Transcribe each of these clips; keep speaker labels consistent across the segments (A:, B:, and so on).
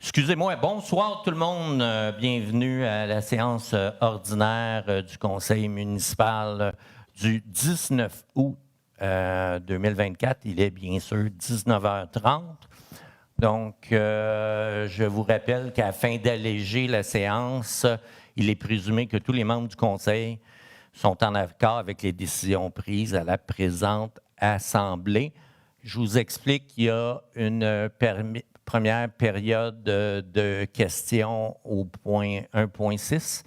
A: Excusez-moi, bonsoir tout le monde. Bienvenue à la séance ordinaire du Conseil municipal du 19 août 2024. Il est bien sûr 19h30. Donc, je vous rappelle qu'afin d'alléger la séance, il est présumé que tous les membres du Conseil sont en accord avec les décisions prises à la présente Assemblée. Je vous explique qu'il y a une première période de questions au point 1.6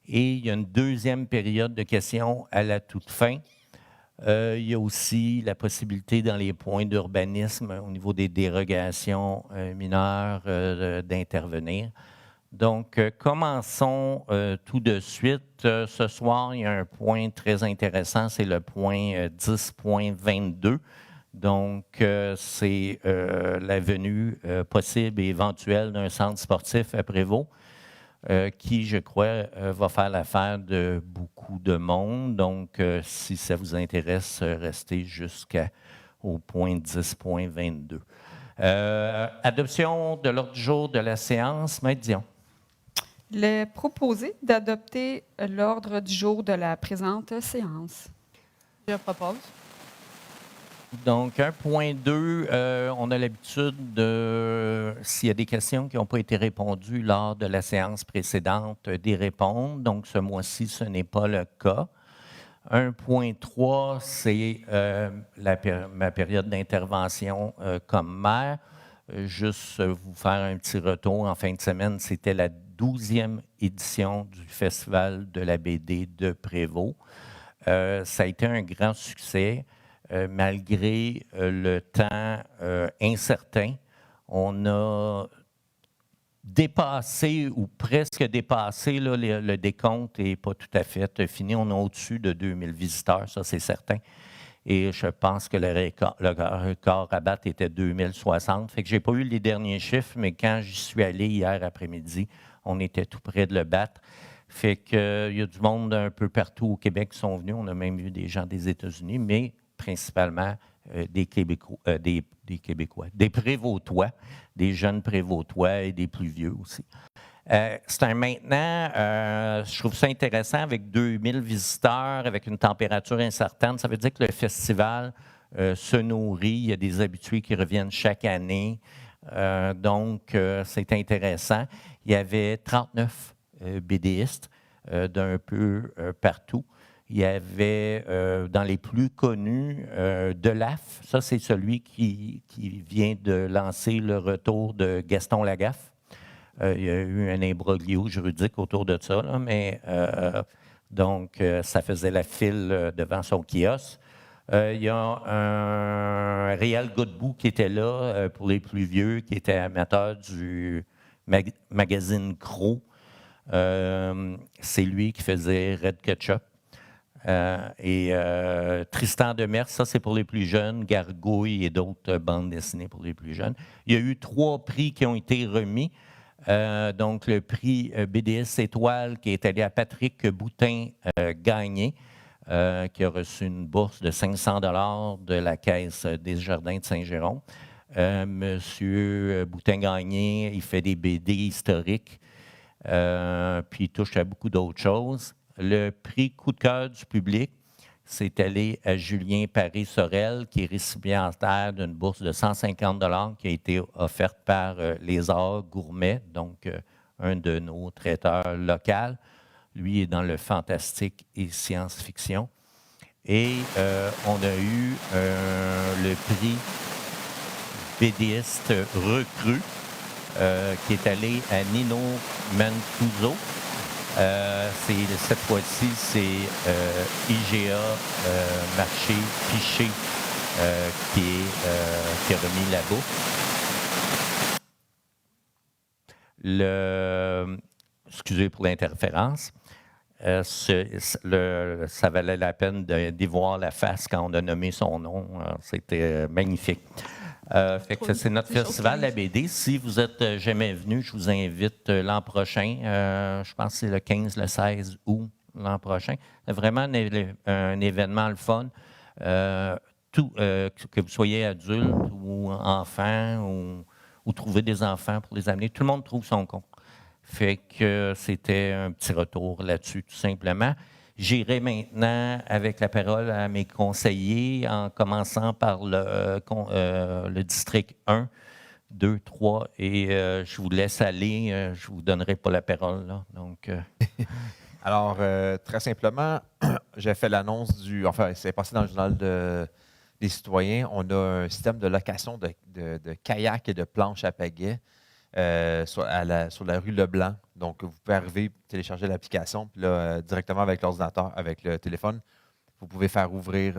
A: et il y a une deuxième période de questions à la toute fin. Il y a aussi la possibilité dans les points d'urbanisme au niveau des dérogations mineures d'intervenir. Donc, commençons tout de suite. Ce soir, il y a un point très intéressant, c'est le point 10.22. Donc, c'est la venue possible et éventuelle d'un centre sportif à Prévost, qui, je crois, va faire l'affaire de beaucoup de monde. Donc, si ça vous intéresse, restez jusqu'au point 10.22. Adoption de l'ordre du jour de la séance. Maître Dion.
B: Il est proposé d'adopter l'ordre du jour de la présente séance.
C: Je propose.
A: Donc, 1.2, on a l'habitude de, s'il y a des questions qui n'ont pas été répondues lors de la séance précédente, d'y répondre. Donc, ce mois-ci, ce n'est pas le cas. 1.3, c'est ma période d'intervention comme maire. Juste vous faire un petit retour. En fin de semaine, c'était la 12e édition du Festival de la BD de Prévost. Ça a été un grand succès. Malgré le temps incertain, on a dépassé ou presque dépassé, là, le décompte n'est pas tout à fait fini. On est au-dessus de 2000 visiteurs, ça c'est certain. Et je pense que le record à battre était 2060. Fait que je n'ai pas eu les derniers chiffres, mais quand j'y suis allé hier après-midi, on était tout près de le battre. Fait qu'il y a du monde un peu partout au Québec qui sont venus. On a même vu des gens des États-Unis, mais principalement des Québécois, des Prévostois, des jeunes Prévostois et des plus vieux aussi. Maintenant, je trouve ça intéressant avec 2000 visiteurs, avec une température incertaine. Ça veut dire que le festival se nourrit. Il y a des habitués qui reviennent chaque année. Donc, c'est intéressant. Il y avait 39 BDistes d'un peu partout. Il y avait, dans les plus connus, Delaf. Ça, c'est celui qui vient de lancer le retour de Gaston Lagaffe. Il y a eu un imbroglio juridique autour de ça, là, mais donc, ça faisait la file devant son kiosque. Il y a un Réal Godbout qui était là pour les plus vieux, qui était amateur du magazine Crow. C'est lui qui faisait Red Ketchup. Tristan Demers, ça c'est pour les plus jeunes, Gargouille et d'autres bandes dessinées pour les plus jeunes. Il y a eu 3 prix qui ont été remis. Donc, le prix BDS Étoile qui est allé à Patrick Boutin-Gagné, qui a reçu une bourse de 500 $ de la Caisse des Jardins de Saint-Jérôme. Monsieur Boutin-Gagné, il fait des BD historiques, puis il touche à beaucoup d'autres choses. Le prix coup de cœur du public, c'est allé à Julien Paré-Sorel, qui est récipiendaire d'une bourse de 150 $ qui a été offerte par Les Arts Gourmets, donc un de nos traiteurs locaux. Lui est dans le fantastique et science-fiction. Et on a eu le prix BDiste recrue, qui est allé à Nino Mancuso. Cette fois-ci, c'est IGA Marché Piché qui a remis la bourse. Excusez pour l'interférence. Ça valait la peine d'y voir la face quand on a nommé son nom. C'était magnifique. Fait que c'est notre festival la BD. Si vous n'êtes jamais venu, je vous invite l'an prochain. Je pense que c'est le 15, le 16 août l'an prochain. C'est vraiment un événement le fun. Que vous soyez adulte ou enfant ou trouver des enfants pour les amener. Tout le monde trouve son compte. Fait que c'était un petit retour là-dessus, tout simplement. J'irai maintenant avec la parole à mes conseillers, en commençant par le district 1, 2, 3, et je vous laisse aller. Je ne vous donnerai pas la parole, là. Donc,
C: Alors, très simplement, j'ai fait l'annonce enfin, c'est passé dans le journal des citoyens. On a un système de location de kayaks et de planches à pagaie sur la rue Leblanc. Donc, vous pouvez arriver, télécharger l'application, puis là, directement avec l'ordinateur, avec le téléphone, vous pouvez faire ouvrir,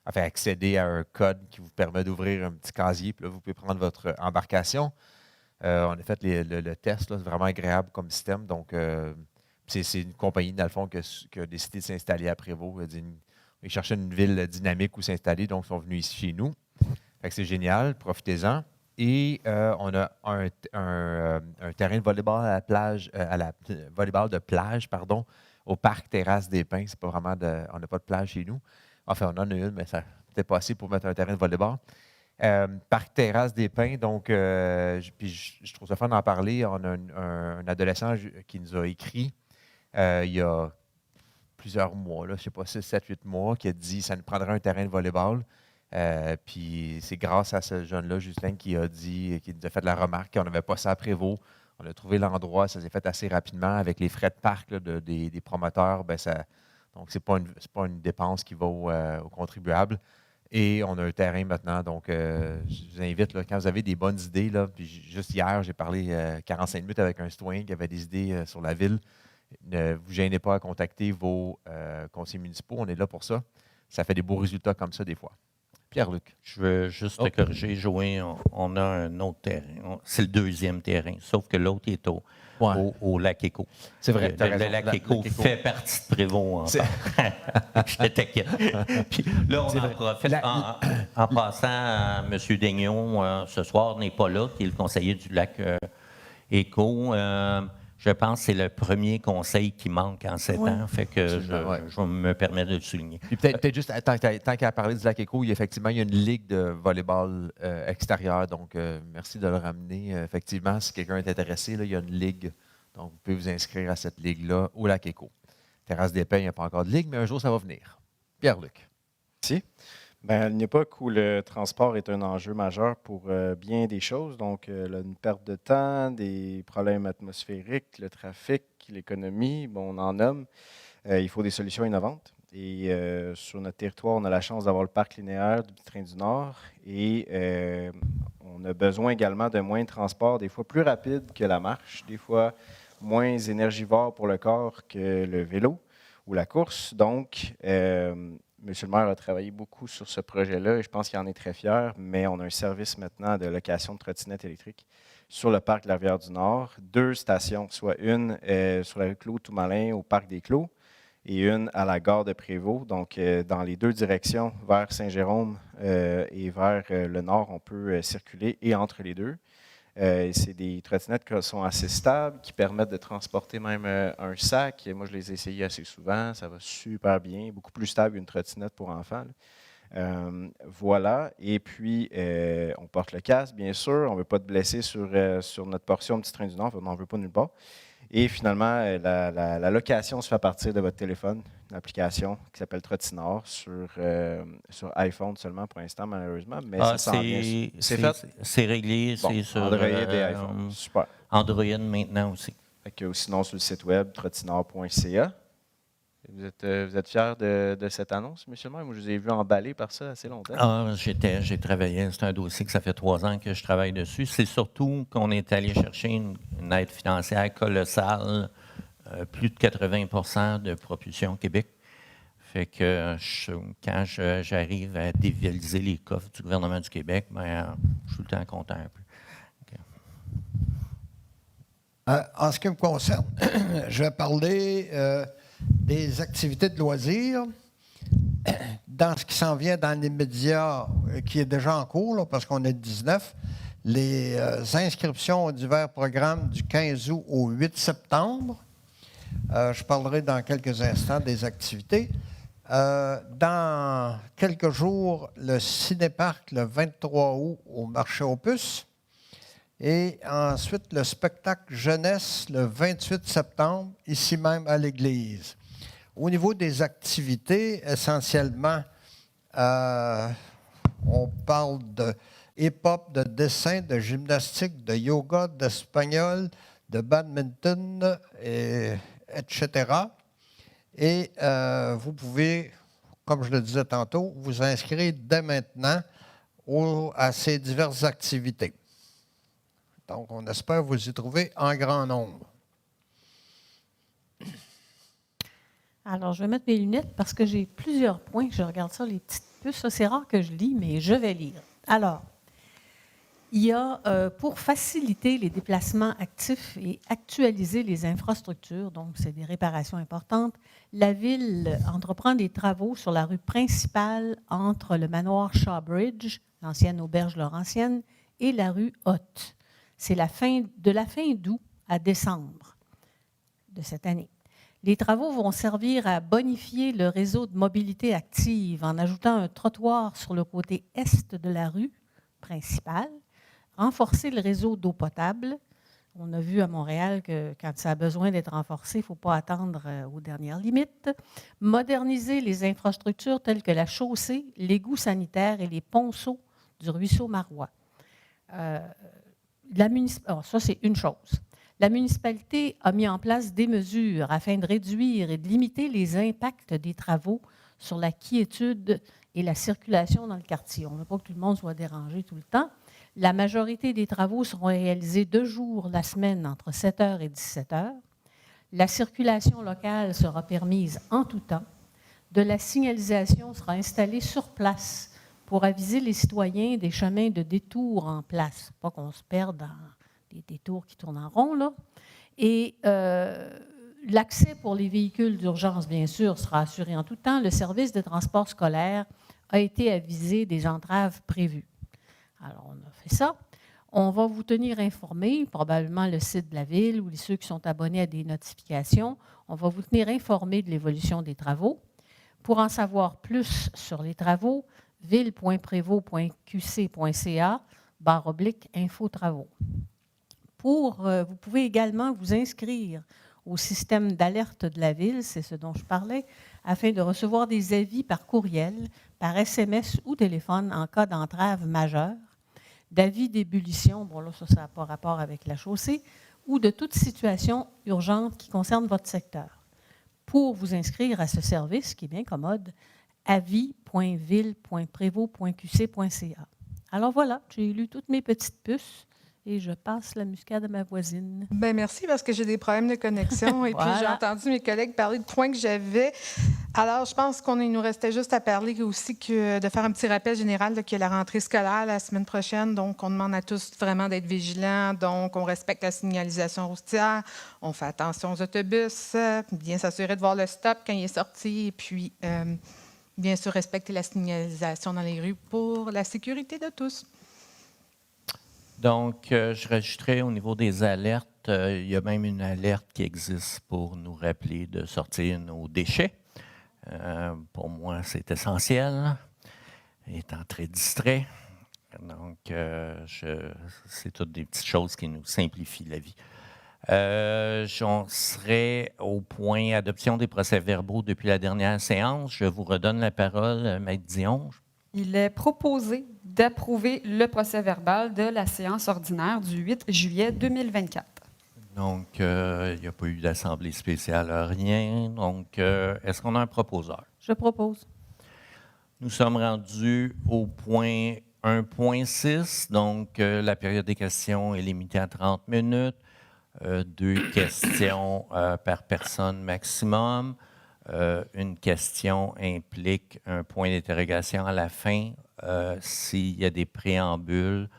C: enfin, accéder à un code qui vous permet d'ouvrir un petit casier, puis là, vous pouvez prendre votre embarcation. On a fait le test, là, c'est vraiment agréable comme système. Donc, c'est une compagnie, dans le fond, qui a décidé de s'installer à Prévost. Ils cherchaient une ville dynamique où s'installer, donc ils sont venus ici chez nous. Fait que c'est génial, profitez-en. Et on a un terrain de volleyball à la plage, volleyball de plage, pardon, au parc Terrasse des Pins. C'est pas vraiment on n'a pas de plage chez nous. Enfin, on en a une, mais ça peut-être pas assez pour mettre un terrain de volleyball. Parc Terrasse des Pins, donc, puis je trouve ça fun d'en parler. On a un adolescent qui nous a écrit il y a plusieurs mois, là, je ne sais pas, 6, 7, 8 mois, qui a dit ça nous prendrait un terrain de volleyball. Puis c'est grâce à ce jeune-là, Justin, qui nous a fait la remarque qu'on n'avait pas ça à Prévost. On a trouvé l'endroit, ça s'est fait assez rapidement avec les frais de parc là, des promoteurs. Donc, ce n'est pas une dépense qui va aux contribuables. Et on a un terrain maintenant. Donc, je vous invite, là, quand vous avez des bonnes idées, là, puis juste hier, j'ai parlé 45 minutes avec un citoyen qui avait des idées sur la ville. Ne vous gênez pas à contacter vos conseillers municipaux. On est là pour ça. Ça fait des beaux résultats comme ça des fois. Pierre-Luc.
A: je veux juste te corriger, Joey. On a un autre terrain. C'est le deuxième terrain, sauf que l'autre est au lac Éco.
C: C'est vrai.
A: Le lac Éco fait partie de Prévost. Je t'inquiète. Puis là, on en profite. En passant, M. Daigneault, ce soir, n'est pas là, qui est le conseiller du lac Éco. Je pense que c'est le premier conseil qui manque en 7 ans. Fait que je me permets de le souligner.
C: Puis peut-être juste, tant qu'à parler du lac Éco, il y a une ligue de volleyball extérieure. Donc, merci de le ramener. Effectivement, si quelqu'un est intéressé, là, il y a une ligue. Donc, vous pouvez vous inscrire à cette ligue-là au lac Éco. Terrasse des Pins, il n'y a pas encore de ligue, mais un jour, ça va venir. Pierre-Luc.
D: Merci. Bien, à une époque où le transport est un enjeu majeur pour bien des choses, donc une perte de temps, des problèmes atmosphériques, le trafic, l'économie, bon, on en nomme, il faut des solutions innovantes. Et sur notre territoire, on a la chance d'avoir le parc linéaire du Train du Nord et on a besoin également de moins de transport, des fois plus rapide que la marche, des fois moins énergivore pour le corps que le vélo ou la course. Donc, Monsieur le maire a travaillé beaucoup sur ce projet-là et je pense qu'il en est très fier, mais on a un service maintenant de location de trottinettes électriques sur le parc de la Rivière-du-Nord. 2 stations, soit une sur la rue Claude-Toumalin au parc des Clos et une à la gare de Prévost. Donc, dans les 2 directions, vers Saint-Jérôme et vers le nord, on peut circuler et entre les 2. C'est des trottinettes qui sont assez stables, qui permettent de transporter même un sac. Moi, je les ai essayées assez souvent. Ça va super bien, beaucoup plus stable qu'une trottinette pour enfants. Voilà. Et puis, on porte le casque, bien sûr. On ne veut pas te blesser sur notre portion du Train du Nord. On n'en veut pas nulle part. Et finalement, la location se fait à partir de votre téléphone, une application qui s'appelle Trottinor sur iPhone seulement pour l'instant, malheureusement. Mais ça s'en vient. C'est fait?
A: C'est réglé.
D: Bon,
A: c'est sur
D: Android et iPhone. Super.
A: Android maintenant aussi.
D: Sinon, sur le site web, trottinor.ca. Vous êtes fier de cette annonce, M. le maire? Moi, je vous ai vu emballé par ça assez longtemps.
A: J'ai travaillé. C'est un dossier que ça fait 3 ans que je travaille dessus. C'est surtout qu'on est allé chercher une aide financière colossale, plus de 80 de propulsion Québec. Fait que quand j'arrive à dévaliser les coffres du gouvernement du Québec, je suis tout le temps content un peu.
E: En ce qui me concerne, je vais parler des activités de loisirs. Dans ce qui s'en vient dans les médias, qui est déjà en cours, là, parce qu'on est le 19, les inscriptions aux divers programmes du 15 août au 8 septembre. Je parlerai dans quelques instants des activités. Dans quelques jours, le Cinéparc, le 23 août, au marché aux puces. Et ensuite, le spectacle jeunesse le 28 septembre, ici même à l'église. Au niveau des activités, essentiellement, on parle de hip-hop, de dessin, de gymnastique, de yoga, d'espagnol, de badminton, etc. Et vous pouvez, comme je le disais tantôt, vous inscrire dès maintenant à ces diverses activités. Donc, on espère vous y trouver en grand nombre.
F: Alors, je vais mettre mes lunettes parce que j'ai plusieurs points. Je regarde ça, les petites puces. Ça, c'est rare que je lis, mais je vais lire. Alors, il y a, pour faciliter les déplacements actifs et actualiser les infrastructures, donc c'est des réparations importantes, la Ville entreprend des travaux sur la rue principale entre le manoir Shawbridge, l'ancienne auberge laurentienne, et la rue Haute. C'est de la fin d'août à décembre de cette année. Les travaux vont servir à bonifier le réseau de mobilité active en ajoutant un trottoir sur le côté est de la rue principale, renforcer le réseau d'eau potable. On a vu à Montréal que quand ça a besoin d'être renforcé, il ne faut pas attendre aux dernières limites. Moderniser les infrastructures telles que la chaussée, l'égout sanitaire et les ponceaux du ruisseau Marois. Ça, c'est une chose. La municipalité a mis en place des mesures afin de réduire et de limiter les impacts des travaux sur la quiétude et la circulation dans le quartier. On ne veut pas que tout le monde soit dérangé tout le temps. La majorité des travaux seront réalisés 2 jours la semaine entre 7h et 17h. La circulation locale sera permise en tout temps. De la signalisation sera installée sur place pour aviser les citoyens des chemins de détour en place. Pas qu'on se perde dans des détours qui tournent en rond, là. Et l'accès pour les véhicules d'urgence, bien sûr, sera assuré en tout temps. Le service de transport scolaire a été avisé des entraves prévues. Alors, on a fait ça. On va vous tenir informés, probablement le site de la Ville ou ceux qui sont abonnés à des notifications. On va vous tenir informés de l'évolution des travaux. Pour en savoir plus sur les travaux, ville.prévost.qc.ca/info-travaux. Vous pouvez également vous inscrire au système d'alerte de la Ville, c'est ce dont je parlais, afin de recevoir des avis par courriel, par SMS ou téléphone en cas d'entrave majeure, d'avis d'ébullition, bon là, ça n'a pas rapport avec la chaussée, ou de toute situation urgente qui concerne votre secteur. Pour vous inscrire à ce service, qui est bien commode, avis.ville.prévost.qc.ca. Alors voilà, j'ai lu toutes mes petites puces. Et je passe la muscade à ma voisine.
G: Bien, merci, parce que j'ai des problèmes de connexion. Et
F: Voilà.
G: puis, j'ai entendu mes collègues parler de points que j'avais. Alors, je pense qu'il nous restait juste à parler aussi de faire un petit rappel général qu'il y a la rentrée scolaire la semaine prochaine. Donc, on demande à tous vraiment d'être vigilants. Donc, on respecte la signalisation routière. On fait attention aux autobus. Bien s'assurer de voir le stop quand il est sorti. Et puis, bien sûr, respecter la signalisation dans les rues pour la sécurité de tous.
A: Donc, je rajouterais au niveau des alertes, il y a même une alerte qui existe pour nous rappeler de sortir nos déchets. Pour moi, c'est essentiel, étant très distrait. Donc, c'est toutes des petites choses qui nous simplifient la vie. J'en serai au point adoption des procès-verbaux depuis la dernière séance. Je vous redonne la parole, Maître Dion.
B: Il est proposé d'approuver le procès-verbal de la séance ordinaire du 8 juillet 2024.
A: Donc, il n'y a pas eu d'assemblée spéciale, rien. Donc, est-ce qu'on a un proposeur?
F: Je propose.
A: Nous sommes rendus au point 1.6. Donc, la période des questions est limitée à 30 minutes. 2 questions par personne maximum. Une question implique un point d'interrogation à la fin. S'il y a des préambules,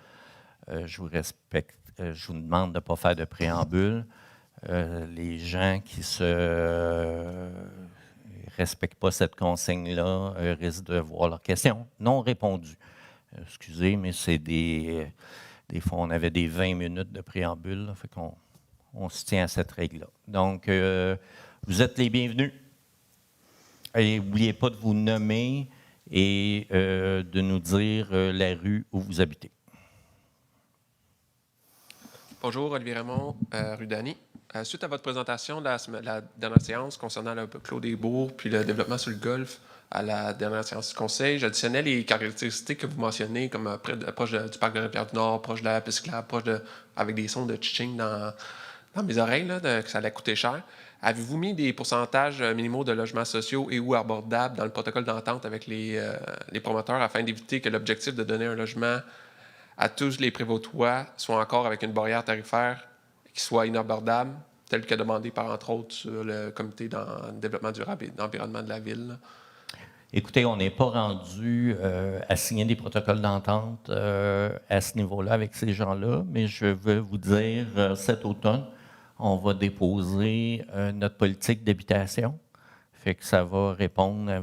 A: je vous demande de ne pas faire de préambule. Les gens qui ne respectent pas cette consigne-là risquent de voir leurs questions non répondues. Excusez, mais c'est des fois, on avait des 20 minutes de préambule, là, fait qu'on se tient à cette règle-là. Donc, vous êtes les bienvenus. Et n'oubliez pas de vous nommer et de nous dire la rue où vous habitez.
H: Bonjour, Olivier Raymond, rue Dany. Suite à votre présentation de la dernière séance concernant le Clos des Bourgs puis le développement sur le golfe à la dernière séance du Conseil, j'additionnais les caractéristiques que vous mentionnez, comme proche du parc de Rivière-du-Nord, proche de la piste cyclable, avec des sons de tching dans mes oreilles, là, que ça allait coûter cher. Avez-vous mis des pourcentages minimaux de logements sociaux et ou abordables dans le protocole d'entente avec les promoteurs afin d'éviter que l'objectif de donner un logement à tous les prévôtois soit encore avec une barrière tarifaire qui soit inabordable, tel que demandé par, entre autres, sur le comité de développement durable et d'environnement de la ville? Là?
A: Écoutez, on n'est pas rendu à signer des protocoles d'entente à ce niveau-là avec ces gens-là, mais je veux vous dire, cet automne, on va déposer notre politique d'habitation. Fait que ça va répondre à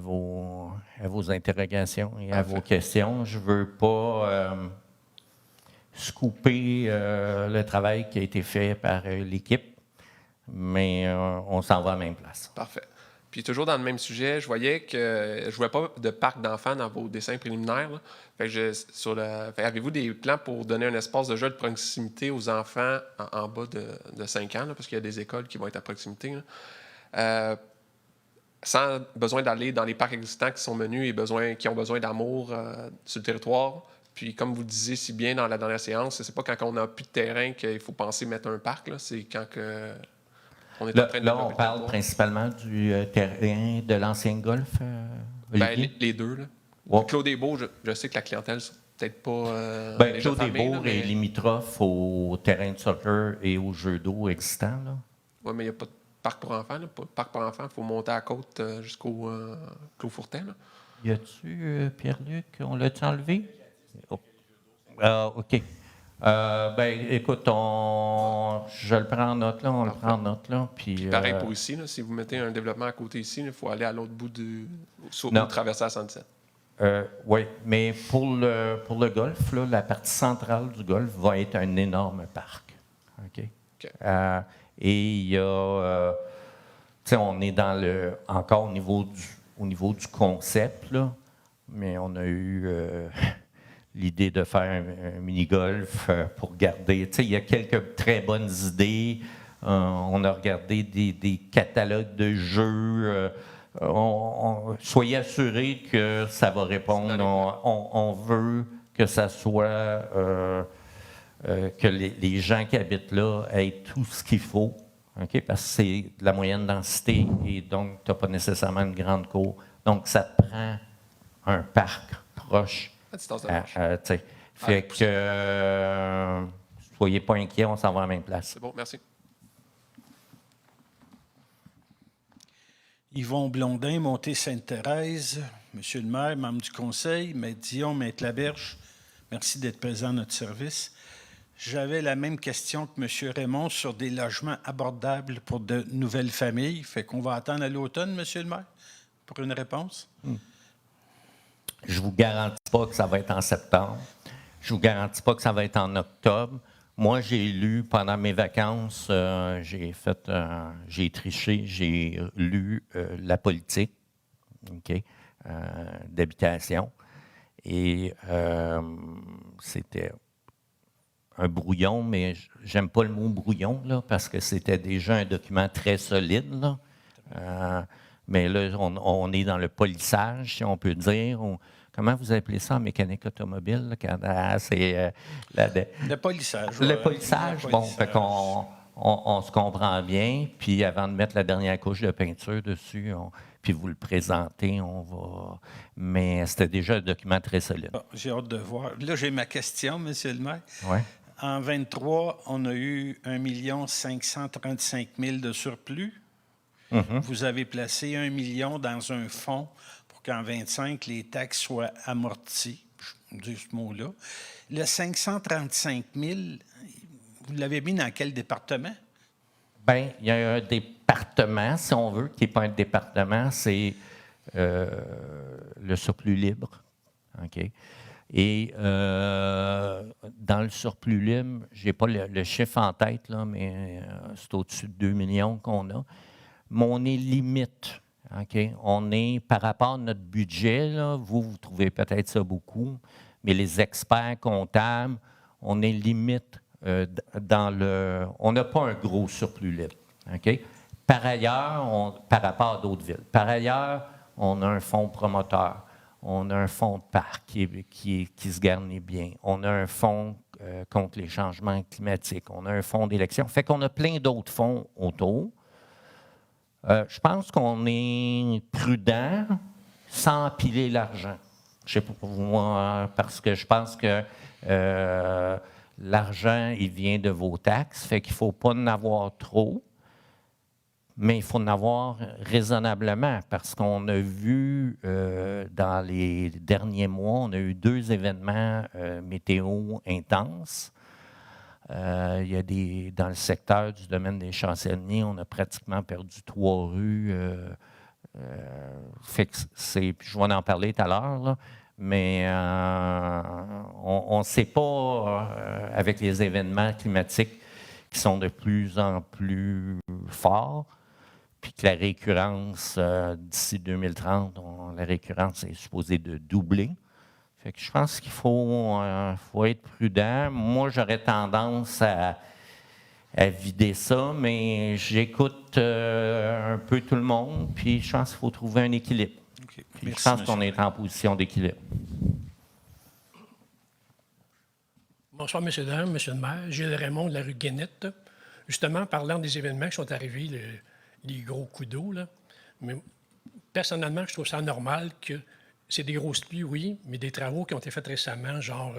A: vos interrogations et à vos questions. Je ne veux pas scooper le travail qui a été fait par l'équipe, mais on s'en va à la même place.
H: Parfait. Puis toujours dans le même sujet, je voyais que je ne voyais pas de parc d'enfants dans vos dessins préliminaires. Là. Avez-vous des plans pour donner un espace de jeu de proximité aux enfants en bas de 5 ans, là, parce qu'il y a des écoles qui vont être à proximité, sans besoin d'aller dans les parcs existants qui sont menus et qui ont besoin d'amour sur le territoire? Puis, comme vous le disiez si bien dans la dernière séance, c'est pas quand on n'a plus de terrain qu'il faut penser mettre un parc, là, c'est quand on est en train de
A: là, on parle principalement du terrain de l'ancien golf, Olivier?
H: Les deux. Là.
A: Ouais.
H: Clos des Bourgs, je sais que la clientèle, c'est peut-être pas.
A: Clos des Bourgs est limitrophe au terrain de soccer et aux jeux d'eau existants.
H: Oui, mais il n'y a pas de parc pour enfants. Là. Pas de parc pour enfants, il faut monter à la côte jusqu'au Clos Fourtin. Là.
A: Y a-tu, Pierre-Luc, on l'a-tu enlevé? Oh. OK. Écoute, je le prends en note, là. On le prend en note, là. Puis,
H: pareil pour ici, là, si vous mettez un développement à côté ici, il faut aller à l'autre bout traverser à 117.
A: Oui, mais pour le golf, là, la partie centrale du golf va être un énorme parc. OK? Et il y a... tu sais, on est encore au niveau du concept, là, mais on a eu... l'idée de faire un mini-golf pour garder... Tu sais, il y a quelques très bonnes idées. On a regardé des catalogues de jeux. Soyez assurés que ça va répondre. On veut que ça soit... que les gens qui habitent là aient tout ce qu'il faut. Okay? Parce que c'est de la moyenne densité et donc tu n'as pas nécessairement une grande cour. Donc, ça te prend un parc proche. Fait que soyez pas inquiets, on s'en va à la même place.
H: C'est bon, merci.
I: Yvon Blondin, Montée-Sainte-Thérèse, Monsieur le maire, membre du conseil, Maître Dion, Maître Laberge, merci d'être présent à notre service. J'avais la même question que M. Raymond sur des logements abordables pour de nouvelles familles. Fait qu'on va attendre à l'automne, Monsieur le maire, pour une réponse.
A: Je ne vous garantis pas que ça va être en septembre. Je ne vous garantis pas que ça va être en octobre. Moi, j'ai lu pendant mes vacances, j'ai triché, j'ai lu la politique d'habitation. Et c'était un brouillon, mais j'aime pas le mot brouillon, là, parce que c'était déjà un document très solide, là. Mais là, on est dans le polissage, si on peut dire. Comment vous appelez ça en mécanique automobile? C'est
I: le polissage.
A: Le polissage, bon, fait qu'on on se comprend bien. Puis avant de mettre la dernière couche de peinture dessus, puis vous le présentez, on va... Mais c'était déjà un document très solide.
I: Bon, j'ai hâte de voir. Là, j'ai ma question, M. le maire.
A: Ouais.
I: En 23, on a eu 1 535 000 de surplus. Mm-hmm. Vous avez placé 1 million dans un fonds pour qu'en 25, les taxes soient amorties. Je dis ce mot-là. Le 535 000, vous l'avez mis dans quel département?
A: Bien, il y a un département, si on veut, qui n'est pas un département, c'est le surplus libre. OK? Et dans le surplus libre, je n'ai pas le chiffre en tête, là, mais c'est au-dessus de 2 millions qu'on a. Mais on est limite. Okay? On est, par rapport à notre budget, là, vous trouvez peut-être ça beaucoup, mais les experts comptables, on est limite on n'a pas un gros surplus libre. OK? Par ailleurs, par rapport à d'autres villes, par ailleurs, on a un fonds promoteur, on a un fonds de parc qui se garnit bien, on a un fonds contre les changements climatiques, on a un fonds d'élection. Fait qu'on a plein d'autres fonds autour. Je pense qu'on est prudent sans empiler l'argent. Je sais pas pour moi, parce que je pense que l'argent, il vient de vos taxes, fait qu'il ne faut pas en avoir trop, mais il faut en avoir raisonnablement, parce qu'on a vu dans les derniers mois, on a eu 2 événements météo intenses. Il y a dans le secteur du domaine des chansonniers, on a pratiquement perdu 3 rues. Fait que je vais en parler tout à l'heure, là, mais on ne sait pas, avec les événements climatiques qui sont de plus en plus forts, puis que la récurrence, d'ici 2030, la récurrence est supposée de doubler. Fait que je pense qu'il faut être prudent. Moi, j'aurais tendance à vider ça, mais j'écoute un peu tout le monde, puis je pense qu'il faut trouver un équilibre.
I: Okay.
A: Puis je pense qu'on est en position d'équilibre.
J: Bonsoir, M. Dames, M. le maire. Gilles Raymond de la rue Guénette. Justement, parlant des événements qui sont arrivés, les gros coups d'eau, là. Mais personnellement, je trouve ça normal que c'est des grosses pluies, oui, mais des travaux qui ont été faits récemment, genre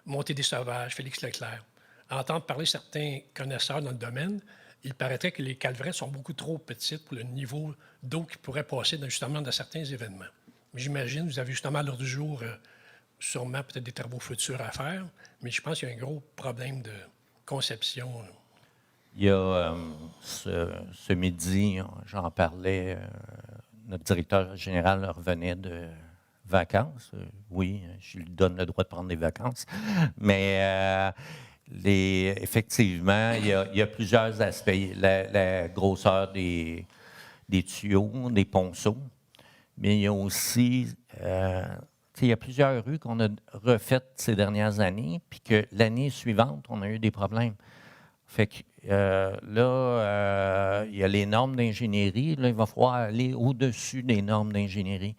J: Montée des Sauvages, Félix Leclerc. À entendre parler certains connaisseurs dans le domaine, il paraîtrait que les calverettes sont beaucoup trop petites pour le niveau d'eau qui pourrait passer justement dans certains événements. J'imagine, vous avez justement à l'ordre du jour sûrement peut-être des travaux futurs à faire, mais je pense qu'il y a un gros problème de conception.
A: Il y a ce midi, j'en parlais, notre directeur général revenait de vacances. Oui, je lui donne le droit de prendre des vacances. Mais effectivement, il y a plusieurs aspects. La grosseur des tuyaux, des ponceaux. Mais il y a aussi, il y a plusieurs rues qu'on a refaites ces dernières années, puis que l'année suivante, on a eu des problèmes. Fait que là, il y a les normes d'ingénierie. Là, il va falloir aller au-dessus des normes d'ingénierie.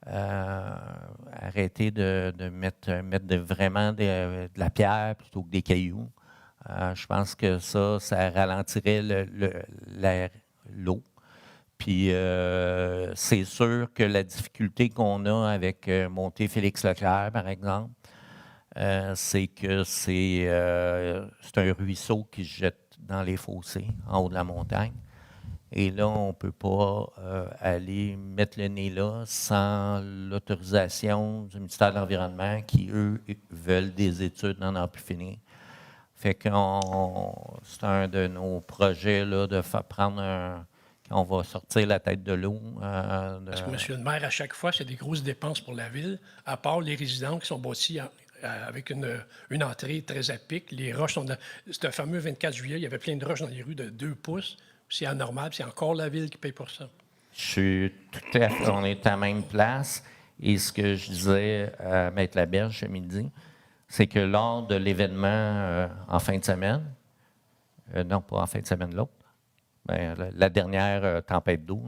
A: Arrêter de mettre vraiment de la pierre plutôt que des cailloux. Je pense que ça ralentirait l'eau. Puis c'est sûr que la difficulté qu'on a avec monter Félix Leclerc, par exemple, c'est que c'est un ruisseau qui se jette dans les fossés en haut de la montagne. Et là, on ne peut pas aller mettre le nez là sans l'autorisation du ministère de l'Environnement qui, eux, veulent des études n'en ont plus finir. Fait que c'est un de nos projets là, de prendre quand on va sortir la tête de l'eau.
J: Parce que, M. le maire, à chaque fois, c'est des grosses dépenses pour la ville, à part les résidents qui sont bâtis avec une entrée très à pic. Les roches sont... C'était un fameux 24 juillet, il y avait plein de roches dans les rues de 2 pouces. C'est anormal, c'est encore la ville qui paye pour ça.
A: On est à la même place. Et ce que je disais à Maître Laberge ce midi, c'est que lors de l'événement en fin de semaine, non, pas en fin de semaine, l'autre, la dernière tempête d'eau,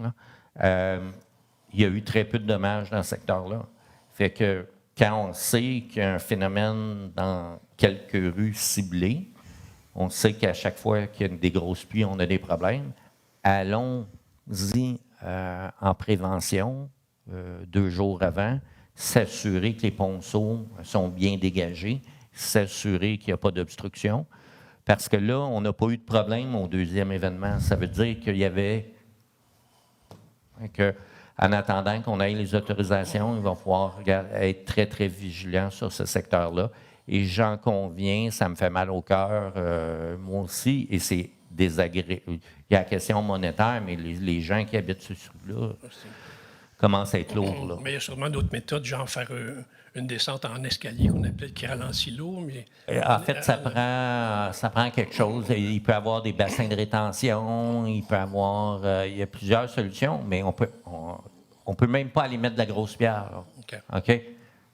A: il y a eu très peu de dommages dans ce secteur-là. Fait que quand on sait qu'il y a un phénomène dans quelques rues ciblées, on sait qu'à chaque fois qu'il y a des grosses pluies, on a des problèmes. Allons-y en prévention 2 jours avant, s'assurer que les ponceaux sont bien dégagés, s'assurer qu'il n'y a pas d'obstruction. Parce que là, on n'a pas eu de problème au 2e événement. Ça veut dire qu'il y avait... En attendant qu'on ait les autorisations, il va falloir être très, très vigilant sur ce secteur-là. Et j'en conviens, ça me fait mal au cœur, moi aussi, et c'est désagréable. Il y a la question monétaire, mais les gens qui habitent ce truc-là commencent à être lourds. Là.
J: Mais il y a sûrement d'autres méthodes, genre faire une descente en escalier qu'on appelle qui ralentit l'eau. Mais...
A: En fait, ça prend quelque chose. Il peut y avoir des bassins de rétention, il peut y avoir... il y a plusieurs solutions, mais on peut même pas aller mettre de la grosse pierre. OK?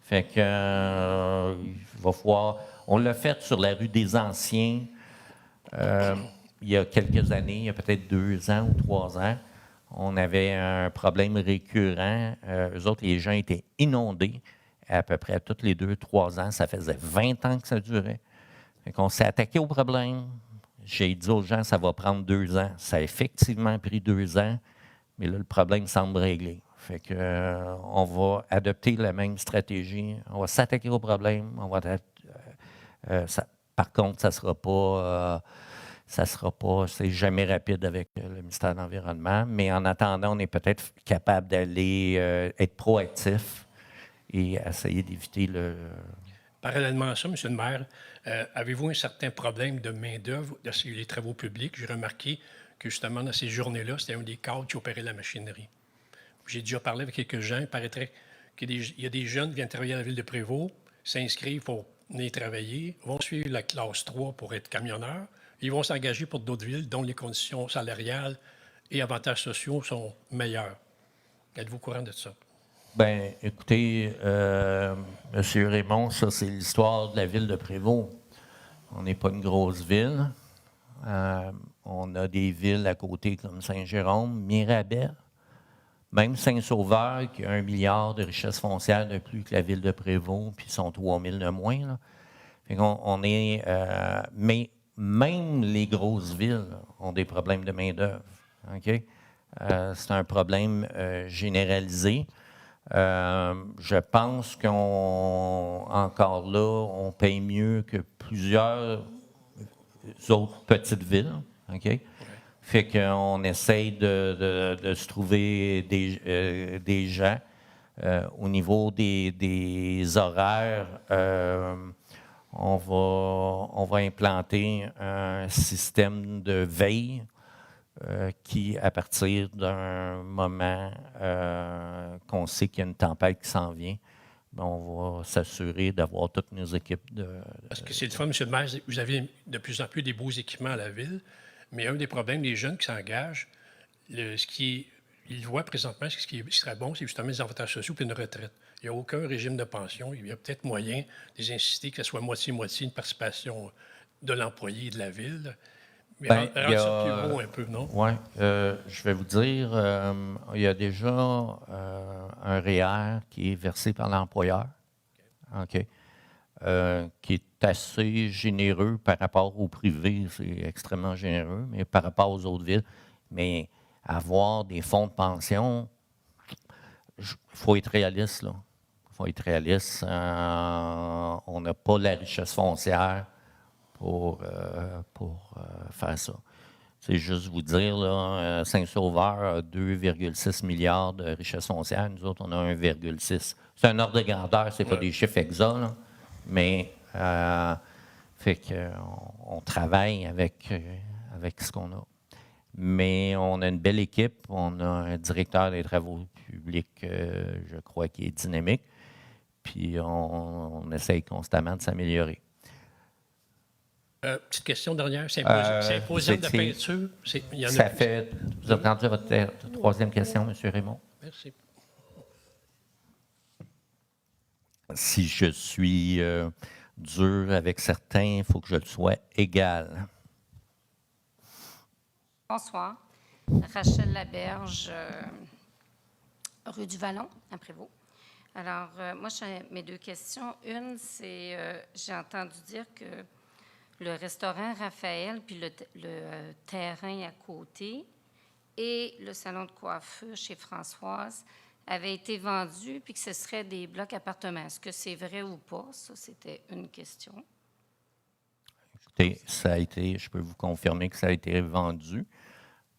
A: Fait que il va falloir... On l'a fait sur la rue des Anciens il y a quelques années, il y a peut-être 2 ans ou 3 ans. On avait un problème récurrent. Eux autres, les gens étaient inondés à peu près tous les 2-3 ans. Ça faisait 20 ans que ça durait. On s'est attaqué au problème. J'ai dit aux gens, ça va prendre 2 ans. Ça a effectivement pris 2 ans, mais là, le problème semble réglé. Fait que, on va adopter la même stratégie. On va s'attaquer au problème. Par contre, ça sera pas, c'est jamais rapide avec le ministère de l'Environnement. Mais en attendant, on est peut-être capable d'aller être proactif et essayer d'éviter le.
J: Parallèlement à ça, M. le maire, avez-vous un certain problème de main-d'œuvre dans les travaux publics? J'ai remarqué que justement, dans ces journées-là, c'était un des cadres qui opérait la machinerie. J'ai déjà parlé avec quelques gens. Il paraîtrait qu'il y a des jeunes qui viennent travailler à la ville de Prévost, s'inscrivent pour venir travailler, vont suivre la classe 3 pour être camionneurs. Ils vont s'engager pour d'autres villes dont les conditions salariales et avantages sociaux sont meilleurs. Êtes-vous au courant de ça?
A: Bien, écoutez, M. Raymond, ça, c'est l'histoire de la ville de Prévost. On n'est pas une grosse ville. On a des villes à côté comme Saint-Jérôme, Mirabel, même Saint-Sauveur, qui a 1 milliard de richesses foncières de plus que la ville de Prévost, puis ils sont 3 000 de moins. Là. Fait qu'on est, mais même les grosses villes ont des problèmes de main-d'œuvre. Okay? C'est un problème généralisé. Je pense qu'encore là, on paye mieux que plusieurs autres petites villes. Okay? Fait qu'on essaye de se trouver des gens. Au niveau des horaires, on va implanter un système de veille qui, à partir d'un moment qu'on sait qu'il y a une tempête qui s'en vient, on va s'assurer d'avoir toutes nos équipes de.
J: Parce que c'est le fun, M. le maire, vous avez de plus en plus des beaux équipements à la ville, mais un des problèmes des jeunes qui s'engagent, ils voient présentement ce qui serait bon, c'est justement les avantages sociaux et une retraite. Il n'y a aucun régime de pension. Il y a peut-être moyen de les inciter que ce soit moitié-moitié une participation de l'employé de la ville. Mais rendre ça plus beau un peu, non?
A: Oui. Je vais vous dire, il y a déjà un REER qui est versé par l'employeur, OK, qui est assez généreux par rapport au privé. C'est extrêmement généreux, mais par rapport aux autres villes. Mais avoir des fonds de pension, il faut être réaliste, là. Il faut être réaliste. On n'a pas la richesse foncière pour faire ça. C'est juste vous dire, là, Saint-Sauveur a 2,6 milliards de richesse foncière. Nous autres, on a 1,6. C'est un ordre de grandeur, c'est pas des chiffres exacts, là, mais fait qu'on travaille avec ce qu'on a. Mais on a une belle équipe. On a un directeur des travaux publics, je crois, qui est dynamique. Puis on essaye constamment de s'améliorer.
J: Petite question dernière. Symposium de peinture.
A: Ça fait. Vous avez entendu votre troisième question, M. Raymond?
J: Merci.
A: Si je suis dur avec certains, il faut que je le sois égal.
K: Bonsoir. Rachel Laberge, rue du Vallon, à Prévost. Alors, moi, j'ai mes 2 questions. Une, c'est, j'ai entendu dire que le restaurant Raphaël, puis le terrain à côté et le salon de coiffure chez Françoise avaient été vendus, puis que ce serait des blocs appartements. Est-ce que c'est vrai ou pas? Ça, c'était une question.
A: Écoutez, je peux vous confirmer que ça a été vendu.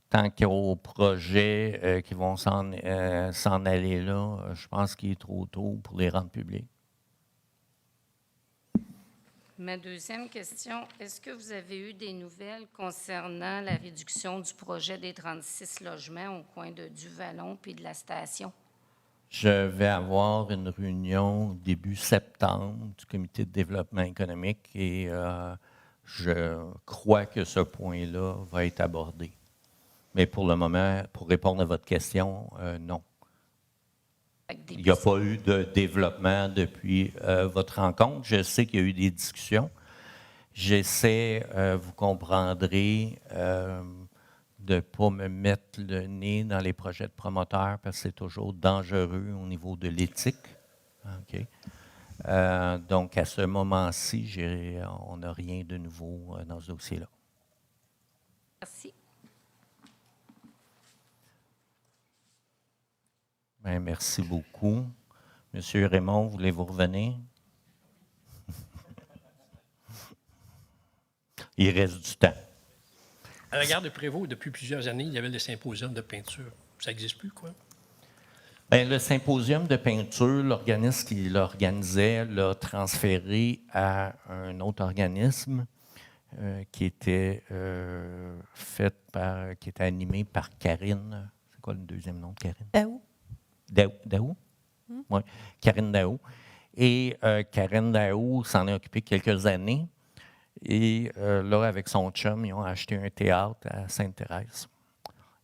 A: Tant qu'aux projets qui vont s'en aller là, je pense qu'il est trop tôt pour les rendre publics.
K: Ma deuxième question, est-ce que vous avez eu des nouvelles concernant la réduction du projet des 36 logements au coin du Vallon puis de la station?
A: Je vais avoir une réunion début septembre du comité de développement économique et je crois que ce point-là va être abordé. Mais pour le moment, pour répondre à votre question, non. Il n'y a pas eu de développement depuis votre rencontre. Je sais qu'il y a eu des discussions. J'essaie, vous comprendrez, de ne pas me mettre le nez dans les projets de promoteurs parce que c'est toujours dangereux au niveau de l'éthique. OK. Donc, à ce moment-ci, on n'a rien de nouveau dans ce dossier-là.
K: Merci.
A: Bien, merci beaucoup. Monsieur Raymond, voulez-vous revenir? Il reste du temps.
J: À la gare de Prévost, depuis plusieurs années, il y avait le symposium de peinture. Ça n'existe plus, quoi?
A: Bien, le symposium de peinture, l'organisme qui l'organisait l'a transféré à un autre organisme qui était qui était animé par Karine. C'est quoi le deuxième nom de Karine? Daou. Oui, Karine Daou. Et Karine Daou s'en est occupée quelques années. Et là, avec son chum, ils ont acheté un théâtre à Sainte-Thérèse.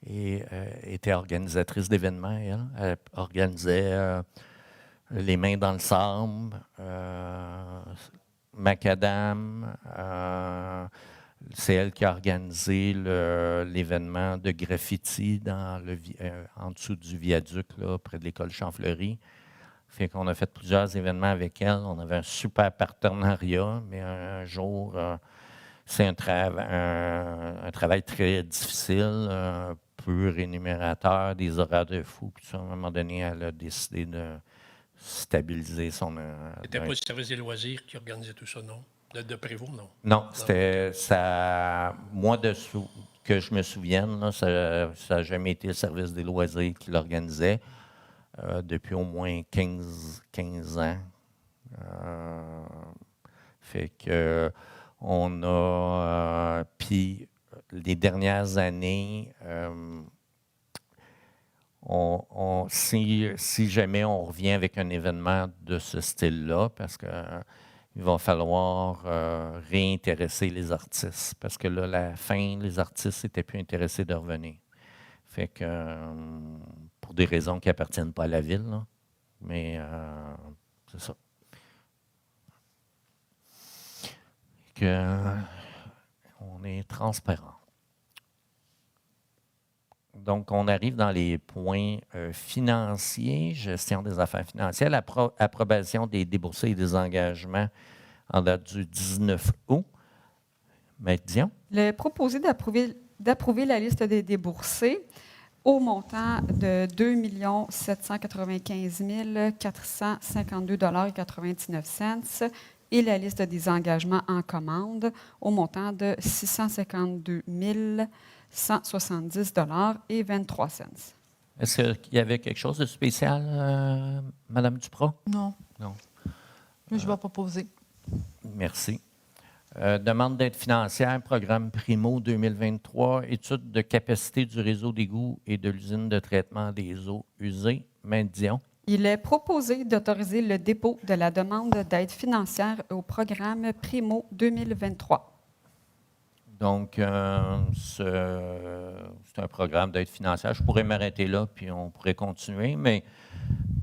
A: Et était organisatrice d'événements, elle. Elle organisait Les Mains dans le Sable, Macadam. C'est elle qui a organisé l'événement de graffiti en dessous du viaduc, là, près de l'école Champfleury. Fait qu'on a fait plusieurs événements avec elle. On avait un super partenariat, mais un jour, c'est un travail très difficile, peu rémunérateur, des horaires de fou. Puis à un moment donné, elle a décidé de stabiliser son...
J: C'était pas le service des loisirs qui organisait tout ça, non? De Prévost, non?
A: Non, c'était ça. Moi, que je me souvienne, là, ça n'a jamais été le service des loisirs qui l'organisait. Depuis au moins 15 ans. Fait que on a... puis les dernières années, si jamais on revient avec un événement de ce style-là, parce que il va falloir réintéresser les artistes, parce que là, à la fin, les artistes n'étaient plus intéressés de revenir. Fait que, pour des raisons qui n'appartiennent pas à la ville, là. Mais c'est ça. On est transparent. Donc, on arrive dans les points financiers, gestion des affaires financières, approbation des déboursés et des engagements en date du 19 août. Maître Dion.
B: Il est proposé d'approuver la liste des déboursés au montant de 2 795 452,99 $ et la liste des engagements en commande au montant de 652 170,23 $.
A: Est-ce qu'il y avait quelque chose de spécial, Mme Duprat?
G: Non.
A: Non.
G: Mais je vais proposer.
A: Merci. Demande d'aide financière, programme Primo 2023, étude de capacité du réseau d'égouts et de l'usine de traitement des eaux usées. Maître Dion.
B: Il est proposé d'autoriser le dépôt de la demande d'aide financière au programme Primo 2023.
A: Donc, c'est un programme d'aide financière. Je pourrais m'arrêter là, puis on pourrait continuer, mais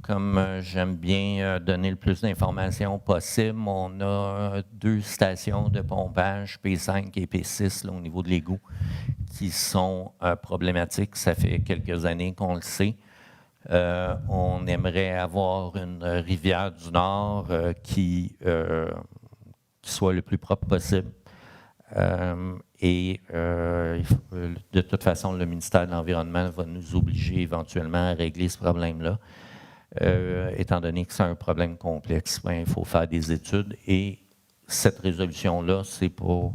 A: comme j'aime bien donner le plus d'informations possible, on a 2 stations de pompage, P5 et P6, là, au niveau de l'égout, qui sont problématiques. Ça fait quelques années qu'on le sait. On aimerait avoir une rivière du Nord qui soit le plus propre possible. De toute façon, le ministère de l'Environnement va nous obliger éventuellement à régler ce problème-là. Étant donné que c'est un problème complexe, il faut faire des études et cette résolution-là, c'est pour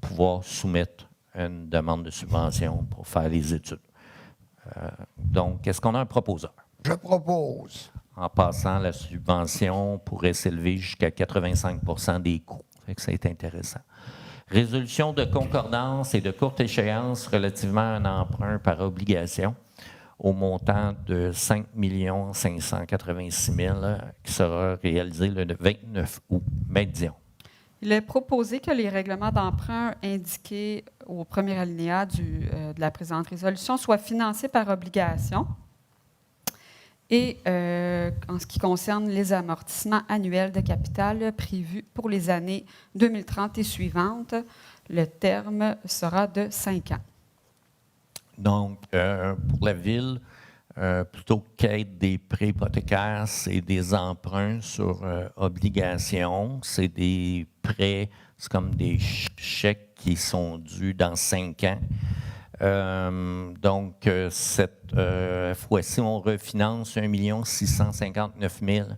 A: pouvoir soumettre une demande de subvention pour faire les études. Donc, est-ce qu'on a un proposeur?
E: Je propose.
A: En passant, la subvention pourrait s'élever jusqu'à 85 des coûts. C'est intéressant. Résolution de concordance et de courte échéance relativement à un emprunt par obligation au montant de 5 586 000 qui sera réalisé le 29 août. Maître Dion.
B: Il est proposé que les règlements d'emprunt indiqués au premier alinéa de la présente résolution soient financés par obligation Et en ce qui concerne les amortissements annuels de capital prévus pour les années 2030 et suivantes, le terme sera de 5 ans.
A: Donc, pour la Ville, plutôt qu'être des prêts hypothécaires, c'est des emprunts sur obligation. C'est des prêts, c'est comme des chèques qui sont dus dans 5 ans. Donc, cette fois-ci, on refinance 1 659 000.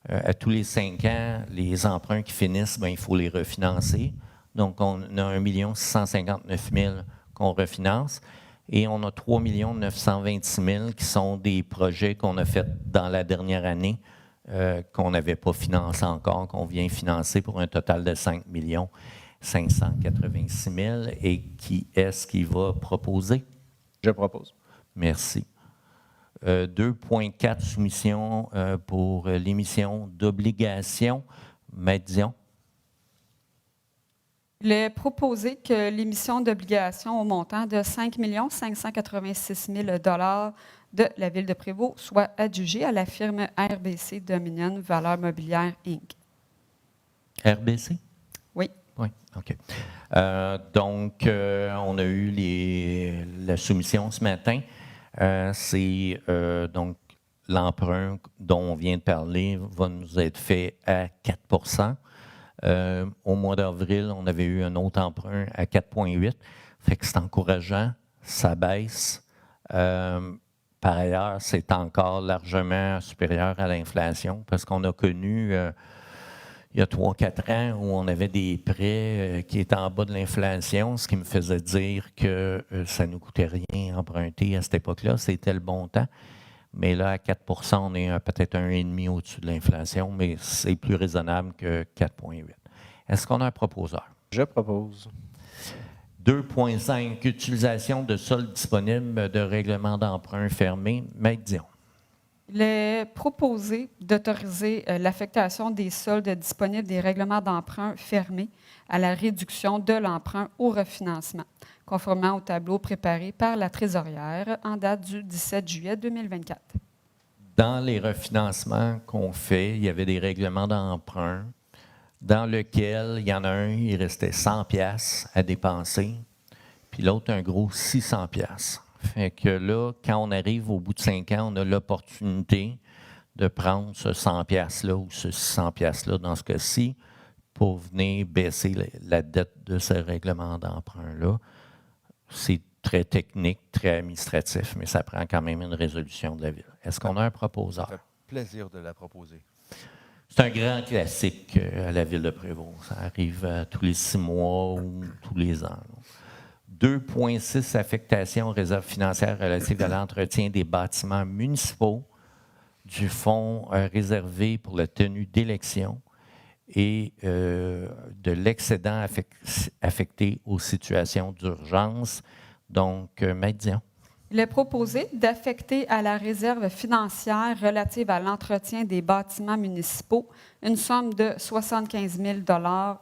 A: À tous les 5 ans, les emprunts qui finissent, bien, il faut les refinancer. Donc, on a 1 659 000 qu'on refinance. Et on a 3 926 000 qui sont des projets qu'on a faits dans la dernière année, qu'on n'avait pas financé encore, qu'on vient financer pour un total de 5 586 000. Et qui est-ce qui va proposer?
D: Je propose.
A: Merci. 2,4 soumissions pour l'émission d'obligations. Maître Dion.
B: Il est proposé que l'émission d'obligations au montant de 5 586 000 de la Ville de Prévost soit adjugée à la firme RBC Dominion Valeurs Mobilières, Inc.
A: RBC?
B: Oui.
A: Oui, OK. Donc, on a eu la soumission ce matin. C'est donc l'emprunt dont on vient de parler va nous être fait à 4 au mois d'avril, on avait eu un autre emprunt à 4,8. Fait que c'est encourageant, ça baisse. Par ailleurs, c'est encore largement supérieur à l'inflation parce qu'on a connu, il y a 3-4 ans, où on avait des prêts qui étaient en bas de l'inflation, ce qui me faisait dire que ça ne nous coûtait rien emprunter à cette époque-là. C'était le bon temps. Mais là, à 4 on est peut-être 1,5 au-dessus de l'inflation, mais c'est plus raisonnable que 4,8. Est-ce qu'on a un proposeur?
D: Je propose.
A: 2,5, utilisation de soldes disponibles de règlement d'emprunt fermé. Maître Dion.
B: Il est proposé d'autoriser l'affectation des soldes disponibles des règlements d'emprunt fermés à la réduction de l'emprunt au refinancement, conformément au tableau préparé par la trésorière en date du 17 juillet 2024.
A: Dans les refinancements qu'on fait, il y avait des règlements d'emprunt dans lesquels il y en a un, il restait 100 pièces à dépenser, puis l'autre, un gros 600 pièces. Fait que là, quand on arrive au bout de 5 ans, on a l'opportunité de prendre ce 100 pièces-là ou ce 600 pièces-là dans ce cas-ci pour venir baisser la dette de ce règlement d'emprunt-là. C'est très technique, très administratif, mais ça prend quand même une résolution de la Ville. Est-ce qu'on a un proposeur?
C: Ça fait plaisir de la proposer.
A: C'est un grand classique à la Ville de Prévost. Ça arrive tous les 6 mois ou tous les ans. 2,6 affectation aux réserves financières relatives à l'entretien des bâtiments municipaux du fonds réservé pour la tenue d'élections et de l'excédent affecté aux situations d'urgence. Donc, Maître Dion.
B: Il est proposé d'affecter à la réserve financière relative à l'entretien des bâtiments municipaux une somme de 75 000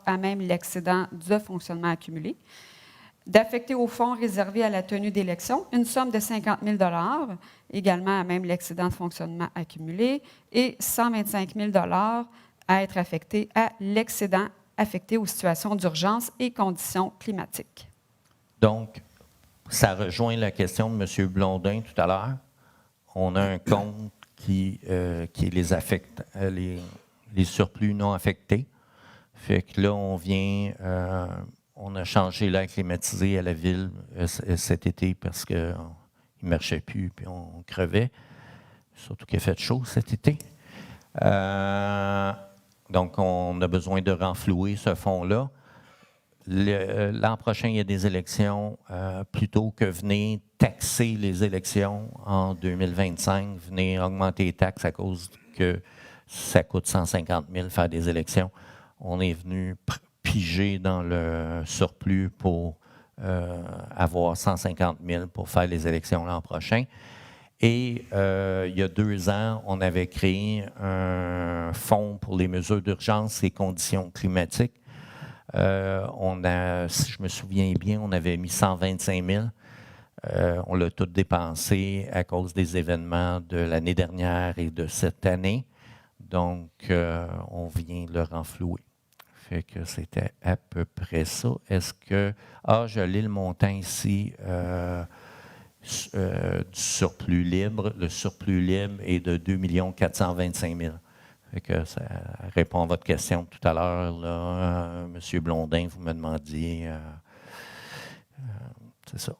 B: à même l'excédent de fonctionnement accumulé, d'affecter au fonds réservé à la tenue d'élections une somme de 50 000 également à même l'excédent de fonctionnement accumulé, et 125 000 à être affecté à l'excédent affecté aux situations d'urgence et conditions climatiques.
A: Donc, ça rejoint la question de M. Blondin tout à l'heure. On a un compte qui les affecte, les surplus non affectés. Fait que là, on a changé l'air climatisé à la Ville cet été parce qu'il ne marchait plus et on crevait. Surtout qu'il a fait chaud cet été. Donc, on a besoin de renflouer ce fonds-là. L'an prochain, il y a des élections. Plutôt que venir taxer les élections en 2025, venir augmenter les taxes à cause que ça coûte 150 000 faire des élections, on est venu piger dans le surplus pour avoir 150 000 pour faire les élections l'an prochain. Et il y a 2 ans, on avait créé un fonds pour les mesures d'urgence et conditions climatiques. Si je me souviens bien, on avait mis 125 000. On l'a tout dépensé à cause des événements de l'année dernière et de cette année. Donc, on vient le renflouer. Fait que c'était à peu près ça. Est-ce que... Ah, je lis le montant ici du surplus libre. Le surplus libre est de 2 425 000. Fait que ça répond à votre question tout à l'heure. Là, Monsieur Blondin, vous me demandiez... c'est ça.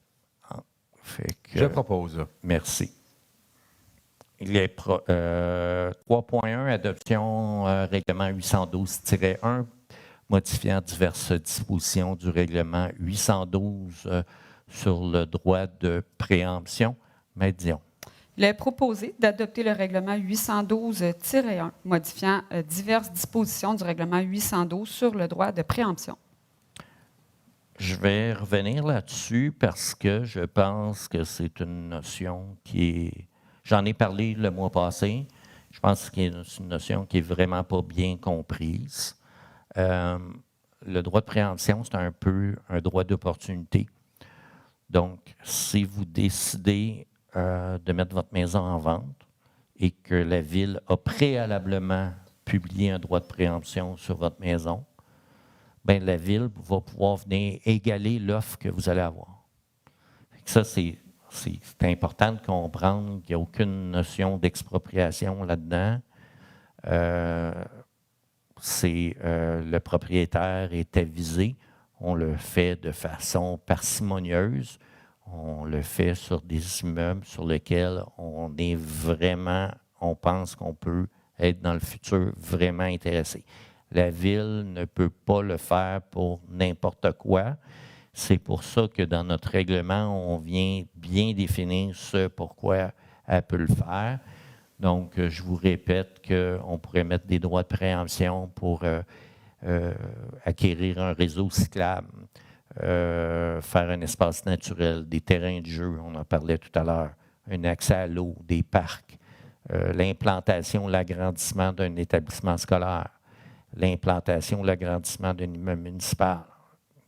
A: Fait que,
C: Je propose.
A: Merci. Il est 3.1, adoption règlement 812-1, modifiant diverses dispositions du règlement 812 sur le droit de préemption. Maître Dion.
B: Il est proposé d'adopter le règlement 812-1, modifiant diverses dispositions du règlement 812 sur le droit de préemption.
A: Je vais revenir là-dessus parce que je pense que c'est une notion qui est... J'en ai parlé le mois passé. Je pense que c'est une notion qui n'est vraiment pas bien comprise. Le droit de préemption, c'est un peu un droit d'opportunité. Donc, si vous décidez de mettre votre maison en vente et que la Ville a préalablement publié un droit de préemption sur votre maison, bien, la Ville va pouvoir venir égaler l'offre que vous allez avoir. Ça, c'est important de comprendre qu'il n'y a aucune notion d'expropriation là-dedans. Le propriétaire est avisé. On le fait de façon parcimonieuse. On le fait sur des immeubles sur lesquels on pense qu'on peut être dans le futur vraiment intéressé. La Ville ne peut pas le faire pour n'importe quoi. C'est pour ça que dans notre règlement, on vient bien définir ce pourquoi elle peut le faire. Donc, je vous répète qu'on pourrait mettre des droits de préemption pour acquérir un réseau cyclable, faire un espace naturel, des terrains de jeu, on en parlait tout à l'heure, un accès à l'eau, des parcs, l'implantation, l'agrandissement d'un établissement scolaire, l'implantation, l'agrandissement d'un immeuble municipal,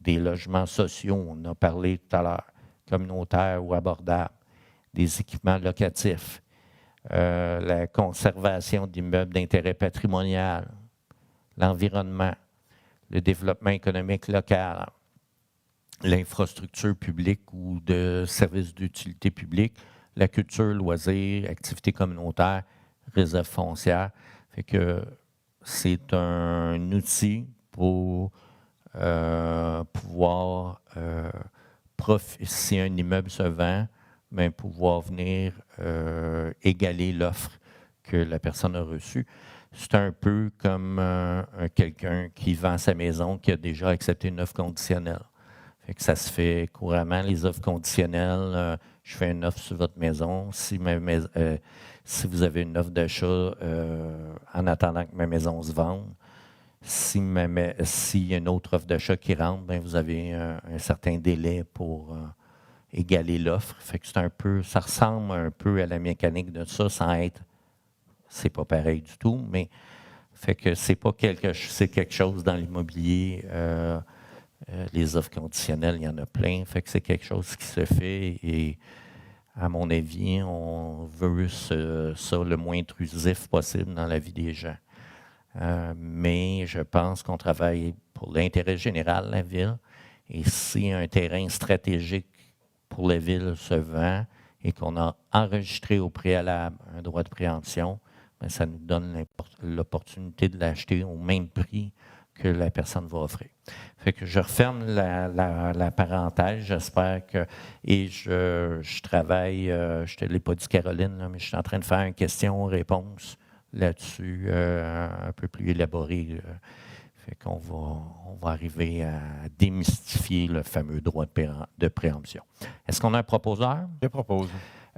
A: des logements sociaux, on en a parlé tout à l'heure, communautaires ou abordables, des équipements locatifs, la conservation d'immeubles d'intérêt patrimonial, l'environnement, le développement économique local, l'infrastructure publique ou de services d'utilité publique, la culture, loisirs, activités communautaires, réserves foncières. Fait que c'est un outil pour pouvoir, si un immeuble se vend, bien, pouvoir venir égaler l'offre que la personne a reçue. C'est un peu comme quelqu'un qui vend sa maison qui a déjà accepté une offre conditionnelle. Fait que ça se fait couramment, les offres conditionnelles. Je fais une offre sur votre maison. Si vous avez une offre d'achat en attendant que ma maison se vende, s'il y a une autre offre d'achat qui rentre, bien, vous avez un certain délai pour égaler l'offre. Fait que ça ressemble un peu à la mécanique de ça, sans être... C'est pas pareil du tout, mais fait que c'est quelque chose dans l'immobilier. Les offres conditionnelles, il y en a plein. Fait que c'est quelque chose qui se fait et, à mon avis, on veut ça le moins intrusif possible dans la vie des gens. Mais je pense qu'on travaille pour l'intérêt général de la Ville. Et si un terrain stratégique pour la Ville se vend et qu'on a enregistré au préalable un droit de préemption, bien, ça nous donne l'opportunité de l'acheter au même prix que la personne va offrir. Fait que je referme la parenthèse, j'espère que... Et je travaille, je ne te l'ai pas dit, Caroline, là, mais je suis en train de faire une question-réponse là-dessus, un peu plus élaborée. Fait qu'on va arriver à démystifier le fameux droit de préemption. Est-ce qu'on a un proposeur?
C: Je propose.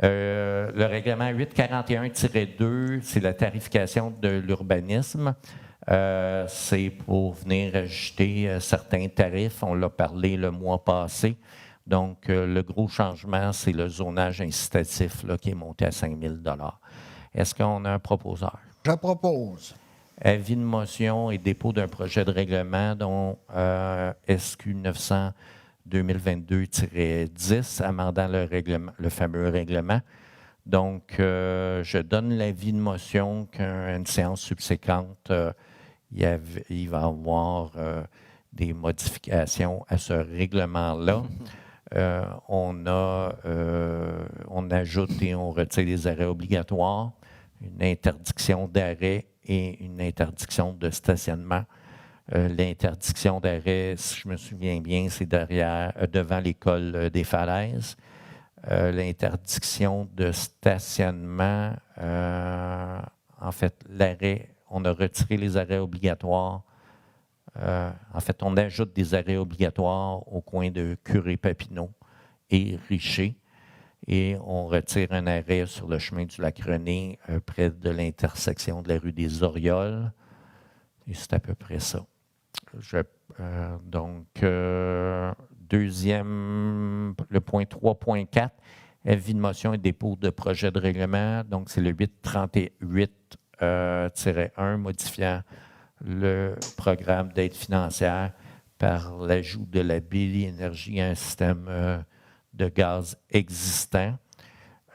A: Le règlement 841-2, c'est la tarification de l'urbanisme. C'est pour venir ajouter certains tarifs. On l'a parlé le mois passé. Donc, le gros changement, c'est le zonage incitatif là, qui est monté à 5 000 $. Est-ce qu'on a un proposeur?
E: Je propose.
A: Avis de motion et dépôt d'un projet de règlement dont SQ 900 2022-10, amendant le fameux règlement. Donc, je donne l'avis de motion qu'à une séance subséquente, il va y avoir des modifications à ce règlement-là. On ajoute et on retire les arrêts obligatoires, une interdiction d'arrêt et une interdiction de stationnement. L'interdiction d'arrêt, si je me souviens bien, c'est devant l'école des Falaises. L'interdiction de stationnement, en fait, l'arrêt, on a retiré les arrêts obligatoires. En fait, on ajoute des arrêts obligatoires au coin de Curé-Papineau et Richer. Et on retire un arrêt sur le chemin du Lac-René, près de l'intersection de la rue des Orioles. Et c'est à peu près ça. Deuxième, le point 3.4, avis de motion et dépôt de projet de règlement. Donc, c'est le 838-1, modifiant le programme d'aide financière par l'ajout de la Billy Énergie à un système de gaz existant.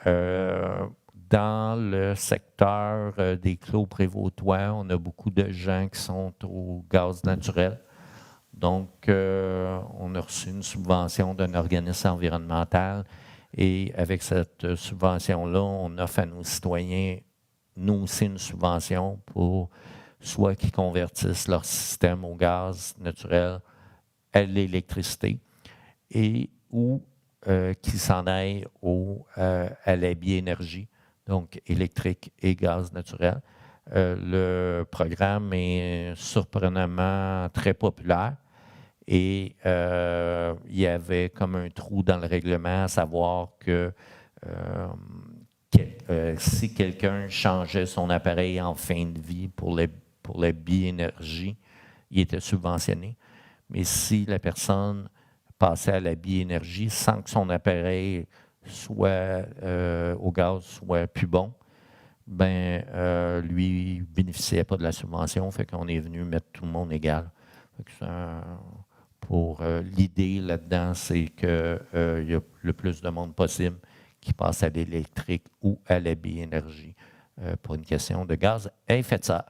A: Dans le secteur des clos prévôtois, on a beaucoup de gens qui sont au gaz naturel. Donc, on a reçu une subvention d'un organisme environnemental et avec cette subvention-là, on offre à nos citoyens, nous aussi, une subvention pour soit qu'ils convertissent leur système au gaz naturel à l'électricité et ou qu'ils s'en aillent à la biénergie, donc électrique et gaz naturel. Le programme est surprenamment très populaire et il y avait comme un trou dans le règlement, à savoir que si quelqu'un changeait son appareil en fin de vie pour la biénergie, il était subventionné. Mais si la personne passait à la biénergie sans que son appareil soit au gaz soit plus bon, lui ne bénéficiait pas de la subvention, fait qu'on est venu mettre tout le monde égal. L'idée là-dedans, c'est qu'il y a le plus de monde possible qui passe à l'électrique ou à la biénergie pour une question de gaz à effet de serre.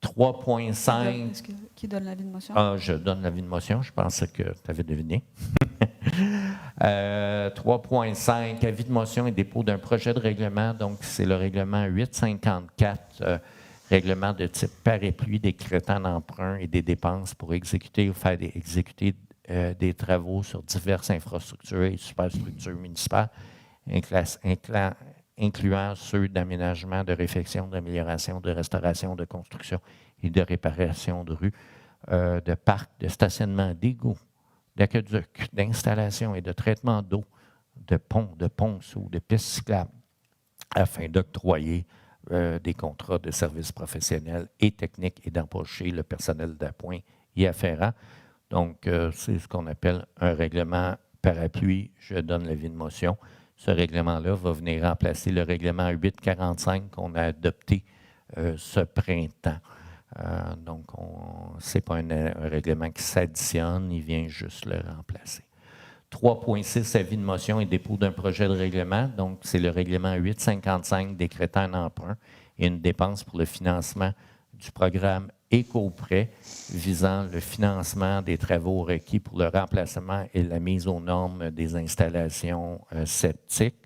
A: 3.5.
B: Qui donne l'avis de motion?
A: Je donne l'avis de motion. Je pensais que tu avais deviné. 3.5, avis de motion et dépôt d'un projet de règlement. Donc, c'est le règlement 854, règlement de type parapluie décrétant l'emprunt et des dépenses pour exécuter ou faire exécuter des travaux sur diverses infrastructures et superstructures municipales, incluant ceux d'aménagement, de réfection, d'amélioration, de restauration, de construction et de réparation de rues, de parcs, de stationnement, d'égouts, d'aqueducs, d'installations et de traitement d'eau, de ponts, de ponces ou de pistes cyclables, afin d'octroyer des contrats de services professionnels et techniques et d'embaucher le personnel d'appoint y afférent. Donc, c'est ce qu'on appelle un règlement parapluie. Je donne l'avis de motion. Ce règlement-là va venir remplacer le règlement 845 qu'on a adopté ce printemps. Donc, ce n'est pas un règlement qui s'additionne, il vient juste le remplacer. 3.6, avis de motion et dépôt d'un projet de règlement. Donc, c'est le règlement 855 décrétant un emprunt et une dépense pour le financement du programme Éco-prêt visant le financement des travaux requis pour le remplacement et la mise aux normes des installations septiques.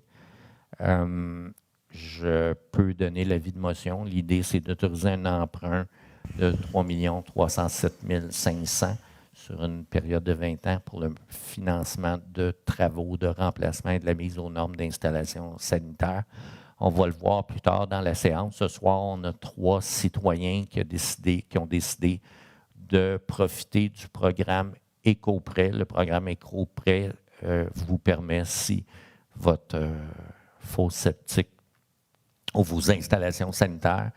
A: Je peux donner l'avis de motion. L'idée, c'est d'autoriser un emprunt de 3 307 500 sur une période de 20 ans pour le financement de travaux de remplacement et de la mise aux normes d'installation sanitaire. On va le voir plus tard dans la séance. Ce soir, on a 3 citoyens qui ont décidé de profiter du programme Éco-prêt. Le programme Éco-prêt vous permet, si votre fosse septique ou vos installations sanitaires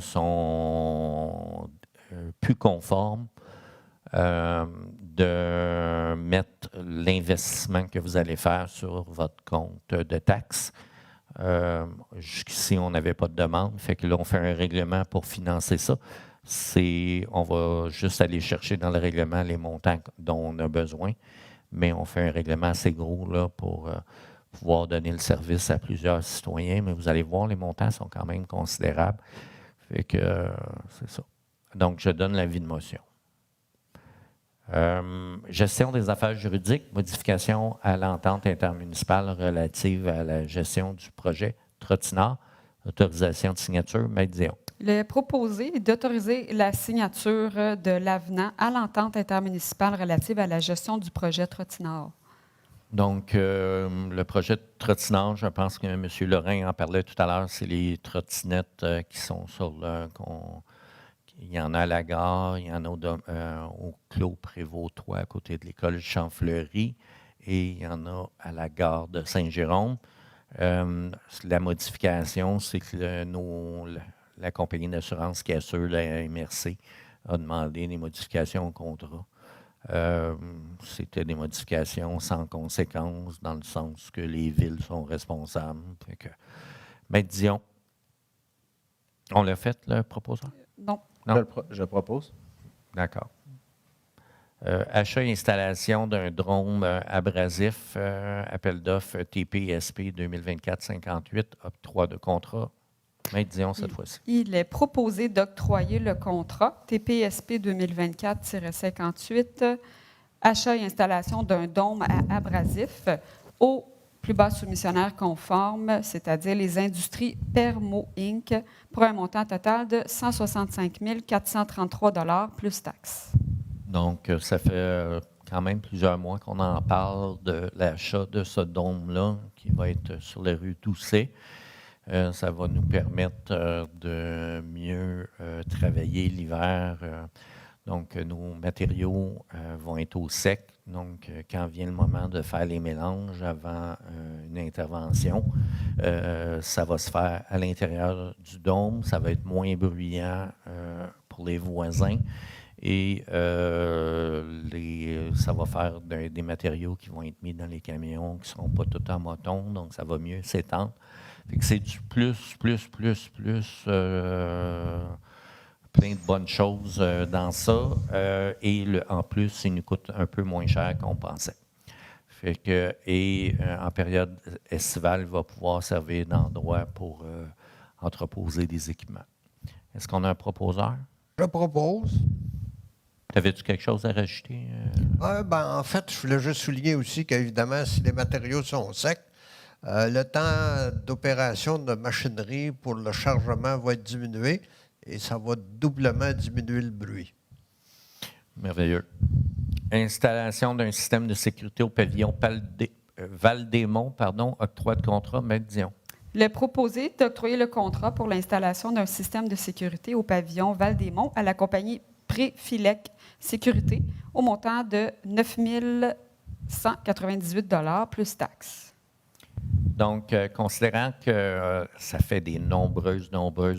A: sont plus conformes, de mettre l'investissement que vous allez faire sur votre compte de taxes. Jusqu'ici, on n'avait pas de demande, fait que là, on fait un règlement pour financer ça. On va juste aller chercher dans le règlement les montants dont on a besoin, mais on fait un règlement assez gros là, pour pouvoir donner le service à plusieurs citoyens. Mais vous allez voir, les montants sont quand même considérables. Fait que c'est ça. Donc, je donne l'avis de motion. Gestion des affaires juridiques, modification à l'entente intermunicipale relative à la gestion du projet Trottinard, autorisation de signature, Maître Dion.
B: Le proposé est d'autoriser la signature de l'avenant à l'entente intermunicipale relative à la gestion du projet Trottinard.
A: Donc, le projet de Trottinard, je pense que M. Lorrain en parlait tout à l'heure, c'est les trottinettes qui sont sur le... Il y en a à la gare, il y en a au Clos Prévost-3 à côté de l'école Champfleury et il y en a à la gare de Saint-Jérôme. La modification, c'est que la compagnie d'assurance qui assure la MRC a demandé des modifications au contrat. C'était des modifications sans conséquence dans le sens que les villes sont responsables. Maître Dion, on l'a fait, le proposeur?
B: Non.
A: Non.
D: Je propose.
A: D'accord. Achat et installation d'un drone abrasif, appel d'offres TPSP 2024-58, octroi de contrat. Maître Dion, cette fois-ci.
B: Il est proposé d'octroyer le contrat TPSP 2024-58, achat et installation d'un dôme à abrasif au plus bas soumissionnaire conforme, c'est-à-dire les industries Permo Inc., pour un montant total de 165 433 $ plus taxes.
A: Donc, ça fait quand même plusieurs mois qu'on en parle de l'achat de ce dôme-là qui va être sur la rue Doucet. Ça va nous permettre de mieux travailler l'hiver. Donc, nos matériaux vont être au sec. Donc, quand vient le moment de faire les mélanges avant une intervention, ça va se faire à l'intérieur du dôme. Ça va être moins bruyant pour les voisins. Et ça va faire des matériaux qui vont être mis dans les camions qui ne seront pas tout en moton. Donc, ça va mieux s'étendre. Fait que c'est du plus, plein de bonnes choses dans ça. Et en plus, il nous coûte un peu moins cher qu'on pensait. Fait que, en période estivale, il va pouvoir servir d'endroit pour entreposer des équipements. Est-ce qu'on a un proposeur?
E: Je propose.
A: Avais-tu quelque chose à rajouter?
E: En fait, je voulais juste souligner aussi qu'évidemment, si les matériaux sont secs, le temps d'opération de machinerie pour le chargement va être diminué et ça va doublement diminuer le bruit.
A: Merveilleux. Installation d'un système de sécurité au pavillon Val-des-Monts, octroi de contrat, Maître Dion.
B: Le proposé est d'octroyer le contrat pour l'installation d'un système de sécurité au pavillon Val-des-Monts à la compagnie Préfilec Sécurité au montant de 9 198 $ plus taxes.
A: Donc, considérant que ça fait des nombreuses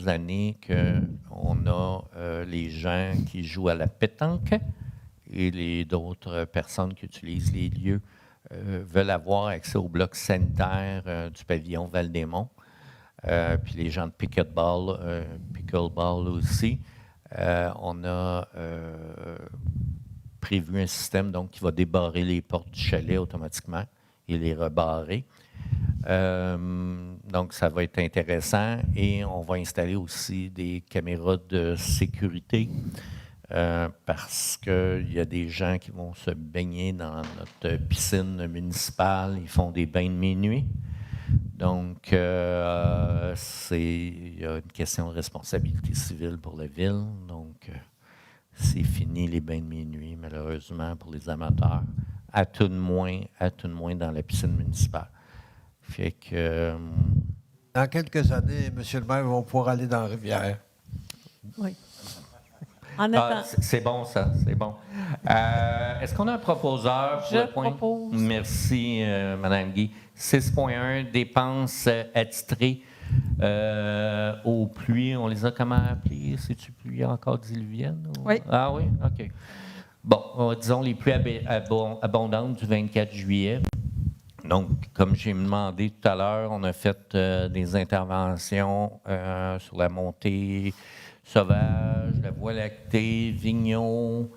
A: années qu'on a les gens qui jouent à la pétanque et d'autres personnes qui utilisent les lieux veulent avoir accès au bloc sanitaire du pavillon Val-des-Monts, puis les gens de pickleball aussi, on a prévu un système donc, qui va débarrer les portes du chalet automatiquement et les rebarrer. Donc, ça va être intéressant et on va installer aussi des caméras de sécurité parce qu'il y a des gens qui vont se baigner dans notre piscine municipale. Ils font des bains de minuit. Donc, il y a une question de responsabilité civile pour la ville. Donc, c'est fini les bains de minuit, malheureusement, pour les amateurs, à tout de moins dans la piscine municipale. Fait que...
E: Dans quelques années, M. le maire, vont pouvoir aller dans la rivière.
F: Oui. En attendant.
A: C'est bon, ça. C'est bon. Est-ce qu'on a un proposeur pour le point?
F: Propose.
A: Merci, Mme Guy. 6.1, dépenses attitrées aux pluies. On les a comment appelées? C'est-tu pluies encore diluviennes? Ou...
B: Oui.
A: Ah oui? OK. Bon, disons les pluies abondantes du 24 juillet. Donc, comme j'ai demandé tout à l'heure, on a fait des interventions sur la montée Sauvage, la Voie lactée, Vigneault,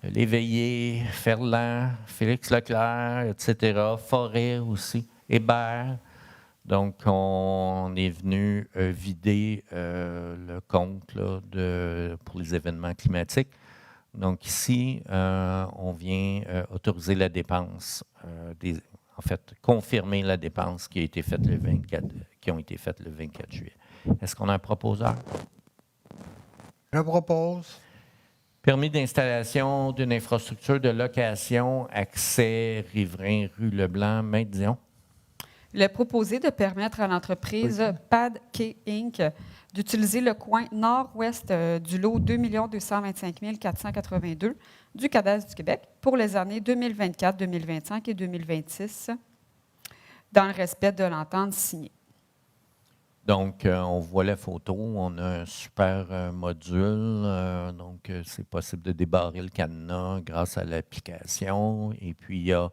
A: Léveillé, Ferland, Félix Leclerc, etc., Forêt aussi, Hébert. Donc, on est venu vider le compte là, pour les événements climatiques. Donc, ici, on vient autoriser la dépense, confirmer la dépense qui ont été faites le 24 juillet. Est-ce qu'on a un proposeur?
E: Je propose.
A: Permis d'installation d'une infrastructure de location, accès riverain, rue Leblanc, Maître Dion.
B: Le proposé de permettre à l'entreprise PAD-K Inc. d'utiliser le coin nord-ouest du lot 2 225 482 du Cadastre du Québec pour les années 2024, 2025 et 2026, dans le respect de l'entente signée.
A: Donc, on voit la photo, on a un super module, donc c'est possible de débarrer le cadenas grâce à l'application. Et puis, il y a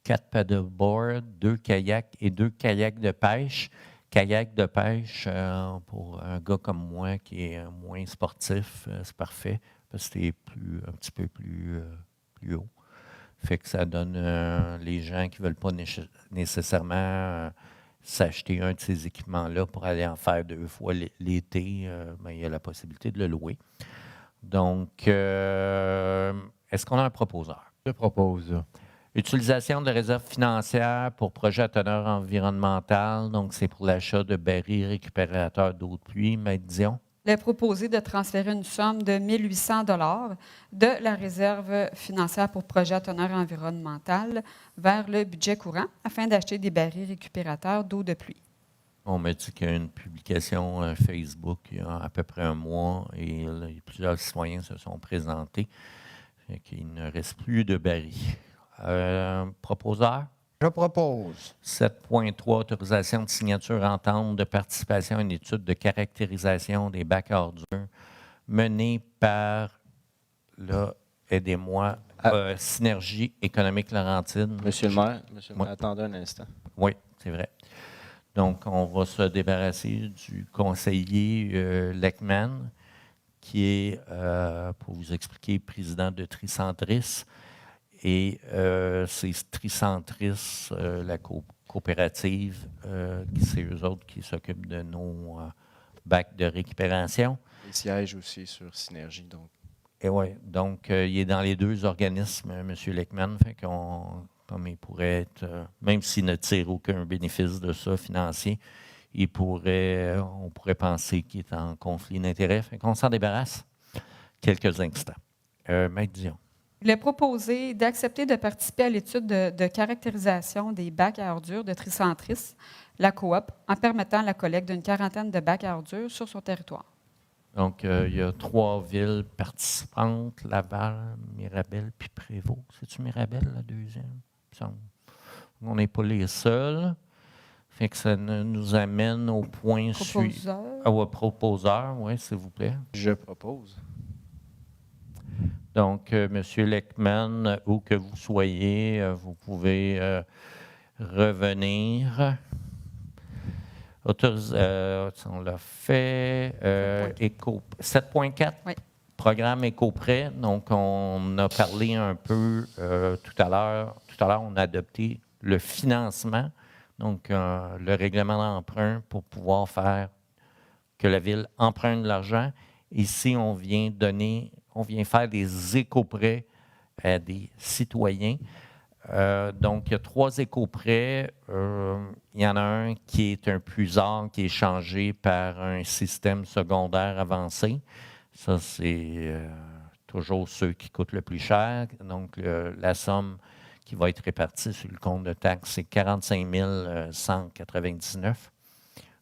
A: 4 paddleboards, 2 kayaks et 2 kayaks de pêche. Kayak de pêche, pour un gars comme moi qui est moins sportif, c'est parfait, parce que c'est un petit peu plus haut. Fait que ça donne les gens qui ne veulent pas nécessairement s'acheter un de ces équipements-là pour aller en faire 2 fois l'été, il y a la possibilité de le louer. Donc, est-ce qu'on a un proposeur?
C: Je propose.
A: Utilisation de réserves financières pour projets à teneur environnementale. Donc, c'est pour l'achat de barils récupérateurs d'eau de pluie. Maître Dion.
B: Il est proposé de transférer une somme de 1 800 $ de la réserve financière pour projets à teneur environnementale vers le budget courant afin d'acheter des barils récupérateurs d'eau de pluie.
A: On m'a dit qu'il y a une publication Facebook il y a à peu près un mois et là, plusieurs citoyens se sont présentés. Fait qu'il ne reste plus de barils. Proposeur?
E: Je propose.
A: 7.3, autorisation de signature entente de participation à une étude de caractérisation des bacs à ordures menée par, là, aidez-moi, Synergie économique Laurentide.
D: Monsieur le maire, attendez un instant.
A: Oui, c'est vrai. Donc, on va se débarrasser du conseiller Leckman, qui est, pour vous expliquer, président de Tricentris. Et c'est Tricentris, la coopérative, c'est eux autres qui s'occupent de nos bacs de récupération.
D: Il siège aussi sur Synergie. Donc.
A: Et oui, donc il est dans les 2 organismes, M. Leckman, fait comme il pourrait être, même s'il ne tire aucun bénéfice de ça financier, on pourrait penser qu'il est en conflit d'intérêts. Fait qu'on s'en débarrasse quelques instants. Maître Dion.
B: Il est proposé d'accepter de participer à l'étude de caractérisation des bacs à ordures de Tricentris, la coop, en permettant la collecte d'une 40aine de bacs à ordures sur son territoire.
A: Donc, il y a 3 villes participantes, Laval, Mirabel puis Prévost. C'est-tu Mirabel, la deuxième? On n'est pas les seuls. Fait que ça nous amène au point suivant. Au proposeur, oui, s'il vous plaît.
D: Je propose.
A: Donc, M. Leckman, où que vous soyez, vous pouvez revenir. On l'a fait. 7.4, oui. Programme éco-prêt. Donc, on a parlé un peu tout à l'heure. Tout à l'heure, on a adopté le financement, donc le règlement d'emprunt pour pouvoir faire que la Ville emprunte de l'argent. Ici, on vient faire des éco-prêts à des citoyens. Donc, il y a 3 éco-prêts. Il y en a un qui est un PUSAR qui est changé par un système secondaire avancé. Ça, c'est toujours ceux qui coûtent le plus cher. Donc, la somme qui va être répartie sur le compte de taxes, c'est 45 199.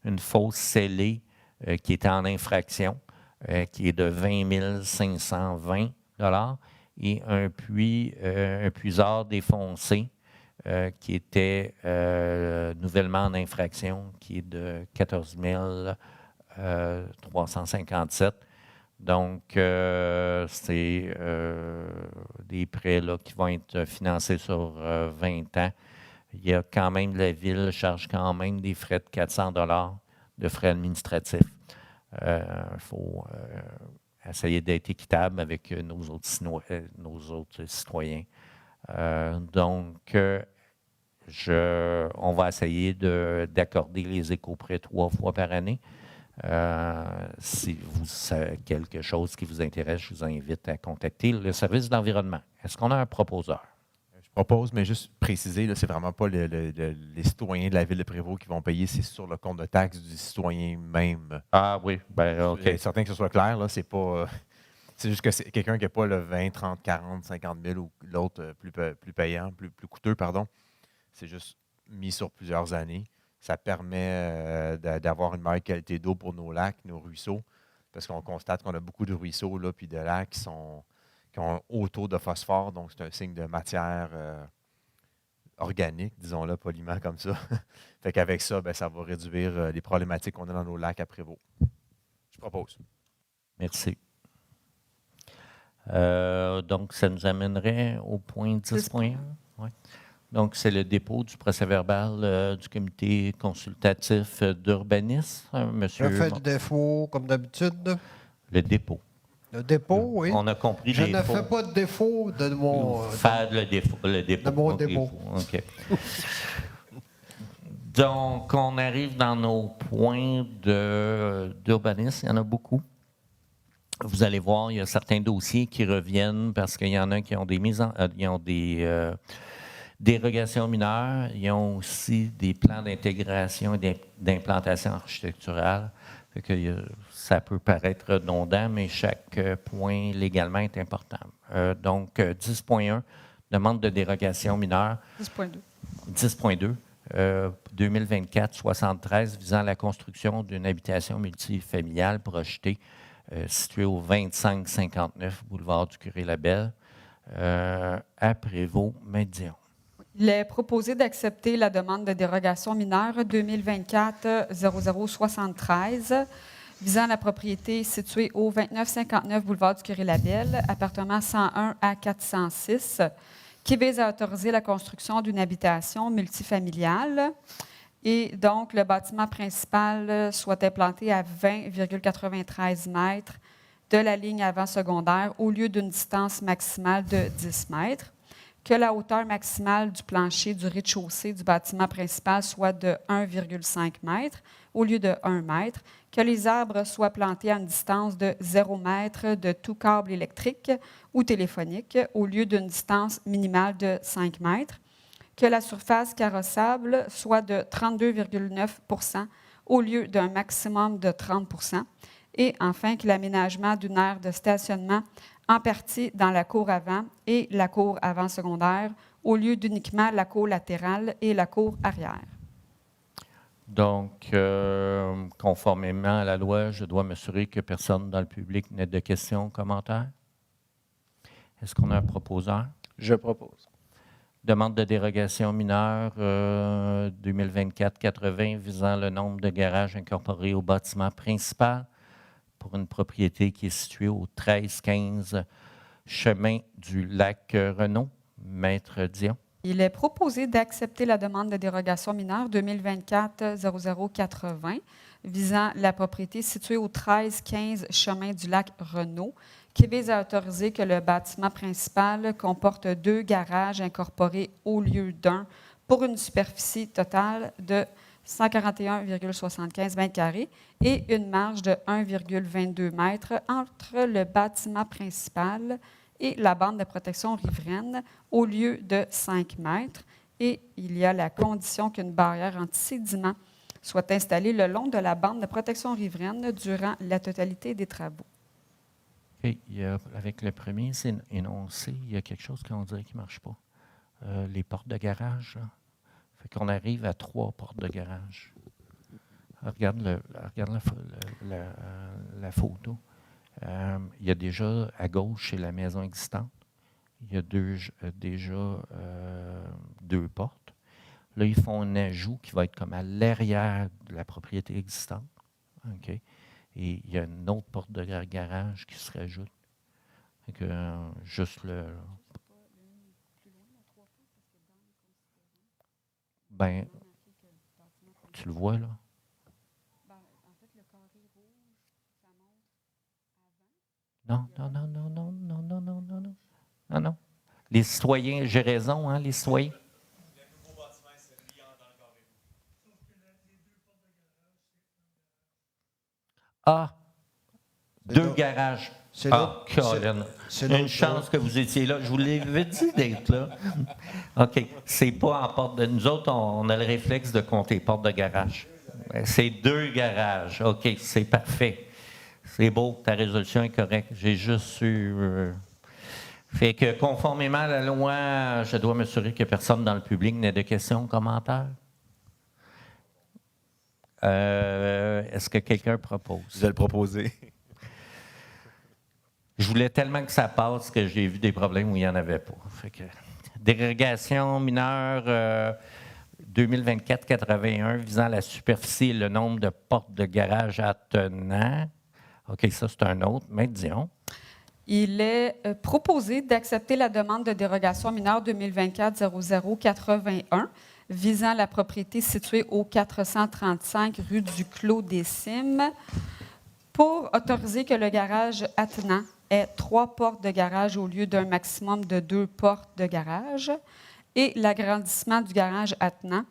A: Une fausse scellée qui était en infraction, qui est de 20 520 $ et un puisard défoncé qui était nouvellement en infraction, qui est de 14 357. Donc, c'est des prêts là, qui vont être financés sur 20 ans. Il y a quand même, la Ville charge quand même des frais de 400 $ de frais administratifs. Il faut essayer d'être équitable avec nos autres citoyens. Donc, on va essayer d'accorder les éco-prêts 3 fois par année. Si c'est quelque chose qui vous intéresse, je vous invite à contacter le service de l'environnement. Est-ce qu'on a un proposeur?
C: Je propose, mais juste préciser, c'est vraiment pas les citoyens de la ville de Prévost qui vont payer, c'est sur le compte de taxes du citoyen même.
A: Ah oui, bien, OK.
C: Je suis certain que ce soit clair, là, c'est pas... c'est juste que c'est quelqu'un qui n'a pas le 20, 30, 40, 50 000 ou l'autre plus payant, plus coûteux, pardon. C'est juste mis sur plusieurs années. Ça permet d'avoir une meilleure qualité d'eau pour nos lacs, nos ruisseaux, parce qu'on constate qu'on a beaucoup de ruisseaux là, puis de lacs qui ont un haut taux de phosphore, donc c'est un signe de matière organique, disons-le poliment comme ça. Fait qu'avec ça, ça va réduire les problématiques qu'on a dans nos lacs à Prévost. Je propose.
A: Merci. Donc, ça nous amènerait au point 10.1. Ouais. Donc, c'est le dépôt du procès-verbal du comité consultatif d'urbanisme. Monsieur.
E: Je fais le défaut, comme d'habitude.
A: Le dépôt.
E: Le dépôt, oui.
A: On a compris
E: Je
A: les
E: ne
A: fautes.
E: fais pas de défaut de mon...
A: Faire le dépôt.
E: De mon dépôt.
A: OK. Donc, on arrive dans nos points d'urbanisme. Il y en a beaucoup. Vous allez voir, il y a certains dossiers qui reviennent parce qu'il y en a qui ont des dérogations mineures. Ils ont aussi des plans d'intégration et d'implantation architecturale. Fait que, ça peut paraître redondant, mais chaque point légalement est important. Donc, 10.1, demande de dérogation mineure.
B: 10.2.
A: 10.2. 2024-73 visant la construction d'une habitation multifamiliale projetée située au 2559 boulevard du Curé-Labelle à Prévost-Médion.
B: Il est proposé d'accepter la demande de dérogation mineure 2024-0073 visant la propriété située au 2959 boulevard du Curé-Labelle, appartement 101 à 406, qui vise à autoriser la construction d'une habitation multifamiliale. Et donc, le bâtiment principal soit implanté à 20,93 mètres de la ligne avant secondaire au lieu d'une distance maximale de 10 mètres, que la hauteur maximale du plancher du rez-de-chaussée du bâtiment principal soit de 1,5 mètre au lieu de 1 mètre, que les arbres soient plantés à une distance de 0 mètre de tout câble électrique ou téléphonique au lieu d'une distance minimale de 5 mètres, que la surface carrossable soit de 32,9 au lieu d'un maximum de 30 et enfin que l'aménagement d'une aire de stationnement en partie dans la cour avant et la cour avant secondaire au lieu d'uniquement la cour latérale et la cour arrière.
A: Donc, conformément à la loi, je dois m'assurer que personne dans le public n'ait de questions, commentaires. Est-ce qu'on a un proposeur?
D: Je propose.
A: Demande de dérogation mineure 2024-80 visant le nombre de garages incorporés au bâtiment principal pour une propriété qui est située au 1315 chemin du lac Renaud. Maître Dion.
B: Il est proposé d'accepter la demande de dérogation mineure 2024-0080 visant la propriété située au 1315 chemin du lac Renaud, qui vise à autoriser que le bâtiment principal comporte 2 garages incorporés au lieu d'un pour une superficie totale de 141,75 m² et une marge de 1,22 m entre le bâtiment principal et la bande de protection riveraine au lieu de 5 mètres. Et il y a la condition qu'une barrière anti-sédiment soit installée le long de la bande de protection riveraine durant la totalité des travaux.
A: Okay. Avec le premier, c'est énoncé, il y a quelque chose qu'on dirait qui ne marche pas. Les portes de garage, là. Fait qu'on arrive à 3 portes de garage. Regarde la photo. Il y a déjà à gauche, c'est la maison existante. Il y a déjà 2 portes. Là, ils font un ajout qui va être comme à l'arrière de la propriété existante. Okay. Et il y a une autre porte de garage qui se rajoute. Donc, juste le... Ben, tu le vois, là? Non, non, non, non, non, non, non, non, non, non. Non, non. Les citoyens, j'ai raison, hein, les citoyens? Ah, deux garages.
E: C'est
A: Ah,
E: l'autre-
A: Colin.
E: c'est
A: Une
E: l'autre-
A: chance que vous étiez là. Je vous l'avais dit d'être là. OK. C'est pas en porte de... Nous autres, on a le réflexe de compter porte de garage. C'est deux garages. OK, c'est parfait. C'est beau, ta résolution est correcte. J'ai juste eu... Fait que, conformément à la loi, je dois m'assurer que personne dans le public n'ait de questions ou commentaires. Est-ce que quelqu'un propose?
C: Je vais le proposer.
A: Je voulais tellement que ça passe que j'ai vu des problèmes où il n'y en avait pas. Fait que, dérogation mineure 2024-81 visant la superficie et le nombre de portes de garage attenant. OK, ça, c'est un autre. Maître Dion.
B: Il est proposé d'accepter la demande de dérogation mineure 2024-0081 visant la propriété située au 435 rue du Clos des Cimes pour autoriser que le garage attenant ait 3 portes de garage au lieu d'un maximum de 2 portes de garage et l'agrandissement du garage attenant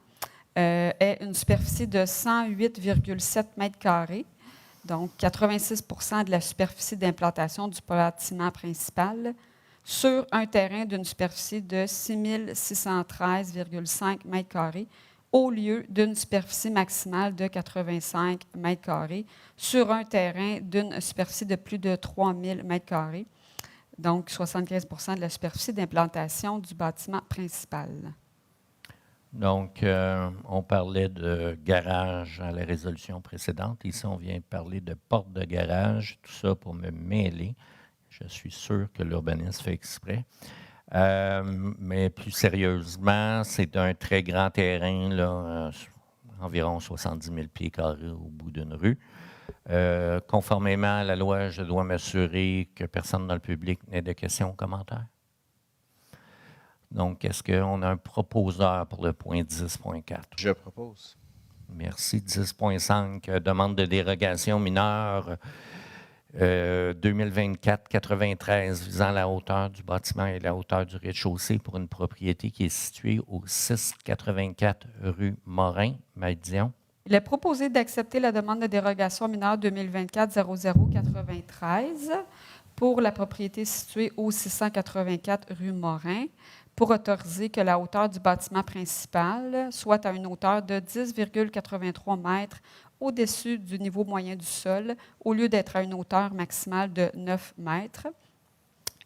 B: ait une superficie de 108,7 mètres carrés, donc 86 de la superficie d'implantation du bâtiment principal, sur un terrain d'une superficie de 6 613,5 mètres carrés au lieu d'une superficie maximale de 85 mètres carrés sur un terrain d'une superficie de plus de 3 000 mètres carrés, donc 75 de la superficie d'implantation du bâtiment principal.
A: Donc, on parlait de garage à la résolution précédente. Ici, on vient de parler de porte de garage, tout ça pour me mêler. Je suis sûr que l'urbanisme fait exprès. Mais plus sérieusement, c'est un très grand terrain, là, environ 70 000 pieds carrés au bout d'une rue. Conformément à la loi, je dois m'assurer que personne dans le public n'ait de questions ou commentaires. Donc, est-ce qu'on a un proposeur pour le point 10.4?
D: Je propose.
A: Merci. 10.5, demande de dérogation mineure 2024-93 visant la hauteur du bâtiment et la hauteur du rez-de-chaussée pour une propriété qui est située au 684 rue Morin. Maître Dion.
B: Il est proposé d'accepter la demande de dérogation mineure 2024-0093 pour la propriété située au 684 rue Morin pour autoriser que la hauteur du bâtiment principal soit à une hauteur de 10,83 mètres au-dessus du niveau moyen du sol, au lieu d'être à une hauteur maximale de 9 mètres,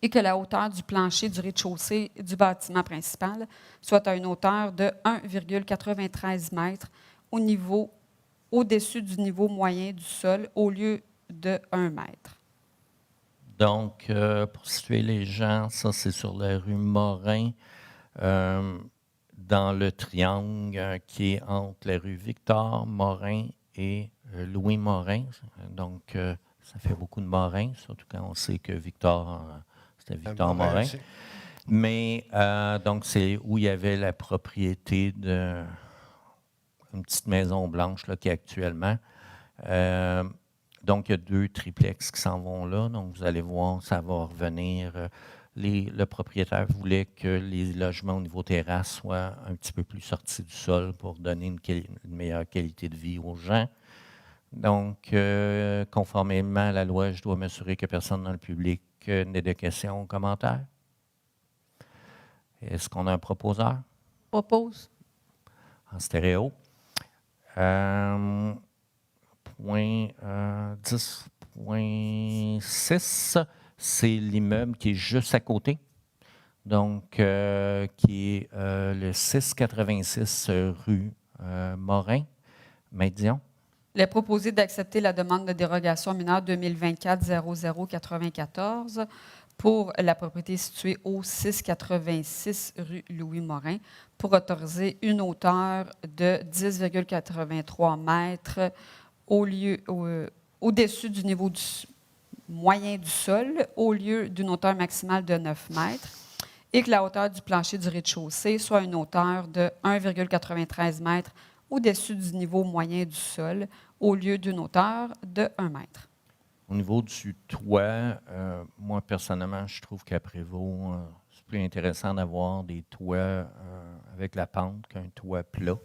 B: et que la hauteur du plancher du rez-de-chaussée du bâtiment principal soit à une hauteur de 1,93 mètres au-dessus du niveau moyen du sol, au lieu de 1 mètre.
A: Donc, pour situer les gens, ça, c'est sur la rue Morin, dans le triangle qui est entre la rue Victor Morin et Louis Morin. Donc, ça fait beaucoup de Morin, surtout quand on sait que Victor, c'était Victor Morin.
E: Aussi.
A: Mais, donc, c'est où il y avait la propriété d'une petite maison blanche là, qui est actuellement. Donc, il y a 2 triplex qui s'en vont là. Donc, vous allez voir, ça va revenir. Le propriétaire voulait que les logements au niveau terrasse soient un petit peu plus sortis du sol pour donner une meilleure qualité de vie aux gens. Donc, conformément à la loi, je dois m'assurer que personne dans le public n'ait de questions ou commentaires. Est-ce qu'on a un proposeur?
F: Propose.
A: En stéréo. Point 10.6, c'est l'immeuble qui est juste à côté, donc qui est le 686 rue Morin. Maître Dion.
B: Il est proposé d'accepter la demande de dérogation mineure 2024-0094 pour la propriété située au 686 rue Louis-Morin pour autoriser une hauteur de 10,83 mètres au-dessus du niveau moyen du sol, au lieu d'une hauteur maximale de 9 mètres, et que la hauteur du plancher du rez-de-chaussée soit une hauteur de 1,93 mètres au-dessus du niveau moyen du sol, au lieu d'une hauteur de 1 mètre.
A: Au niveau du toit, moi, personnellement, je trouve qu'à Prévost, c'est plus intéressant d'avoir des toits avec la pente qu'un toit plat.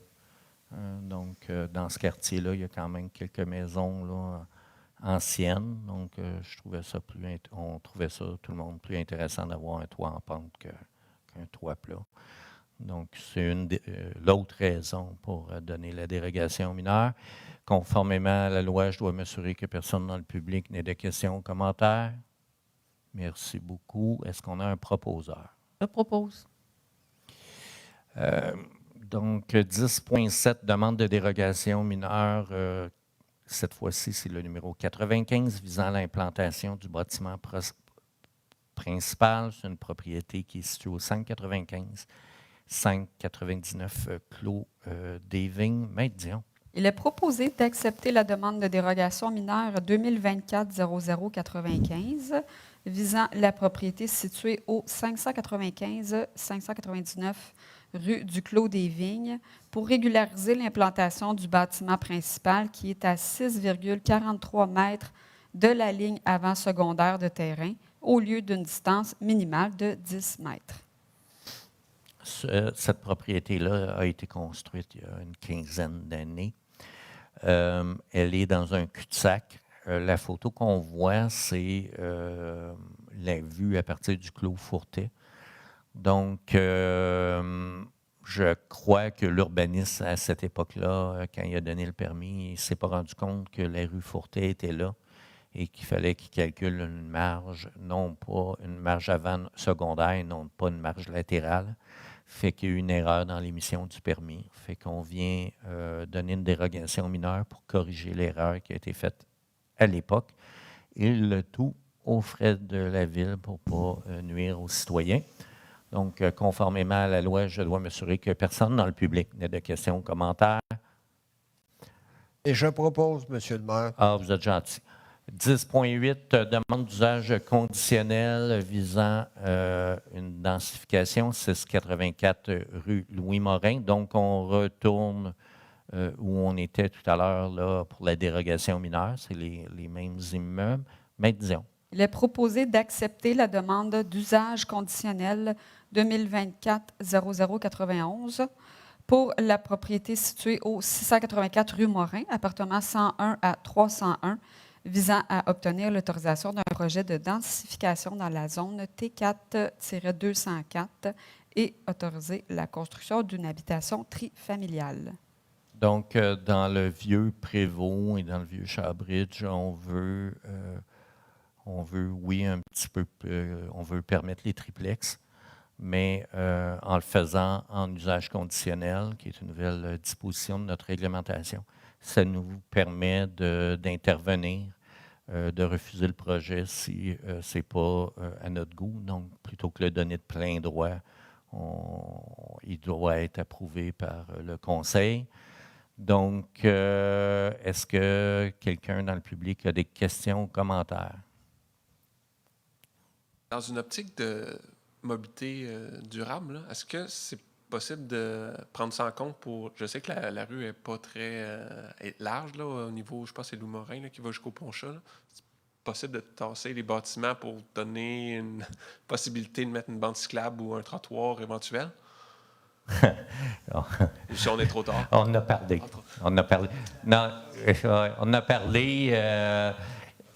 A: Donc, dans ce quartier-là, il y a quand même quelques maisons là, anciennes. Donc, on trouvait ça, tout le monde, plus intéressant d'avoir un toit en pente qu'un toit plat. Donc, c'est l'autre raison pour donner la dérogation mineure. Conformément à la loi, je dois m'assurer que personne dans le public n'ait de questions ou commentaires. Merci beaucoup. Est-ce qu'on a un proposeur?
F: Je propose.
A: Donc, 10.7, demande de dérogation mineure. Cette fois-ci, c'est le numéro 95 visant l'implantation du bâtiment principal. C'est une propriété qui est située au 595, 599 Clos des Vignes. Maître Dion.
B: Il est proposé d'accepter la demande de dérogation mineure 2024-0095 visant la propriété située au 595-599 rue du Clos des Vignes pour régulariser l'implantation du bâtiment principal qui est à 6,43 mètres de la ligne avant secondaire de terrain au lieu d'une distance minimale de 10 mètres.
A: Cette propriété-là a été construite il y a une quinzaine d'années. Elle est dans un cul-de-sac. La photo qu'on voit, c'est la vue à partir du Clos Fourtet. Donc, je crois que l'urbaniste, à cette époque-là, quand il a donné le permis, il ne s'est pas rendu compte que la rue Fourtet était là et qu'il fallait qu'il calcule une marge, non pas une marge avant secondaire, non pas une marge latérale. Fait qu'il y a eu une erreur dans l'émission du permis. Fait qu'on vient donner une dérogation mineure pour corriger l'erreur qui a été faite à l'époque. Et le tout aux frais de la Ville pour ne pas nuire aux citoyens. Donc, conformément à la loi, je dois m'assurer que personne dans le public n'ait de questions ou commentaires.
E: Et je propose, M. le maire.
A: Ah, vous êtes gentil. 10.8, demande d'usage conditionnel visant une densification, 684 rue Louis-Morin. Donc, on retourne où on était tout à l'heure là, pour la dérogation mineure. C'est les mêmes immeubles. Maître Dion.
B: Il est proposé d'accepter la demande d'usage conditionnel 2024-0091 pour la propriété située au 684 rue Morin, appartement 101 à 301, visant à obtenir l'autorisation d'un projet de densification dans la zone T4-204 et autoriser la construction d'une habitation trifamiliale.
A: Donc, dans le vieux Prévost et dans le vieux Shawbridge, on veut, oui, un petit peu, on veut permettre les triplex, mais en le faisant en usage conditionnel, qui est une nouvelle disposition de notre réglementation. Ça nous permet d'intervenir, de refuser le projet si ce n'est pas à notre goût. Donc, plutôt que le donner de plein droit, il doit être approuvé par le conseil. Donc, est-ce que quelqu'un dans le public a des questions ou commentaires?
H: Dans une optique de mobilité durable, est-ce que c'est possible de prendre ça en compte pour... Je sais que la rue n'est pas très large là, au niveau, je pense que c'est Louis-Morin là, qui va jusqu'au Pont-Chat. C'est possible de tasser les bâtiments pour donner une possibilité de mettre une bande cyclable ou un trottoir éventuel? Ou si on est trop tard?
A: On en a parlé. On a parlé. Non, on a parlé.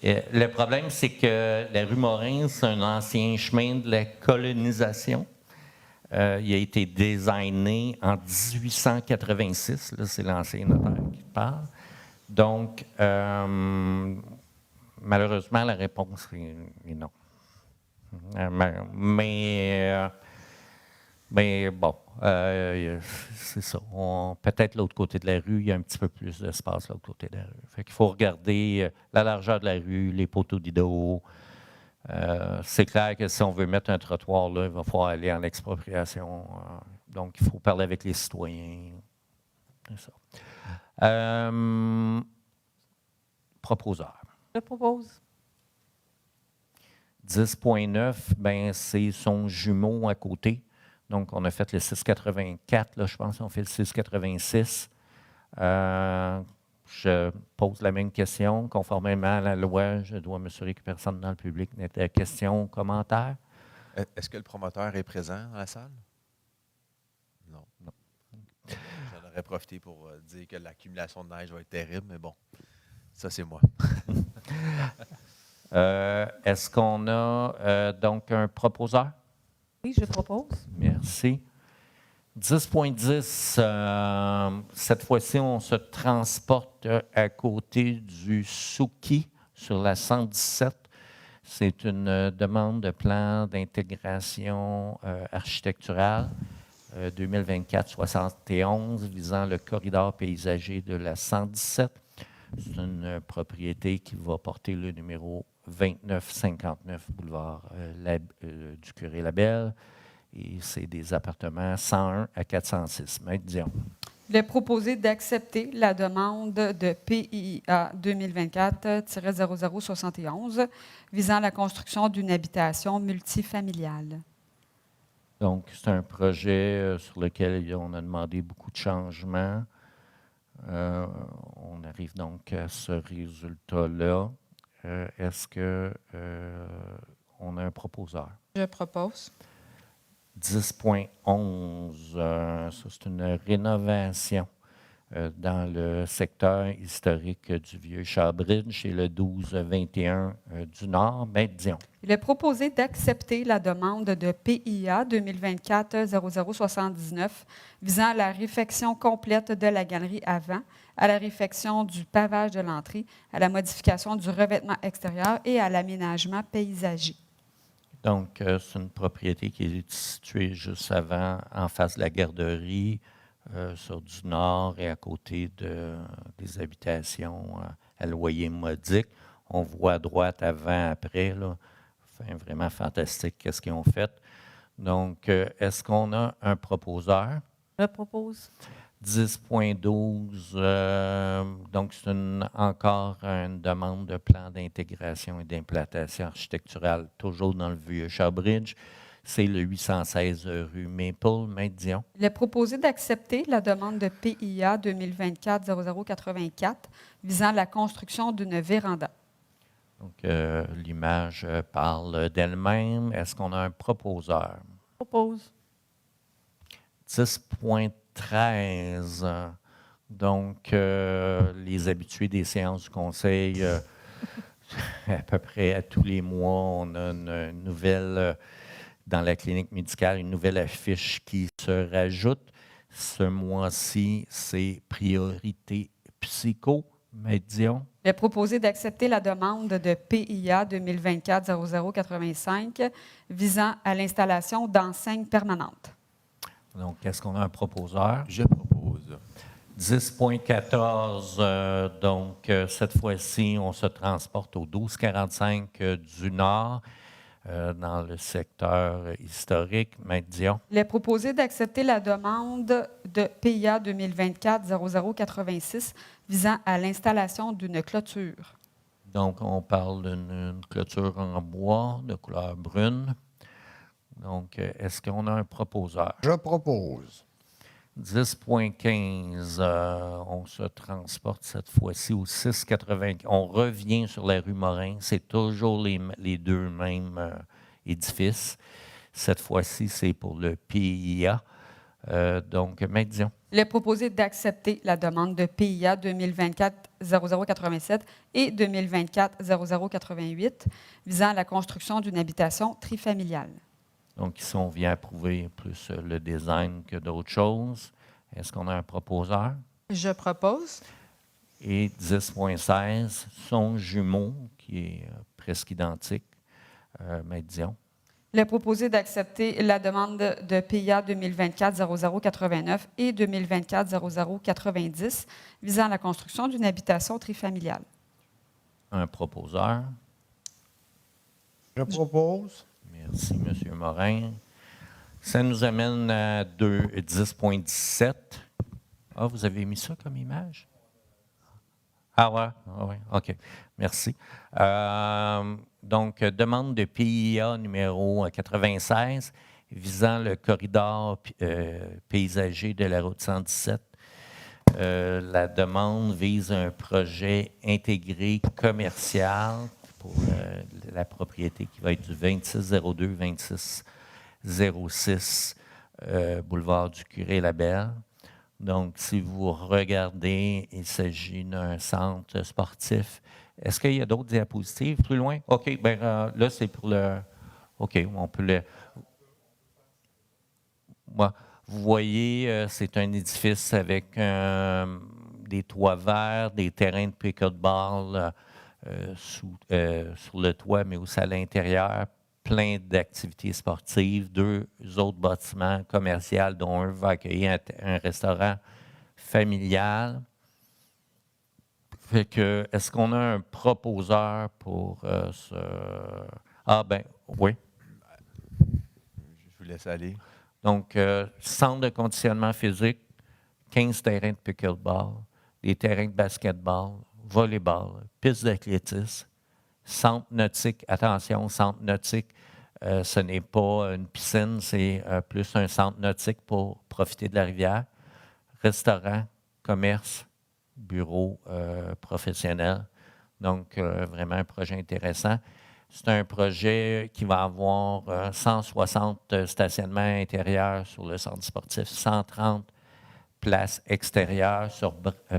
A: Le problème, c'est que la rue Morin, c'est un ancien chemin de la colonisation. Il a été designé en 1886. Là, c'est l'ancien notaire qui parle. Donc, malheureusement, la réponse est non. Mais bon, c'est ça. Peut-être l'autre côté de la rue, il y a un petit peu plus d'espace l'autre côté de la rue. Fait qu'il faut regarder la largeur de la rue, les poteaux d'Idaho. C'est clair que si on veut mettre un trottoir là, il va falloir aller en expropriation. Donc, il faut parler avec les citoyens. C'est ça. Proposeur.
F: Je propose.
A: 10.9, ben, c'est son jumeau à côté. Donc, on a fait le 684, là, je pense qu'on fait le 686. je pose la même question. Conformément à la loi, je dois m'assurer que personne dans le public n'ait de questions ou commentaires.
C: Est-ce que le promoteur est présent dans la salle? Non. J'en aurais profité pour dire que l'accumulation de neige va être terrible, mais bon, ça, c'est moi.
A: Est-ce qu'on a donc un proposeur?
F: Oui, je propose.
A: Merci. 10.10, cette fois-ci, on se transporte à côté du Souki sur la 117. C'est une demande de plan d'intégration architecturale 2024-71 visant le corridor paysager de la 117. C'est une propriété qui va porter le numéro 2959 boulevard du Curé-Labelle. Et c'est des appartements 101 à 406. Maître Dion.
B: Il est proposé d'accepter la demande de PIA 2024-0071 visant la construction d'une habitation multifamiliale.
A: Donc, c'est un projet sur lequel on a demandé beaucoup de changements. On arrive donc à ce résultat-là. Est-ce qu'on a un proposeur?
G: Je propose.
A: 10.11, ça c'est une rénovation dans le secteur historique du Vieux-Charbridge et le 1221 du Nord. Maître Dion.
B: Il est proposé d'accepter la demande de PIA 2024-0079 visant à la réfection complète de la galerie avant, à la réfection du pavage de l'entrée, à la modification du revêtement extérieur et à l'aménagement paysager.
A: Donc, c'est une propriété qui est située juste avant, en face de la garderie, sur du nord et à côté des habitations à loyer modique. On voit à droite, avant, après, là. Enfin, vraiment fantastique, qu'est-ce qu'ils ont fait. Donc, est-ce qu'on a un proposeur?
F: Je propose.
A: 10.12, donc c'est encore une demande de plan d'intégration et d'implantation architecturale, toujours dans le Vieux-Charbridge. C'est le 816 rue Maple. Maître Dion.
B: Il est proposé d'accepter la demande de PIA 2024-0084 visant la construction d'une véranda.
A: Donc, l'image parle d'elle-même. Est-ce qu'on a un proposeur?
F: Propose.
A: 10.13. Donc, les habitués des séances du Conseil, à peu près à tous les mois, on a une nouvelle, dans la clinique médicale, une nouvelle affiche qui se rajoute. Ce mois-ci, c'est priorité psycho. Maître Dion.
B: Il est proposé d'accepter la demande de PIA 2024-0085 visant à l'installation d'enseignes permanentes.
A: Donc, est-ce qu'on a un proposeur?
C: Je propose.
A: 10.14, donc cette fois-ci, on se transporte au 1245 du Nord, dans le secteur historique. Maître Dion.
B: Il est proposé d'accepter la demande de PIA 2024-0086 visant à l'installation d'une clôture.
A: Donc, on parle d'une clôture en bois de couleur brune. Donc, est-ce qu'on a un proposeur?
E: Je propose.
A: 10.15, on se transporte cette fois-ci au 680. On revient sur la rue Morin. C'est toujours les deux mêmes édifices. Cette fois-ci, c'est pour le PIA. Donc, Maître Dion.
B: Il est proposé d'accepter la demande de PIA 2024-0087 et 2024-0088 visant à la construction d'une habitation trifamiliale.
A: Donc, ici, on vient approuver plus le design que d'autres choses. Est-ce qu'on a un proposeur?
G: Je propose.
A: Et 10.16, son jumeau, qui est presque identique. Maître Dion.
B: Il est proposé d'accepter la demande de PIA 2024-0089 et 2024-0090 visant à la construction d'une habitation trifamiliale.
A: Un proposeur.
E: Je propose.
A: Merci, M. Morin. Ça nous amène à 10.17. Ah, vous avez mis ça comme image? Ah ouais, OK. Merci. Donc, demande de PIA numéro 96 visant le corridor paysager de la route 117. La demande vise un projet intégré commercial pour la propriété qui va être du 2602-2606 boulevard du Curé-Labelle. Donc, si vous regardez, il s'agit d'un centre sportif. Est-ce qu'il y a d'autres diapositives plus loin? OK, bien là, c'est pour le... OK, on peut le... Moi, vous voyez, c'est un édifice avec des toits verts, des terrains de pickleball sur le toit, mais aussi à l'intérieur, plein d'activités sportives, 2 autres bâtiments commerciaux, dont un va accueillir un restaurant familial. Fait que, est-ce qu'on a un proposeur pour ce... Ah, ben oui.
C: Je vous laisse aller.
A: Donc, centre de conditionnement physique, 15 terrains de pickleball, des terrains de basketball, volleyball, piste d'athlétisme, centre nautique. Attention, centre nautique, ce n'est pas une piscine, c'est plus un centre nautique pour profiter de la rivière. Restaurant, commerce, bureau professionnel. Donc, vraiment un projet intéressant. C'est un projet qui va avoir 160 stationnements intérieurs sur le centre sportif, 130 places extérieures sur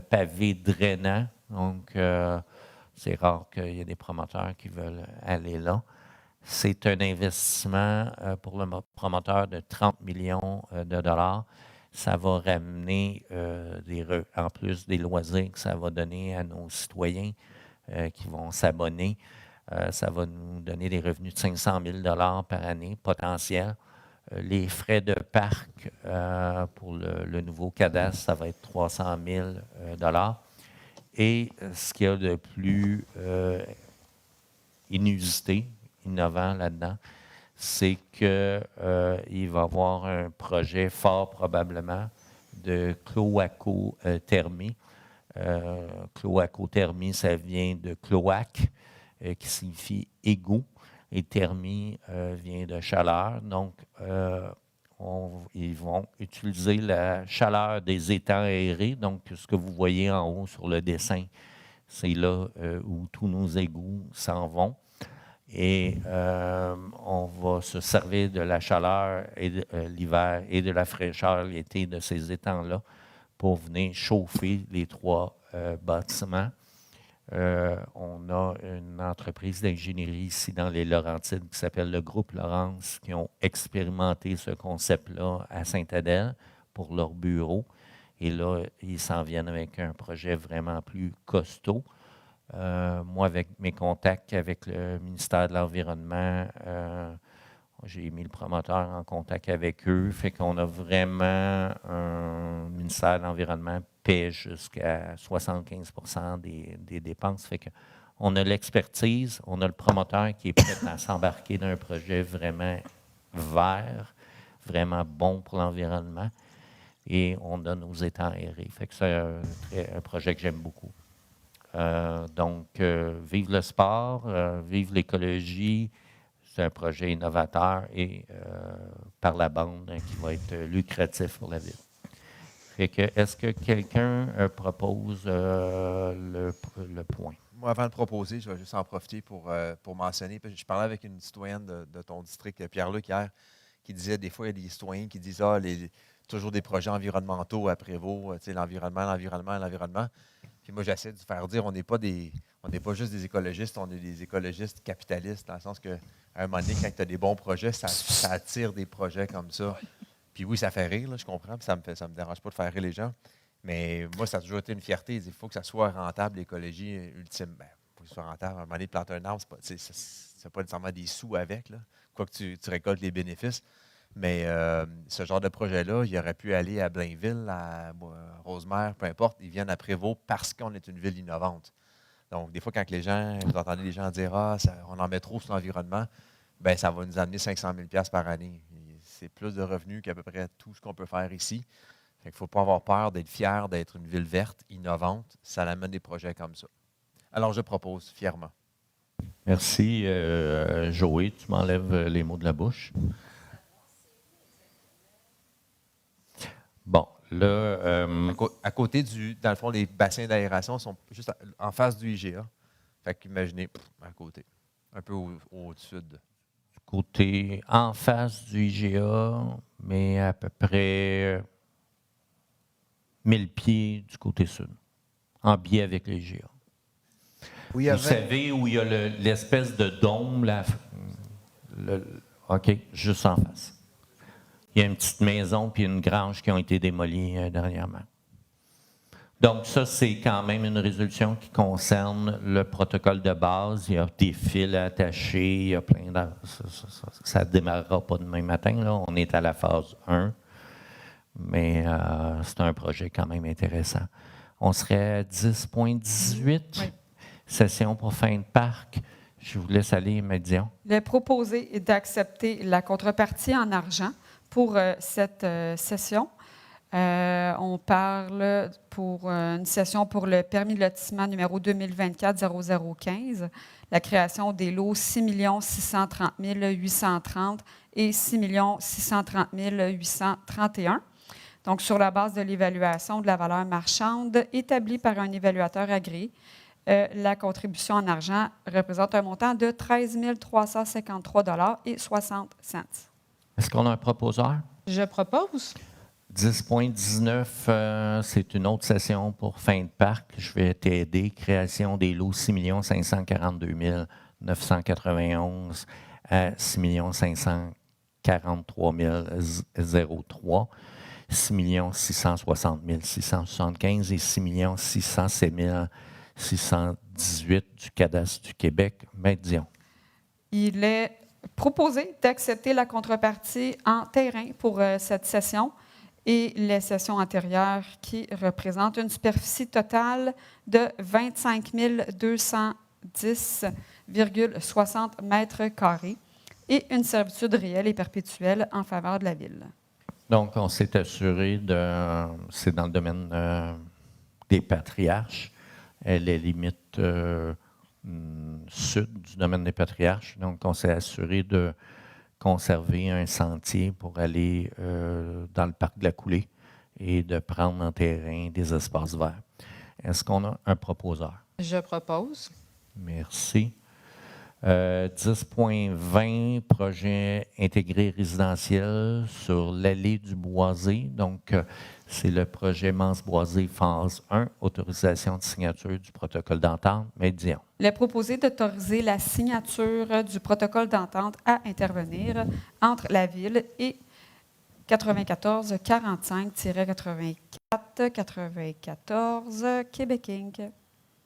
A: pavé drainant. Donc, c'est rare qu'il y ait des promoteurs qui veulent aller là. C'est un investissement pour le promoteur de 30 millions de dollars. Ça va ramener, en plus des loisirs que ça va donner à nos citoyens qui vont s'abonner, ça va nous donner des revenus de 500 000 $ par année potentiels. Les frais de parc pour le nouveau cadastre, ça va être 300 000 $. Et ce qu'il y a de plus inusité, innovant là-dedans, c'est qu'il va y avoir un projet fort probablement de cloacothermie. Cloacothermie, ça vient de cloaque, qui signifie égout, et thermie vient de chaleur. Donc, ils vont utiliser la chaleur des étangs aérés. Donc, ce que vous voyez en haut sur le dessin, c'est là où tous nos égouts s'en vont. Et on va se servir de la chaleur l'hiver et de la fraîcheur l'été de ces étangs-là pour venir chauffer les 3 bâtiments. On a une entreprise d'ingénierie ici dans les Laurentides qui s'appelle le Groupe Laurence, qui ont expérimenté ce concept-là à Sainte-Adèle pour leur bureau. Et là, ils s'en viennent avec un projet vraiment plus costaud. Moi, avec mes contacts avec le ministère de l'Environnement, j'ai mis le promoteur en contact avec eux. Fait qu'on a vraiment un ministère de l'Environnement paie jusqu'à 75 % des dépenses. Fait qu'on a l'expertise, on a le promoteur qui est prêt à s'embarquer dans un projet vraiment vert, vraiment bon pour l'environnement. Et on a nos étangs aérés. Fait que c'est un projet que j'aime beaucoup. Donc, vive le sport, vive l'écologie. C'est un projet innovateur et par la bande qui va être lucratif pour la ville. Fait que, est-ce que quelqu'un propose le point?
C: Moi, avant de proposer, je vais juste en profiter pour mentionner. Je parlais avec une citoyenne de ton district, Pierre-Luc, hier, qui disait des fois, il y a des citoyens qui disent toujours des projets environnementaux à Prévost, l'environnement. Puis moi, j'essaie de faire dire, on n'est pas juste des écologistes, on est des écologistes capitalistes, dans le sens qu'à un moment donné, quand tu as des bons projets, ça attire des projets comme ça. Puis oui, ça fait rire, là, je comprends, puis ça me dérange pas de faire rire les gens. Mais moi, ça a toujours été une fierté. Il faut que ça soit rentable, l'écologie, ultime. Bien, pour que ce soit rentable, à un moment donné, planter un arbre, c'est pas nécessairement des sous avec, là, quoique tu récoltes les bénéfices. Mais ce genre de projet-là, il aurait pu aller à Blainville, à Rosemère, peu importe. Ils viennent à Prévost parce qu'on est une ville innovante. Donc, des fois, quand vous entendez les gens dire on en met trop sur l'environnement, bien, ça va nous amener 500 000 $ par année. C'est plus de revenus qu'à peu près tout ce qu'on peut faire ici. Il ne faut pas avoir peur d'être fier d'être une ville verte, innovante. Ça amène des projets comme ça. Alors, je propose fièrement.
A: Merci, Joey. Tu m'enlèves les mots de la bouche. Bon, Là,
C: À côté dans le fond, les bassins d'aération sont juste en face du IGA. Fait qu'imaginez, à côté, un peu au sud.
A: côté en face du IGA, mais à peu près 1000 pieds du côté sud, en biais avec l'IGA.
E: Oui,
A: Vous savez où il y a l'espèce de dôme, là, OK, juste en face. Il y a une petite maison puis une grange qui ont été démolies dernièrement. Donc, ça, c'est quand même une résolution qui concerne le protocole de base. Il y a des fils attachés, il y a plein de... Ça ne démarrera pas demain matin, là. On est à la phase 1, mais c'est un projet quand même intéressant. On serait à 10,18.
B: Oui.
A: Session pour fin de parc. Je vous laisse aller, Médion.
B: Le proposé est d'accepter la contrepartie en argent pour cette session. On parle pour une session pour le permis de lotissement numéro 2024-0015, la création des lots 6 630 830 et 6 630 831. Donc, sur la base de l'évaluation de la valeur marchande établie par un évaluateur agréé, la contribution en argent représente un montant de 13 353,60 $.
A: Est-ce qu'on a un proposeur?
G: Je propose.
A: 10,19, c'est une autre session pour fin de parc. Je vais t'aider. Création des lots 6 542 991 à 6 543 003, 6 660 675 et 6 607 618 du cadastre du Québec. Maître Dion.
B: Il est proposé d'accepter la contrepartie en terrain pour cette session et les sessions antérieures qui représentent une superficie totale de 25 210,60 mètres carrés et une servitude réelle et perpétuelle en faveur de la Ville.
A: Donc, on s'est assuré c'est dans le domaine des patriarches. Elle est limite sud du domaine des patriarches. Donc, on s'est assuré de conserver un sentier pour aller dans le parc de la Coulée et de prendre en terrain des espaces verts. Est-ce qu'on a un proposeur?
G: Je propose.
A: Merci. 10,20, projet intégré résidentiel sur l'allée du Boisé. Donc, c'est le projet Mance-Boisé phase 1, autorisation de signature du protocole d'entente. Médion.
B: Il est proposé d'autoriser la signature du protocole d'entente à intervenir entre la Ville et 94-45-84-94 Québec Inc.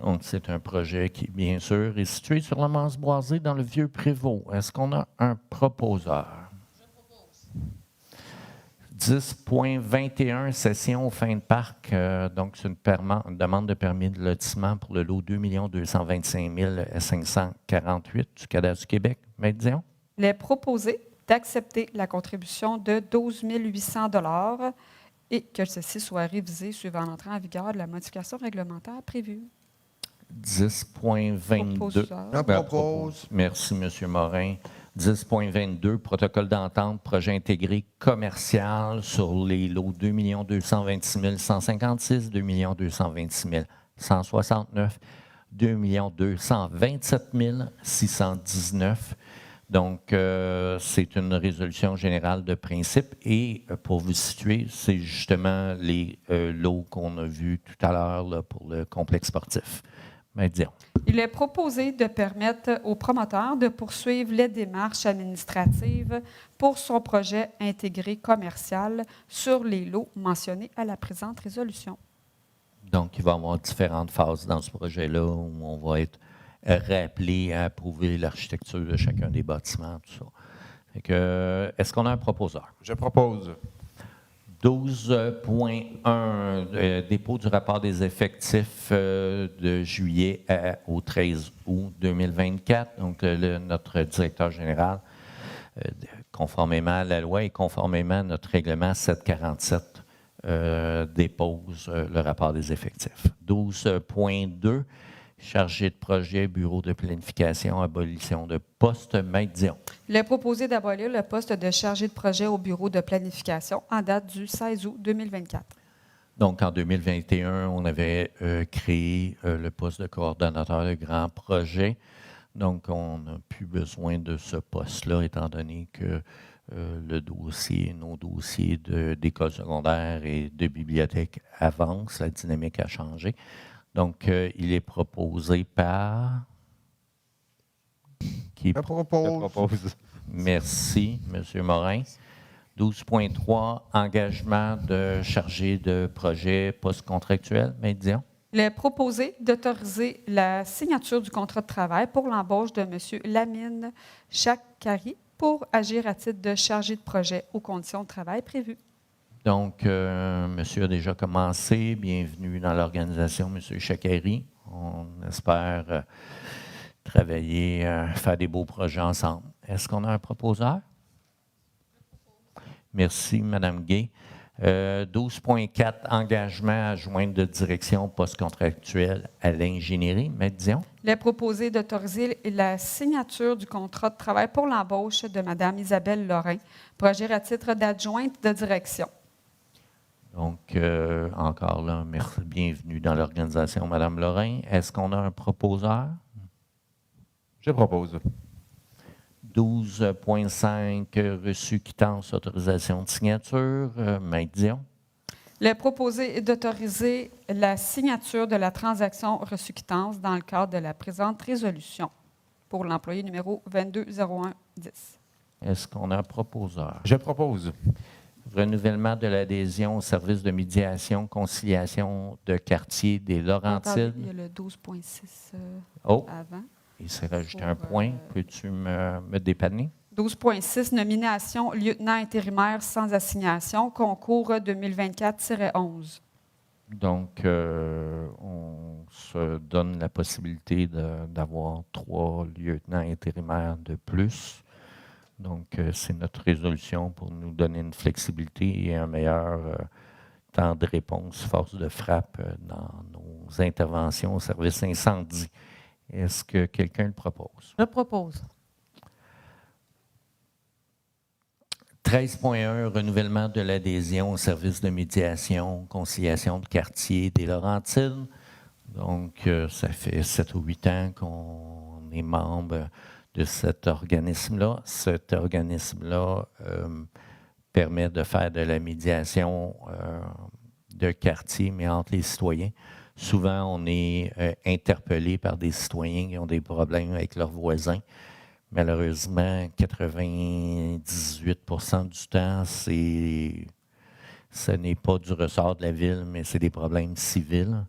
A: Donc, c'est un projet qui, bien sûr, est situé sur la Mance-Boisée dans le Vieux-Prévost. Est-ce qu'on a un proposeur? Je propose. 10,21, session fin de parc. Donc, c'est une demande de permis de lotissement pour le lot 2 225 548 du cadastre du Québec. Maître Dion?
B: Il est proposé d'accepter la contribution de 12 800 $ et que ceci soit révisé suivant l'entrée en vigueur de la modification réglementaire prévue.
A: 10,22.
E: Je propose.
A: Merci, M. Morin. 10,22, protocole d'entente, projet intégré commercial sur les lots 2 226 156, 2 226 169, 2 227 619. Donc, c'est une résolution générale de principe et pour vous situer, c'est justement les lots qu'on a vus tout à l'heure là, pour le complexe sportif. Maître Dion.
B: Il est proposé de permettre au promoteur de poursuivre les démarches administratives pour son projet intégré commercial sur les lots mentionnés à la présente résolution.
A: Donc, il va y avoir différentes phases dans ce projet-là où on va être rappelé à approuver l'architecture de chacun des bâtiments, tout ça. Fait que, est-ce qu'on a un proposeur?
C: Je propose.
A: 12,1, dépôt du rapport des effectifs de juillet au 13 août 2024. Donc, notre directeur général, conformément à la loi et conformément à notre règlement 747, dépose le rapport des effectifs. 12,2, chargé de projet, bureau de planification, abolition de poste. Maître Dion.
B: Il est proposé d'abolir le poste de chargé de projet au bureau de planification en date du 16 août 2024.
A: Donc, en 2021, on avait créé le poste de coordonnateur de grands projets. Donc, on n'a plus besoin de ce poste-là, étant donné que nos dossiers d'école secondaire et de bibliothèque avancent, la dynamique a changé. Donc, il est proposé par...
E: Je propose.
A: Merci, M. Morin. 12.3, engagement de chargé de projet post-contractuel. Maître Dion.
B: Il est proposé d'autoriser la signature du contrat de travail pour l'embauche de M. Lamine Chakari pour agir à titre de chargé de projet aux conditions de travail prévues.
A: Donc, monsieur a déjà commencé. Bienvenue dans l'organisation, M. Chakari. On espère travailler, faire des beaux projets ensemble. Est-ce qu'on a un proposeur? Merci, Mme Gay. 12.4, engagement adjoint de direction post-contractuelle à l'ingénierie. Maître Dion.
B: Il est proposé d'autoriser la signature du contrat de travail pour l'embauche de Mme Isabelle Lorrain pour agir à titre d'adjointe de direction.
A: Donc, encore là, merci, bienvenue dans l'organisation, Mme Lorrain. Est-ce qu'on a un proposeur?
C: Je propose.
A: 12.5, reçu, quittance, autorisation de signature. Maître Dion.
B: Il est proposé d'autoriser la signature de la transaction reçu-quittance dans le cadre de la présente résolution pour l'employé numéro 220110.
A: Est-ce qu'on a un proposeur?
C: Je propose.
A: Renouvellement de l'adhésion au service de médiation, conciliation de quartier des Laurentides.
B: Il y a le 12.6 avant.
A: Il s'est rajouté un point. Peux-tu me dépanner?
B: 12.6, nomination lieutenant intérimaire sans assignation, concours 2024-11.
A: Donc, on se donne la possibilité d'avoir 3 lieutenants intérimaires de plus. Donc, c'est notre résolution pour nous donner une flexibilité et un meilleur temps de réponse, force de frappe dans nos interventions au service incendie. Est-ce que quelqu'un le propose?
F: Je propose.
A: 13.1, renouvellement de l'adhésion au service de médiation, conciliation de quartier des Laurentides. Donc, ça fait 7 ou 8 ans qu'on est membre de cet organisme-là. Cet organisme-là permet de faire de la médiation de quartier, mais entre les citoyens. Souvent, on est interpellé par des citoyens qui ont des problèmes avec leurs voisins. Malheureusement, 98% du temps, ce n'est pas du ressort de la ville, mais c'est des problèmes civils.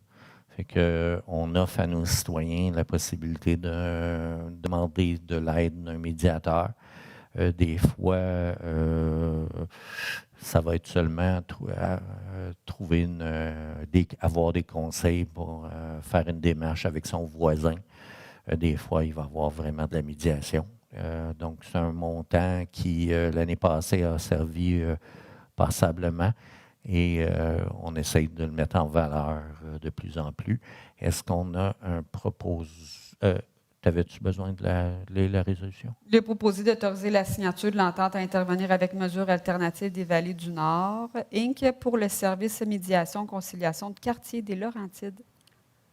A: Fait qu'on offre à nos citoyens la possibilité de demander de l'aide d'un médiateur. Des fois, ça va être seulement trouver avoir des conseils pour faire une démarche avec son voisin. Des fois, il va y avoir vraiment de la médiation. Donc, c'est un montant qui, l'année passée, a servi passablement et on essaye de le mettre en valeur de plus en plus. Est-ce qu'on a un T'avais-tu besoin de la résolution?
B: Il est proposé d'autoriser la signature de l'entente à intervenir avec Mesures alternatives des Vallées du Nord, Inc., pour le service médiation-conciliation de quartier des Laurentides.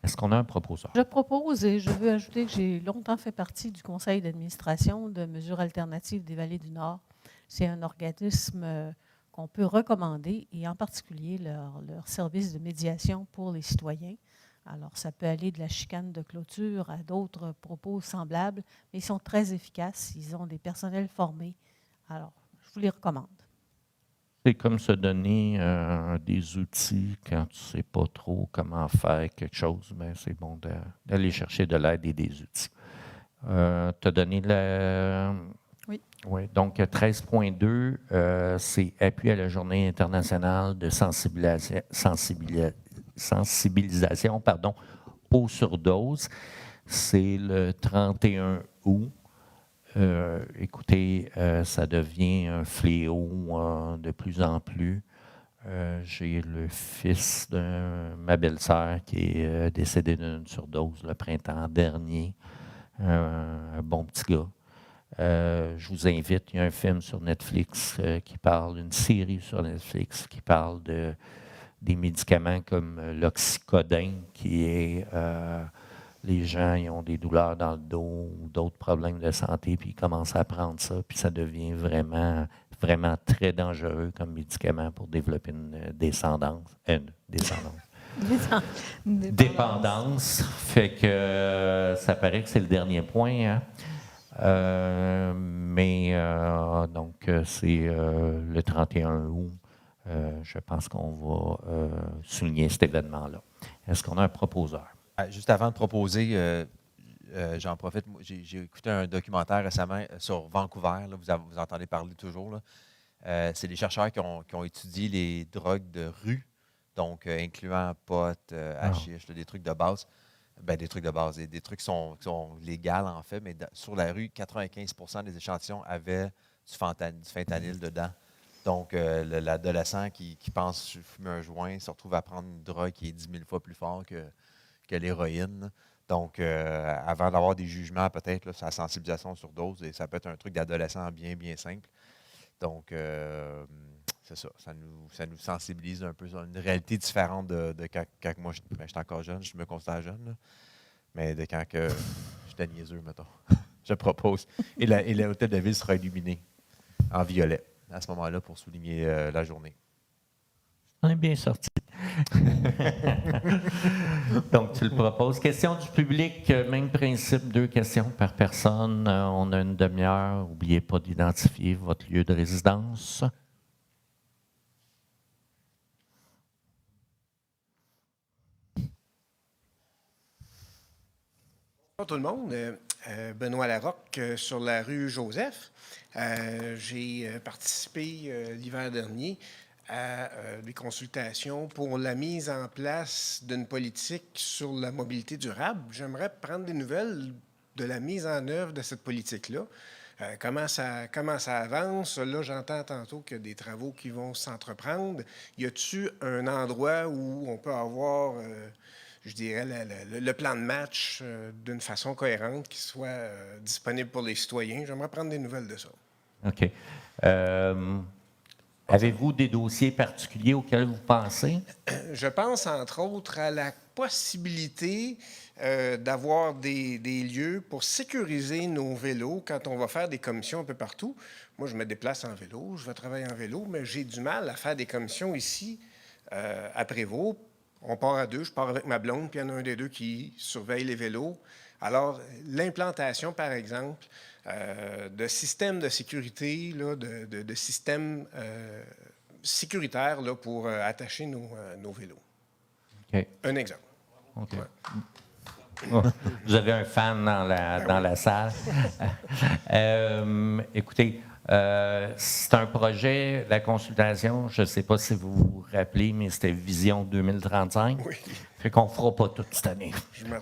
A: Est-ce qu'on a un proposeur?
F: Je propose et je veux ajouter que j'ai longtemps fait partie du conseil d'administration de Mesures alternatives des Vallées du Nord. C'est un organisme qu'on peut recommander et en particulier leur service de médiation pour les citoyens. Alors, ça peut aller de la chicane de clôture à d'autres propos semblables, mais ils sont très efficaces. Ils ont des personnels formés. Alors, je vous les recommande.
A: C'est comme se donner des outils quand tu ne sais pas trop comment faire quelque chose. Mais c'est bon d'aller chercher de l'aide et des outils. Tu as donné
B: Oui.
A: Oui. Donc, 13.2, c'est appui à la Journée internationale de sensibilisation aux surdoses. C'est le 31 août. Écoutez, ça devient un fléau de plus en plus. J'ai le fils de ma belle-sœur qui est décédé d'une surdose le printemps dernier. Un bon petit gars. Je vous invite, il y a un film sur Netflix une série sur Netflix qui parle des médicaments comme l'oxycodone, qui est... les gens ils ont des douleurs dans le dos ou d'autres problèmes de santé, puis ils commencent à prendre ça, puis ça devient vraiment, vraiment très dangereux comme médicament pour développer une dépendance. Fait que ça paraît que c'est le dernier point. Hein? Donc, c'est le 31 août. Je pense qu'on va souligner cet événement-là. Est-ce qu'on a un proposeur?
C: Juste avant de proposer, j'en profite. J'ai écouté un documentaire récemment sur Vancouver. Là, vous entendez parler toujours. Là. C'est des chercheurs qui ont étudié les drogues de rue, donc incluant pot, hashish, des trucs de base. Ben, des trucs de base, des trucs qui sont légaux en fait, mais sur la rue, 95% des échantillons avaient du fentanyl dedans. Donc, l'adolescent qui pense fumer un joint se retrouve à prendre une drogue qui est 10 000 fois plus fort que l'héroïne. Donc, avant d'avoir des jugements, peut-être, là, sur la sensibilisation sur dose, et ça peut être un truc d'adolescent bien, bien simple. Donc, c'est ça. Ça nous sensibilise un peu sur une réalité différente de quand moi, j'étais encore jeune. Je me considère jeune, là, mais de quand que j'étais niaiseux, mettons. Je propose. Et l'hôtel de ville sera illuminé en violet à ce moment-là pour souligner la journée.
A: On est bien sorti. Donc, tu le proposes. Question du public, même principe, 2 questions par personne. On a une demi-heure. N'oubliez pas d'identifier votre lieu de résidence.
L: Bonjour tout le monde. Benoît Larocque sur la rue Joseph. J'ai participé l'hiver dernier à des consultations pour la mise en place d'une politique sur la mobilité durable. J'aimerais prendre des nouvelles de la mise en œuvre de cette politique-là. Comment ça avance? Là, j'entends tantôt qu'il y a des travaux qui vont s'entreprendre. Y a-t-il un endroit où on peut avoir, je dirais, le plan de match d'une façon cohérente qui soit disponible pour les citoyens? J'aimerais prendre des nouvelles de ça.
A: OK. Avez-vous des dossiers particuliers auxquels vous pensez?
L: Je pense, entre autres, à la possibilité d'avoir des lieux pour sécuriser nos vélos quand on va faire des commissions un peu partout. Moi, je me déplace en vélo, je vais travailler en vélo, mais j'ai du mal à faire des commissions ici à Prévost. On part à 2, je pars avec ma blonde, puis il y en a un des 2 qui surveille les vélos. Alors, l'implantation, par exemple, de systèmes de sécurité, là, de systèmes sécuritaires là, pour attacher nos vélos.
A: Okay.
L: Un exemple.
A: Okay. Ouais. Vous avez un fan dans la salle. Écoutez, c'est un projet, la consultation, je ne sais pas si vous vous rappelez, mais c'était Vision 2035.
L: Oui.
A: Fait qu'on ne fera pas toute cette année.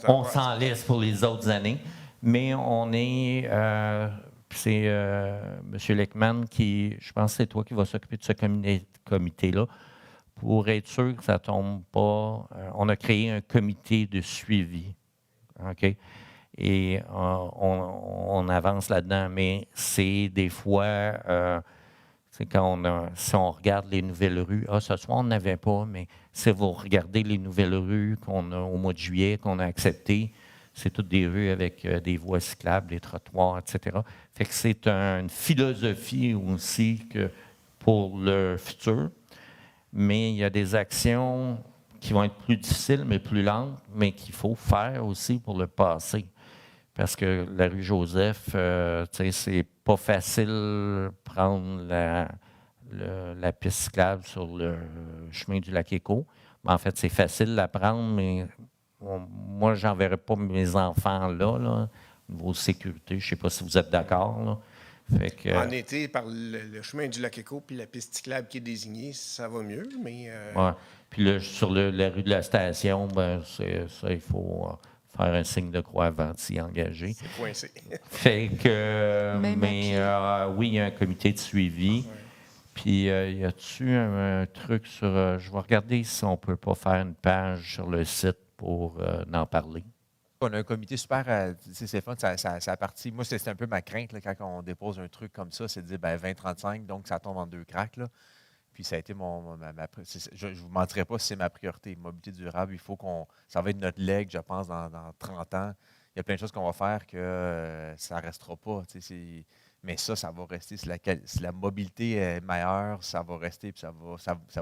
A: On s'en laisse pour les autres années. Mais on est... c'est M. Leckman qui... Je pense que c'est toi qui vas s'occuper de ce comité-là. Pour être sûr que ça ne tombe pas... on a créé un comité de suivi. OK? Et on avance là-dedans. Mais c'est des fois... c'est quand si on regarde les nouvelles rues, ce soir, on n'avait pas, mais si vous regardez les nouvelles rues qu'on a au mois de juillet, qu'on a acceptées, c'est toutes des rues avec des voies cyclables, des trottoirs, etc. Fait que c'est une philosophie aussi pour le futur, mais il y a des actions qui vont être plus difficiles, mais plus lentes, mais qu'il faut faire aussi pour le passé. Parce que la rue Joseph, c'est pas facile de prendre la piste cyclable sur le chemin du Lac-Éco. Mais en fait, c'est facile de la prendre, mais moi, je n'enverrai pas mes enfants là, niveau sécurité. Je ne sais pas si vous êtes d'accord. Fait que,
L: en été, par le chemin du Lac-Éco puis la piste cyclable qui est désignée, ça va mieux, mais...
A: Ouais. Puis sur la rue de la station, ben, ça, il faut... faire un signe de croix avant de s'y engager.
L: C'est coincé.
A: Fait que, oui, il y a un comité de suivi. Ouais. Puis, y a-tu un truc sur... je vais regarder si on ne peut pas faire une page sur le site pour en parler.
C: On a un comité super... c'est fun, ça partit. Moi, c'est un peu ma crainte là, quand on dépose un truc comme ça, c'est de dire 20-35, donc ça tombe en 2 cracks. Là. Puis ça a été je ne vous mentirai pas, c'est ma priorité. Mobilité durable, il faut ça va être notre legs, je pense, dans 30 ans. Il y a plein de choses qu'on va faire que ça ne restera pas. Mais ça va rester. Si la mobilité est meilleure, ça va rester, puis ça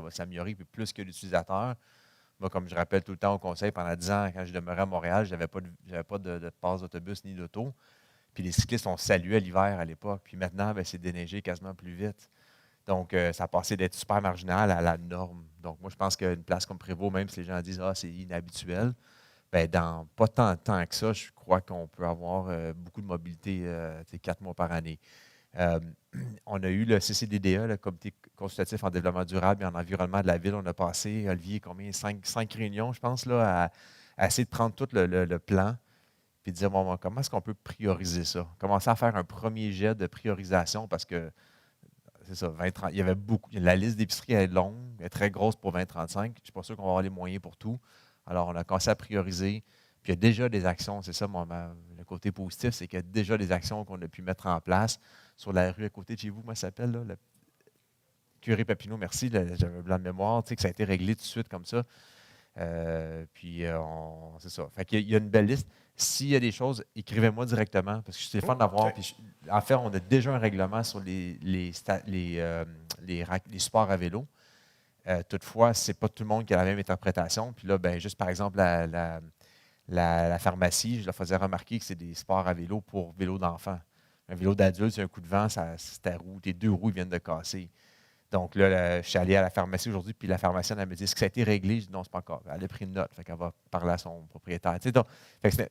C: va s'améliorer. Puis plus que l'utilisateur, moi, comme je rappelle tout le temps au conseil, pendant 10 ans, quand je demeurais à Montréal, je n'avais pas de passe d'autobus ni d'auto. Puis les cyclistes, on saluait l'hiver à l'époque. Puis maintenant, c'est déneigé quasiment plus vite. Donc, ça a passé d'être super marginal à la norme. Donc, moi, je pense qu'une place comme Prévost, même si les gens disent « Ah, c'est inhabituel », dans pas tant de temps que ça, je crois qu'on peut avoir beaucoup de mobilité 4 mois par année. On a eu le CCDDE, le Comité consultatif en développement durable et en environnement de la ville. On a passé, Olivier, combien? 5 réunions, je pense, là, à essayer de prendre tout le plan puis de dire, bon, comment est-ce qu'on peut prioriser ça? Commencer à faire un premier jet de priorisation parce que, c'est ça, 2030, il y avait beaucoup. La liste d'épicerie est longue, elle est très grosse pour 2035. Je ne suis pas sûr qu'on va avoir les moyens pour tout. Alors, on a commencé à prioriser. Puis, il y a déjà des actions, c'est ça, le côté positif, c'est qu'il y a déjà des actions qu'on a pu mettre en place sur la rue à côté de chez vous. Comment ça s'appelle, là? Le Curé Papineau, merci, j'avais un blanc de mémoire, que ça a été réglé tout de suite comme ça. C'est ça. Fait qu'il y a une belle liste. S'il y a des choses, écrivez-moi directement, parce que c'est le fun d'avoir. En fait, on a déjà un règlement sur les sports à vélo. Toutefois, ce n'est pas tout le monde qui a la même interprétation. Puis là, juste par exemple, la pharmacie, je leur faisais remarquer que c'est des sports à vélo pour vélo d'enfant. Un vélo d'adulte, c'est un coup de vent, tes 2 roues viennent de casser. Donc là, je suis allé à la pharmacie aujourd'hui, puis la pharmacienne, elle me dit, est-ce que ça a été réglé? Je dis, non, c'est pas encore. Elle a pris une note, fait qu'elle va parler à son propriétaire. Donc,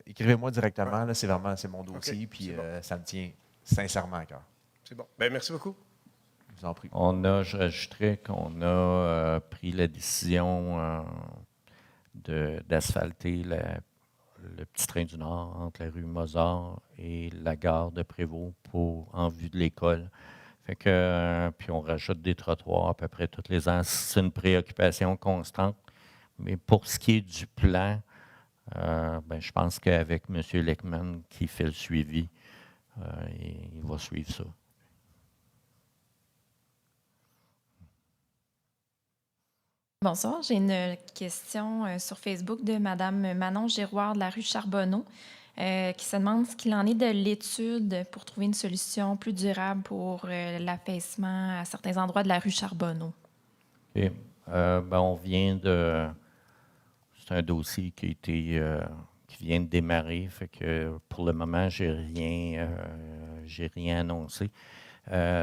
C: écrivez-moi directement, là, c'est mon dossier, puis ça me tient sincèrement à cœur.
L: C'est bon. Merci beaucoup.
C: Je vous en prie.
A: Je rajouterais qu'on a pris la décision d'asphalter le petit train du Nord entre la rue Mozart et la gare de Prévost en vue de l'école. Fait que, puis on rajoute des trottoirs à peu près tous les ans. C'est une préoccupation constante. Mais pour ce qui est du plan, je pense qu'avec M. Leckman qui fait le suivi, il va suivre ça.
M: Bonsoir, j'ai une question sur Facebook de Mme Manon Giroir de la rue Charbonneau qui se demande ce qu'il en est de l'étude pour trouver une solution plus durable pour l'affaissement à certains endroits de la rue Charbonneau.
A: Okay. On vient de... C'est un dossier qui vient de démarrer, fait que pour le moment, j'ai rien annoncé.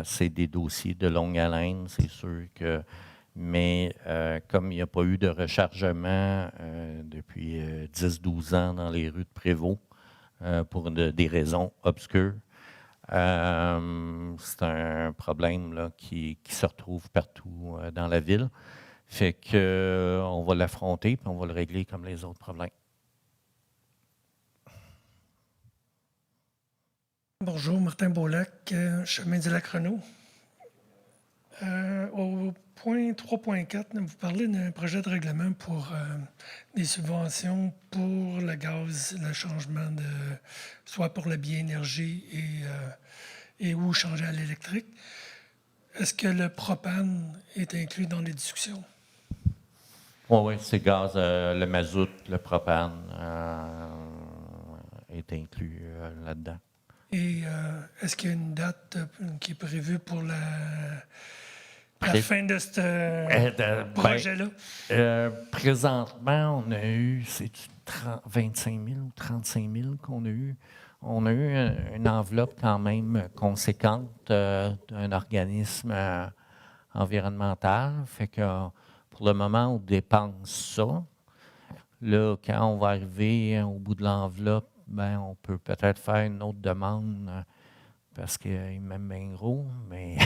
A: C'est des dossiers de longue haleine, c'est sûr que... Mais comme il n'y a pas eu de rechargement depuis 10-12 ans dans les rues de Prévost pour des raisons obscures, c'est un problème là, qui se retrouve partout dans la ville. Fait qu'on va l'affronter et on va le régler comme les autres problèmes.
J: Bonjour, Martin Beaulac, chemin du Lac-Renaud. Au point 3.4, vous parlez d'un projet de règlement pour des subventions pour le gaz, le changement soit pour la biénergie et ou changer à l'électrique. Est-ce que le propane est inclus dans les discussions?
A: Oui, c'est gaz, le mazout, le propane est inclus là-dedans.
J: Et est-ce qu'il y a une date qui est prévue pour la fin de ce projet-là?
A: Présentement, on a eu, c'est 25 000 ou 35 000 qu'on a eu. On a eu une enveloppe quand même conséquente d'un organisme environnemental. Fait que pour le moment, on dépense ça. Là, quand on va arriver au bout de l'enveloppe, on peut peut-être faire une autre demande parce qu'ils m'aiment bien gros, mais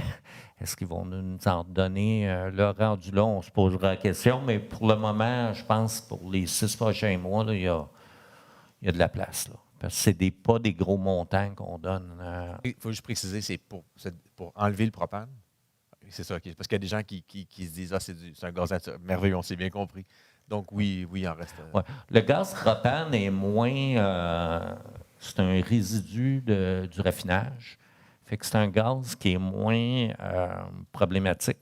A: est-ce qu'ils vont nous en donner? Là, rendu là, on se posera la question, mais pour le moment, je pense que pour les 6 prochains mois, là, il y a de la place. Là, parce que ce n'est pas des gros montants qu'on donne.
C: Il faut juste préciser, c'est pour enlever le propane. C'est ça, parce qu'il y a des gens qui se disent « Ah, c'est un gaz naturel. » Merveilleux, on s'est bien compris. Donc, oui, il en reste.
A: Ouais. Le gaz propane est moins... c'est un résidu du raffinage. Fait que c'est un gaz qui est moins problématique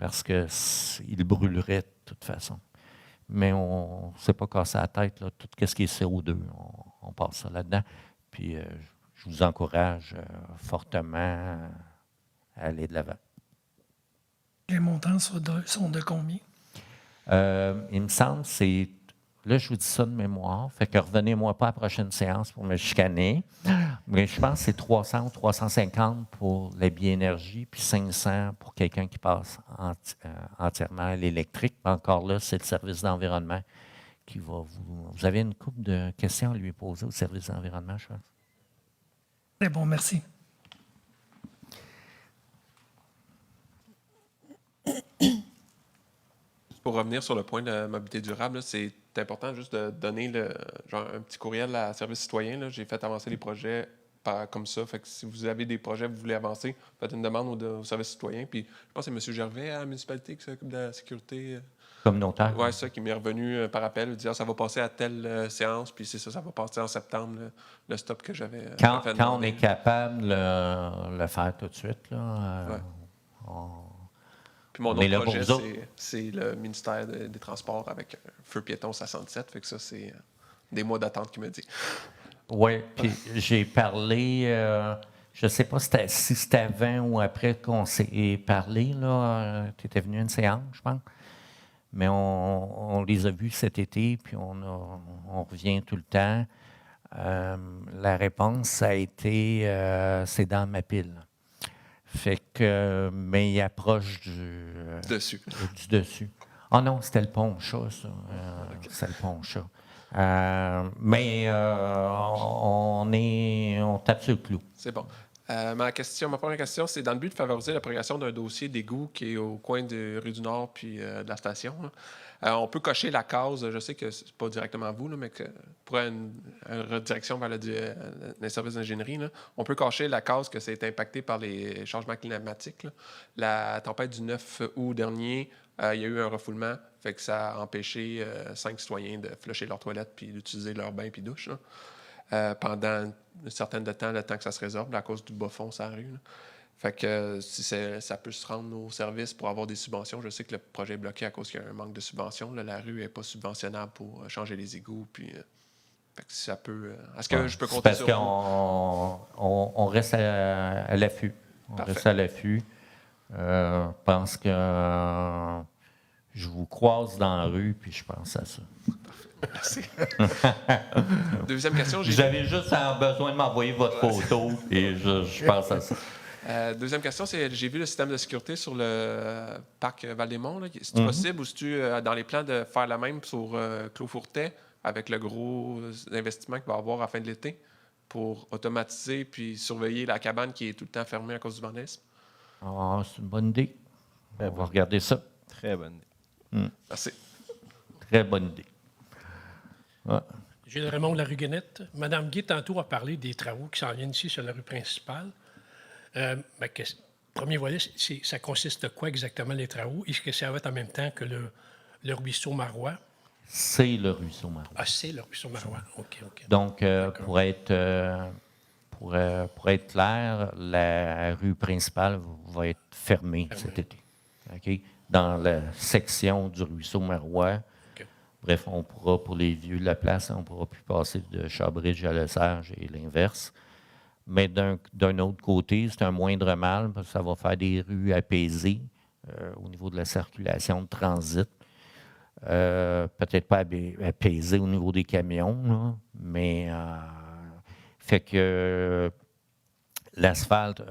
A: parce qu'il brûlerait de toute façon. Mais on ne s'est pas cassé la tête. Là. Tout ce qui est CO2, on passe ça là-dedans. Puis je vous encourage fortement à aller de l'avant.
J: Les montants sont de combien?
A: Il me semble que c'est... Là, je vous dis ça de mémoire. Fait que revenez-moi pas à la prochaine séance pour me chicaner. Mais je pense que c'est 300 ou 350 pour la biénergie, puis 500 pour quelqu'un qui passe entièrement à l'électrique. Encore là, c'est le service d'environnement qui va vous... Vous avez une couple de questions à lui poser au service d'environnement, je pense.
J: Très bon, merci.
H: Pour revenir sur le point de mobilité durable, là, c'est important juste de donner un petit courriel à Service citoyen. Là. J'ai fait avancer les projets comme ça. Fait que si vous avez des projets que vous voulez avancer, faites une demande au Service citoyen. Puis je pense que c'est M. Gervais à la municipalité qui s'occupe de la sécurité
A: communautaire.
H: Oui, ça qui m'est revenu par appel. Il dit ça va passer à telle séance, puis c'est ça va passer en septembre, le stop que j'avais.
A: Quand on est capable de le faire tout de suite, là,
H: Puis mon autre projet, c'est le ministère des Transports avec Feu piéton 67. Fait que ça, c'est des mois d'attente qu'il me dit.
A: Oui, puis j'ai parlé, je ne sais pas si c'était avant ou après qu'on s'est parlé. Tu étais venu à une séance, je pense. Mais on les a vus cet été, puis on revient tout le temps. La réponse, ça a été c'est dans ma pile. Fait que, mais il approche du dessus. Ah non, c'était le pont-chat, ça. C'était le pont-chat. Mais on tape sur le clou.
H: C'est bon. Ma première question, c'est dans le but de favoriser la progression d'un dossier d'égout qui est au coin de rue du Nord puis de la station. On peut cocher la case, je sais que c'est pas directement vous, là, mais que pour une redirection vers les services d'ingénierie, là, on peut cocher la case que c'est impacté par les changements climatiques. Là. La tempête du 9 août dernier, il y a eu un refoulement, fait que ça a empêché 5 citoyens de flusher leurs toilettes puis d'utiliser leur bain puis douche. Pendant une certaine de temps, le temps que ça se résorbe, à cause du bas fond sur la rue. Là. Fait que si ça peut se rendre au service pour avoir des subventions, je sais que le projet est bloqué à cause qu'il y a un manque de subventions. Là, la rue n'est pas subventionnable pour changer les égouts. Puis, fait que ça peut. Est-ce que je peux compter sur vous?
A: Parce qu'on reste à l'affût. Reste à l'affût. Je pense que je vous croise dans la rue, puis je pense à ça.
H: Merci. Deuxième question.
A: Vous avez juste besoin de m'envoyer votre photo et je pense à ça.
H: Deuxième question, c'est j'ai vu le système de sécurité sur le parc Val-des-Monts. C'est possible ou c'est-tu dans les plans de faire la même sur Clos-Fourtet avec le gros investissement qu'il va y avoir à la fin de l'été pour automatiser puis surveiller la cabane qui est tout le temps fermée à cause du vandalisme?
A: Ah, c'est une bonne idée. On va regarder ça.
C: Très bonne idée.
H: Merci.
A: Très bonne idée. Ouais.
J: Gilles Raymond de la rue Guénette. Madame Guy, tantôt, a parlé des travaux qui s'en viennent ici sur la rue principale. Premier volet, ça consiste quoi exactement, les travaux? Est-ce que ça va être en même temps que le ruisseau Marois?
A: C'est le ruisseau Marois.
J: Ah, c'est le ruisseau Marois. OK.
A: Donc, pour être clair, la rue principale va être fermée cet été. Okay? Dans la section du ruisseau Marois. Bref, on pourra, pour les vieux de la place, on ne pourra plus passer de Shawbridge à Lesage et l'inverse. Mais d'un autre côté, c'est un moindre mal, parce que ça va faire des rues apaisées au niveau de la circulation de transit. Peut-être pas apaisées au niveau des camions, là, mais fait que l'asphalte,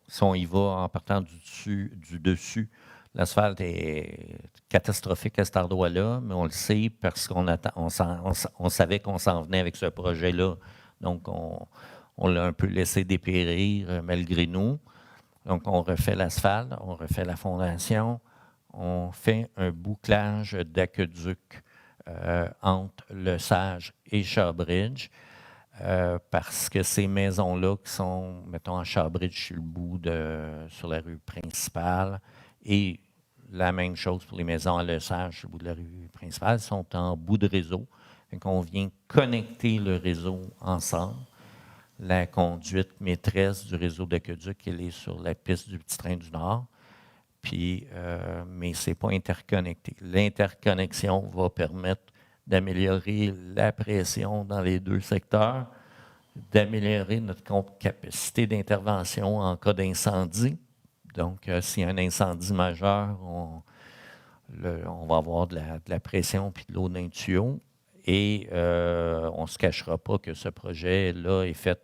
A: si on y va en partant du dessus, l'asphalte est catastrophique à cet endroit-là, mais on le sait parce on savait qu'on s'en venait avec ce projet-là. Donc, on l'a un peu laissé dépérir malgré nous. Donc, on refait l'asphalte, on refait la fondation, on fait un bouclage d'aqueduc entre Le Sage et Shawbridge parce que ces maisons-là qui sont, mettons, à Shawbridge sur le bout sur la rue principale et la même chose pour les maisons à Le Sage sur le bout de la rue principale, sont en bout de réseau. Donc, on vient connecter le réseau ensemble. La conduite maîtresse du réseau d'aqueduc, elle est sur la piste du Petit Train du Nord. mais ce n'est pas interconnecté. L'interconnexion va permettre d'améliorer la pression dans les deux secteurs, d'améliorer notre capacité d'intervention en cas d'incendie. Donc, s'il y a un incendie majeur, on va avoir de la pression puis de l'eau dans le tuyau. Et on ne se cachera pas que ce projet-là est fait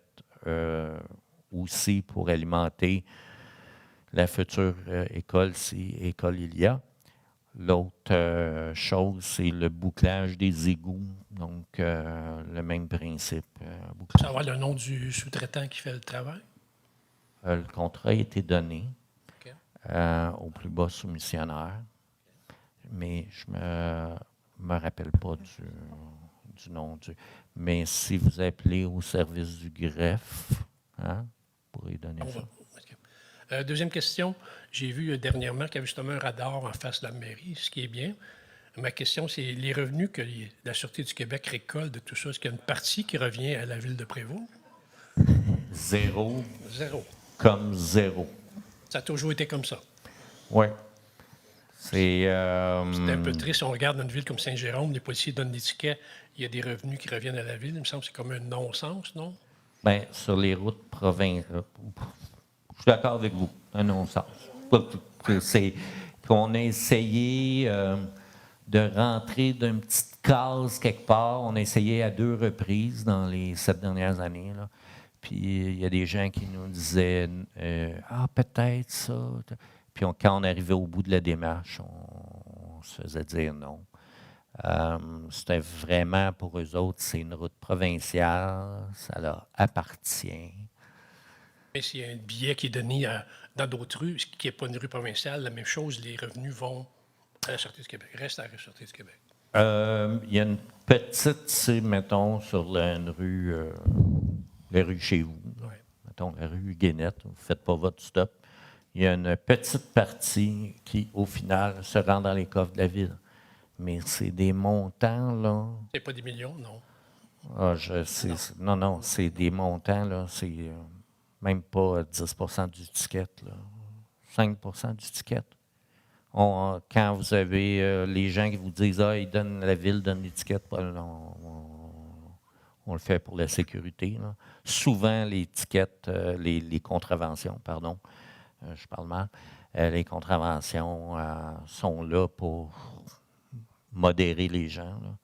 A: aussi pour alimenter la future école, si école il y a. L'autre chose, c'est le bouclage des égouts. Donc, le même principe.
J: Ça va le nom du sous-traitant qui fait le travail?
A: Le contrat a été donné
J: OK.
A: au plus bas soumissionnaire, mais je me rappelle pas du nom. Mais si vous appelez au service du greffe, hein, vous pourrez donner ça.
J: Okay. Deuxième question. J'ai vu dernièrement qu'il y avait justement un radar en face de la mairie, ce qui est bien. Ma question, c'est les revenus que la Sûreté du Québec récolte de tout ça, est-ce qu'il y a une partie qui revient à la ville de Prévost?
A: Zéro.
J: Zéro.
A: Comme zéro.
J: Ça a toujours été comme ça.
A: Oui. C'est
J: un peu triste. Si on regarde dans une ville comme Saint-Jérôme, les policiers donnent des tickets, il y a des revenus qui reviennent à la ville. Il me semble que c'est comme un non-sens, non?
A: Bien, sur les routes provinciales, je suis d'accord avec vous, un non-sens. C'est qu'on a essayé de rentrer d'une petite case quelque part. On a essayé à 2 reprises dans les 7 dernières années, là. Puis il y a des gens qui nous disaient peut-être ça. Puis quand on arrivait au bout de la démarche, on se faisait dire non. C'était vraiment, pour eux autres, c'est une route provinciale, ça leur appartient.
J: Mais s'il y a un billet qui est donné dans d'autres rues, qui n'est pas une rue provinciale, la même chose, les revenus vont à la Sûreté du Québec, restent à la Sûreté du Québec.
A: Il y a une petite, c'est, mettons, sur une rue, la rue chez vous,
J: Ouais.
A: mettons, la rue Guénette, vous ne faites pas votre stop. Il y a une petite partie qui, au final, se rend dans les coffres de la ville. Mais c'est des montants, là.
J: C'est pas des millions, non.
A: Non, c'est des montants, là. C'est même pas 10 du ticket, là. 5 du ticket. Quand vous avez les gens qui vous disent la ville donne l'étiquette, on le fait pour la sécurité, là. Souvent, les tickets, les contraventions, pardon, je parle mal, les contraventions sont là pour modérer les gens, là.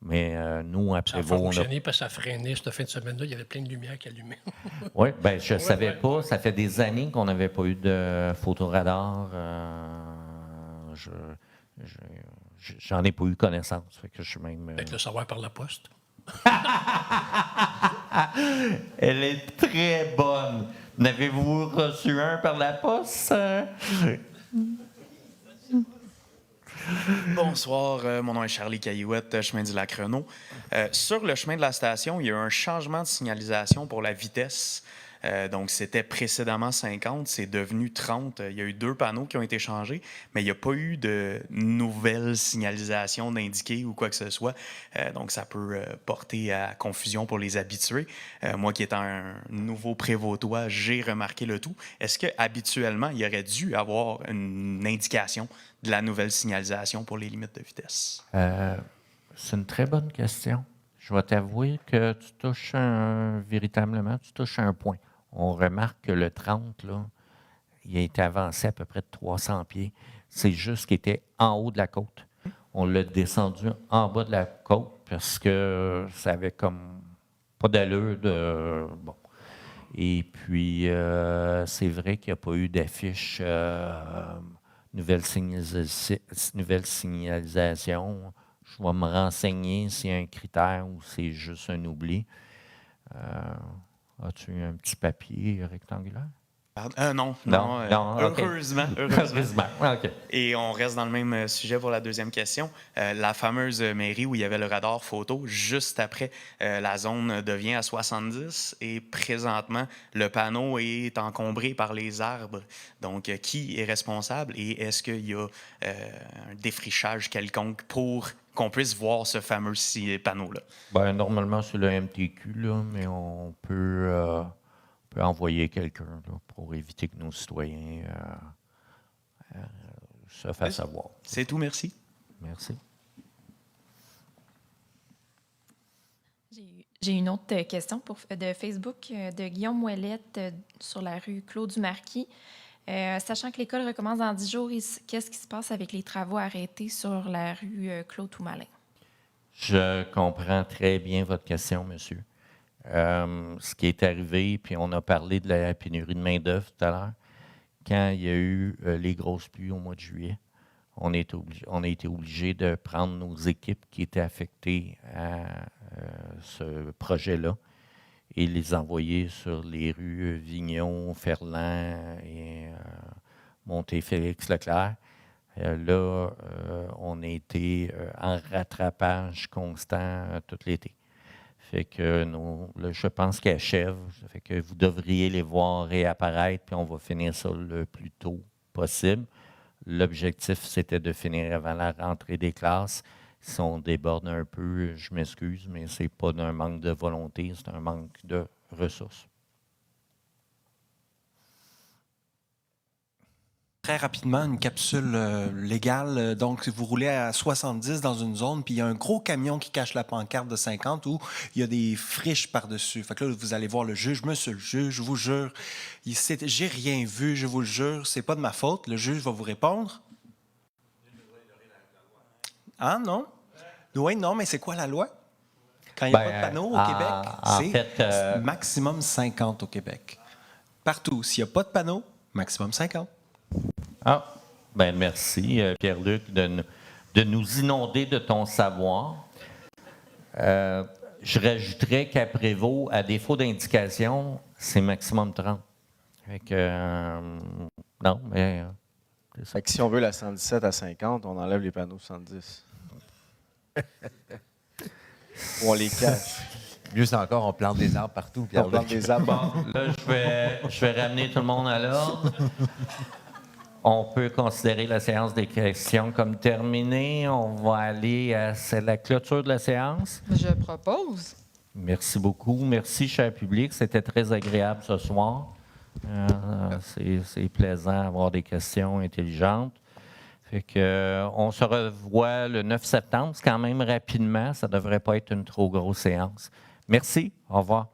A: Mais nous, à Prévost...
J: Ça a fonctionné parce que ça freinait cette fin de semaine-là. Il y avait plein de lumières qui allumaient.
A: Oui, bien, je ne savais pas. Ça fait des années qu'on n'avait pas eu de photoradar. J'en ai pas eu connaissance. Fait que je suis même...
J: Peut-être le savoir par la poste.
A: Elle est très bonne. N'avez-vous reçu un par la poste?
N: Bonsoir, mon nom est Charlie Caillouette, chemin du Lac-Renault. Sur le chemin de la station, il y a eu un changement de signalisation pour la vitesse. Donc, c'était précédemment 50, c'est devenu 30. Il y a eu 2 panneaux qui ont été changés, mais il n'y a pas eu de nouvelle signalisation d'indiquer ou quoi que ce soit. Donc, ça peut porter à confusion pour les habitués. Moi qui étant un nouveau prévôtois, j'ai remarqué le tout. Est-ce qu'habituellement, il y aurait dû avoir une indication de la nouvelle signalisation pour les limites de vitesse?
A: C'est une très bonne question. Je vais t'avouer que tu touches véritablement un point. On remarque que le 30, là, il a été avancé à peu près de 300 pieds. C'est juste qu'il était en haut de la côte. On l'a descendu en bas de la côte parce que ça avait comme pas d'allure de... Bon. Et puis, c'est vrai qu'il n'y a pas eu d'affiche nouvelle signalisation. Je vais me renseigner s'il y a un critère ou c'est juste un oubli. As-tu un petit papier rectangulaire?
N: Non.
A: Okay.
N: Heureusement.
A: Heureusement. OK.
N: Et on reste dans le même sujet pour la deuxième question. La fameuse mairie où il y avait le radar photo, juste après, la zone devient à 70 et présentement, le panneau est encombré par les arbres. Donc, qui est responsable et est-ce qu'il y a un défrichage quelconque pour qu'on puisse voir ce fameux panneau-là?
A: Bien, normalement, c'est le MTQ, là, mais on peut envoyer quelqu'un là, pour éviter que nos citoyens se fasse savoir.
N: C'est tout, merci.
A: Merci.
M: J'ai une autre question de Facebook de Guillaume Ouellette sur la rue Claude-du-Marquis. Sachant que l'école recommence dans 10 jours, qu'est-ce qui se passe avec les travaux arrêtés sur la rue Claude-Toumalin?
A: Je comprends très bien votre question, monsieur. Ce qui est arrivé, puis on a parlé de la pénurie de main-d'œuvre tout à l'heure, quand il y a eu les grosses pluies au mois de juillet, on a été obligé de prendre nos équipes qui étaient affectées à ce projet-là et les envoyer sur les rues Vignon, Ferland et Monté-Félix-Leclerc. On a été en rattrapage constant tout l'été. Fait que je pense qu'ils achèvent. Fait que vous devriez les voir réapparaître, puis on va finir ça le plus tôt possible. L'objectif, c'était de finir avant la rentrée des classes. Si on déborde un peu, je m'excuse, mais ce n'est pas d'un manque de volonté, c'est un manque de ressources.
O: Très rapidement, une capsule légale. Donc, vous roulez à 70 dans une zone, puis il y a un gros camion qui cache la pancarte de 50 où il y a des friches par-dessus. Fait que là, vous allez voir le juge. Monsieur le juge, je vous jure, j'ai rien vu, je vous le jure, c'est pas de ma faute. Le juge va vous répondre. Ah, non? Oui, non, mais c'est quoi la loi? Quand il n'y a pas de panneau au Québec, c'est maximum 50 au Québec. Partout. S'il n'y a pas de panneau, maximum 50.
A: Ah, bien merci, Pierre-Luc, de nous inonder de ton savoir. Je rajouterais qu'à Prévost, à défaut d'indication, c'est maximum 30. Fait que, non, mais...
D: Fait que si on veut la 117 à 50, on enlève les panneaux 110. Ou on les cache.
C: Mieux c'est encore, on plante des arbres partout.
D: On plante des arbres.
A: Bon, là, je vais ramener tout le monde à l'ordre. On peut considérer la séance des questions comme terminée. On va aller à la clôture de la séance.
B: Je propose.
A: Merci beaucoup. Merci, cher public. C'était très agréable ce soir. C'est plaisant d'avoir des questions intelligentes. Fait que, on se revoit le 9 septembre. C'est quand même rapidement. Ça ne devrait pas être une trop grosse séance. Merci. Au revoir.